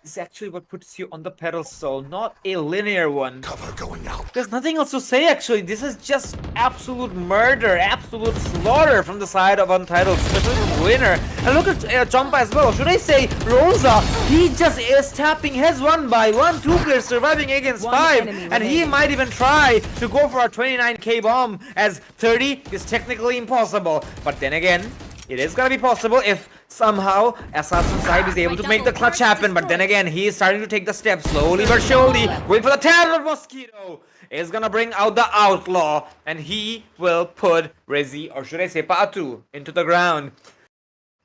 is actually what puts you on the pedestal, not a linear one. Cover going out. There's nothing else to say actually. This is just absolute murder, absolute slaughter from the side of Untitled, especially from Winner. And look at Champa as well. Should I say Rosa? He just is tapping heads one by one. 2 players surviving against 5. And he might even try to go for a 29k bomb, as 30 is technically impossible. But then again, it is gonna be possible if somehow Assassin Sahib is able to make the clutch happen. But then again, he is starting to take the steps slowly but surely, going for the tab. Mosquito is gonna bring out the Outlaw, and he will put Rezi, or should I say Patu, into the ground.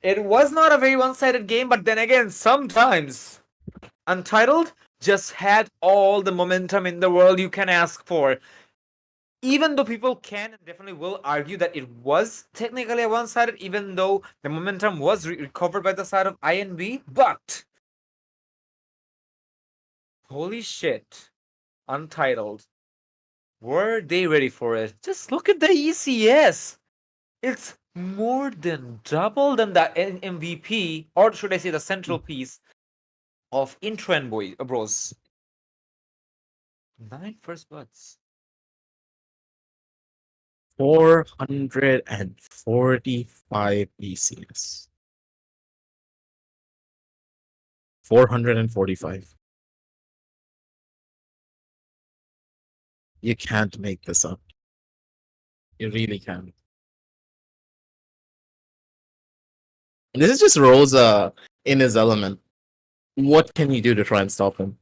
It was not a very one-sided game, but then again, sometimes Untitled just had all the momentum in the world you can ask for. Even though people can and definitely will argue that it was technically a one-sided, even though the momentum was recovered by the side of INB, but holy shit, Untitled, were they ready for it? Just look at the ECS. It's more than double than the MVP, or should I say the central piece of Intro and Bros. 9 first bloods. 445 ECS. 445. You can't make this up. You really can't. This is just Rosa in his element. What can you do to try and stop him?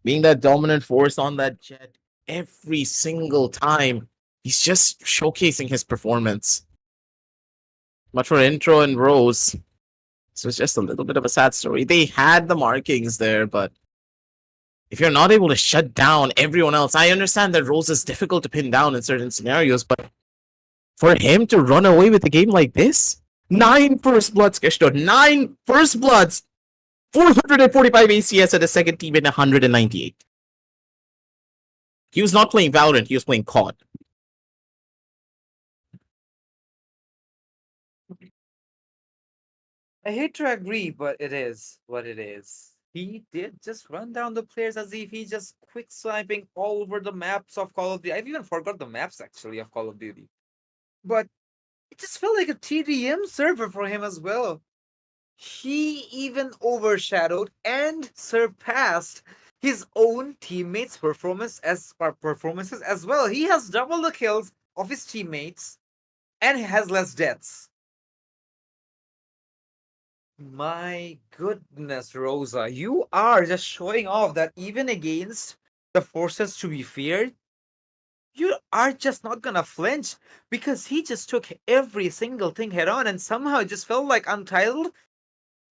Being that dominant force on that jet every single time, he's just showcasing his performance. But for Intro and Rose, this was just a little bit of a sad story. They had the markings there, but if you're not able to shut down everyone else, I understand that Rose is difficult to pin down in certain scenarios, but for him to run away with a game like this, 9 first bloods, Kishto, 9 first bloods, 445 ACS at a second team in 198. He was not playing Valorant, he was playing COD. I hate to agree, but it is what it is. He did just run down the players as if he just quick sniping all over the maps of Call of Duty. I've even forgot the maps actually of Call of Duty. But it just felt like a TDM server for him as well. He even overshadowed and surpassed his own teammates' performances as well. He has double the kills of his teammates and has less deaths. My goodness, Rosa, you are just showing off that even against the forces to be feared, you are just not gonna flinch because he just took every single thing head on and somehow it just felt like Untitled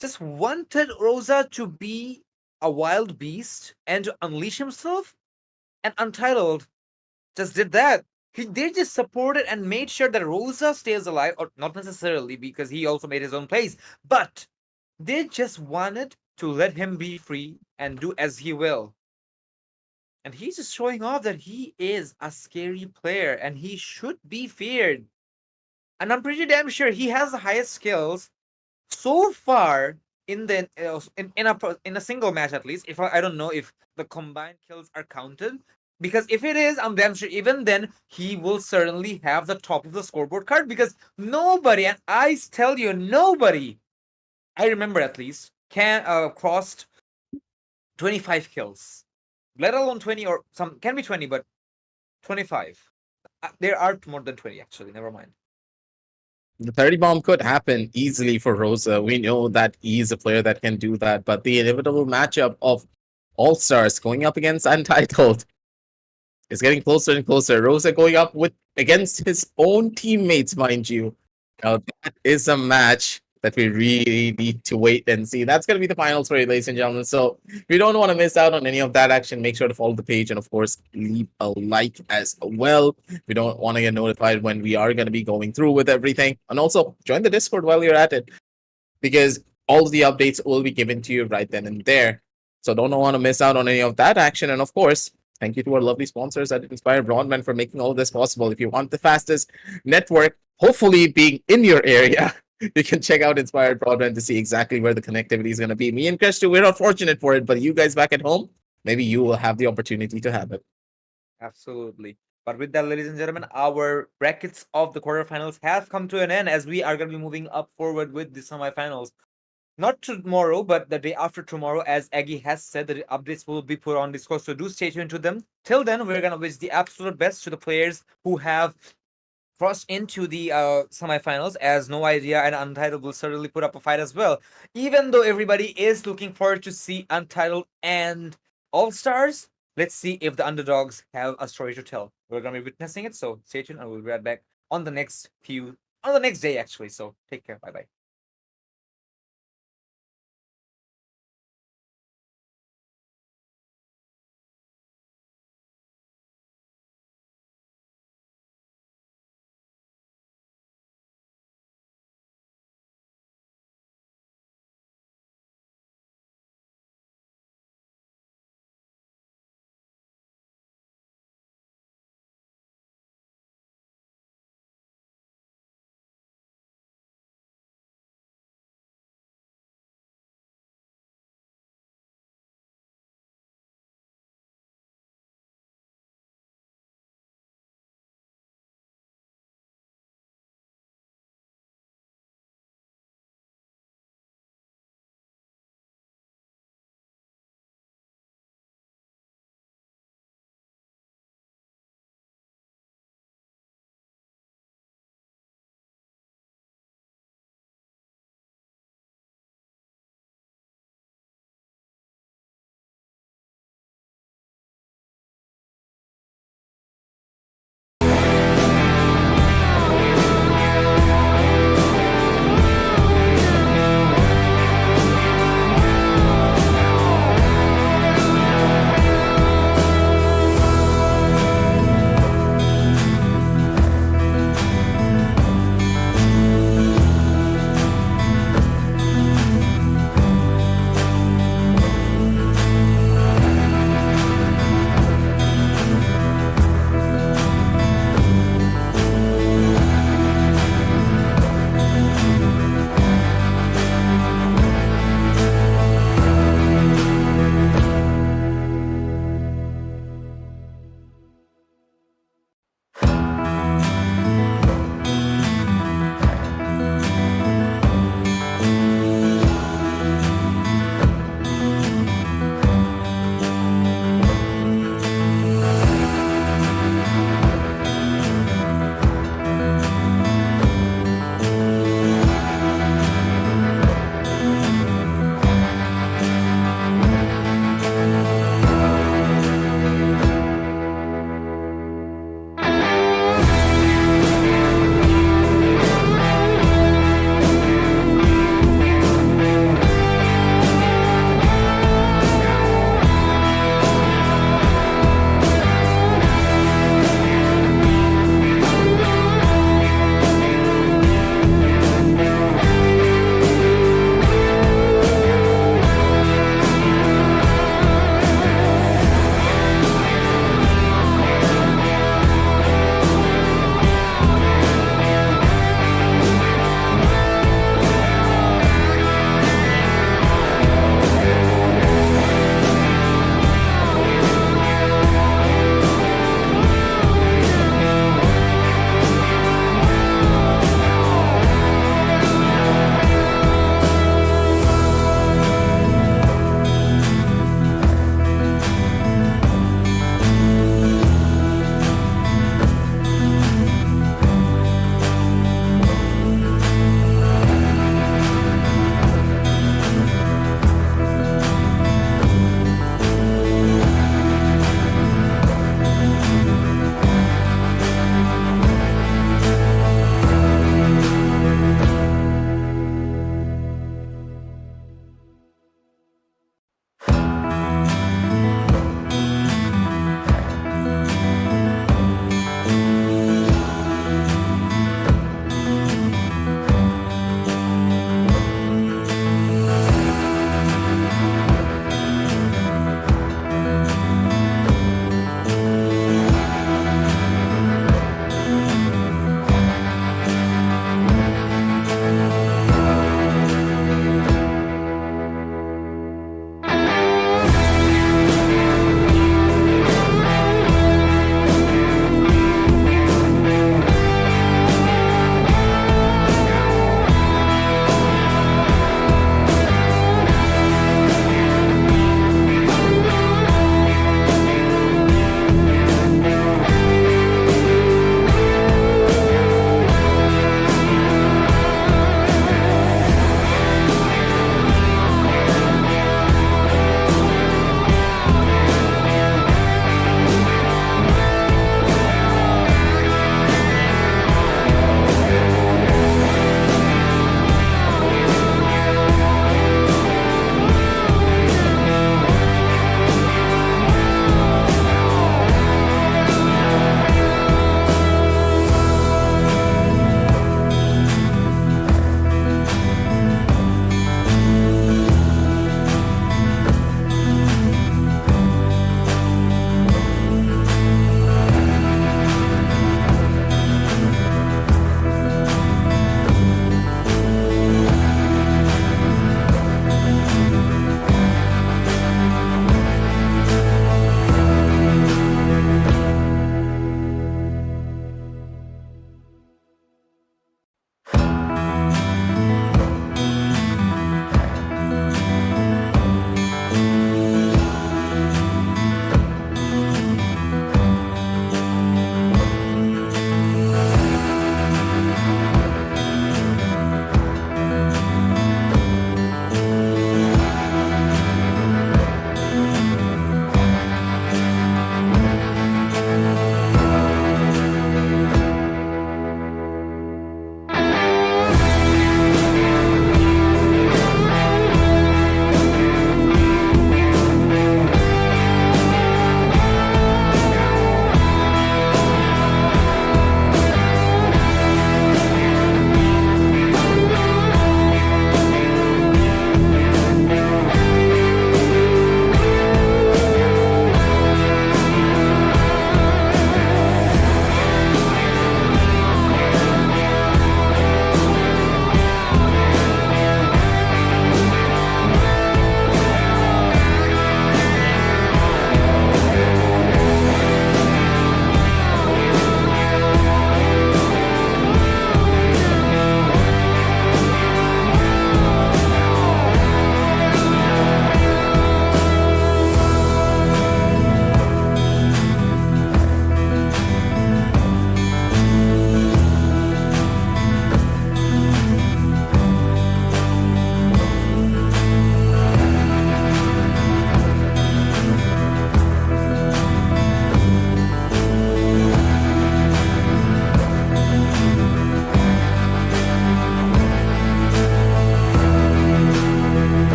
just wanted Rosa to be a wild beast and to unleash himself, and Untitled just did that. They just supported and made sure that Rosa stays alive, or not necessarily because he also made his own plays, but they just wanted to let him be free and do as he will. And he's just showing off that he is a scary player and he should be feared. And I'm pretty damn sure he has the highest skills so far in the in a single match at least. If I don't know if the combined kills are counted, because if it is, I'm damn sure even then he will certainly have the top of the scoreboard card because nobody, and I tell you nobody, I remember at least, crossed 25 kills, let alone 20 or some can be 20, but 25. There are more than 20 actually. Never mind. The 30 bomb could happen easily for Rosa. We know that he's a player that can do that, but the inevitable matchup of All Stars going up against Untitled is getting closer and closer. Rosa going up against his own teammates, mind you. Now that is a match that we really need to wait and see. That's going to be the finals for you, ladies and gentlemen. So if you don't want to miss out on any of that action, make sure to follow the page and, of course, leave a like as well. If you don't want to get notified when we are going to be going through with everything. And also, join the Discord while you're at it, because all of the updates will be given to you right then and there. So don't want to miss out on any of that action. And, of course, thank you to our lovely sponsors at Inspire Broadband for making all of this possible. If you want the fastest network, hopefully being in your area, you can check out Inspired Broadband to see exactly where the connectivity is going to be. Me and Christian, we're not fortunate for it, but you guys back at home, maybe you will have the opportunity to have it. Absolutely. But with that, ladies and gentlemen, our brackets of the quarterfinals have come to an end as we are going to be moving up forward with the semifinals. Not tomorrow, but the day after tomorrow, as Aggie has said, the updates will be put on Discord, so do stay tuned to them. Till then, we're going to wish the absolute best to the players who have crossed into the semifinals, as No Idea and Untitled will certainly put up a fight as well. Even though everybody is looking forward to see Untitled and All Stars, let's see if the underdogs have a story to tell. We're going to be witnessing it, so stay tuned and we'll be right back on the next day actually. So take care. Bye-bye.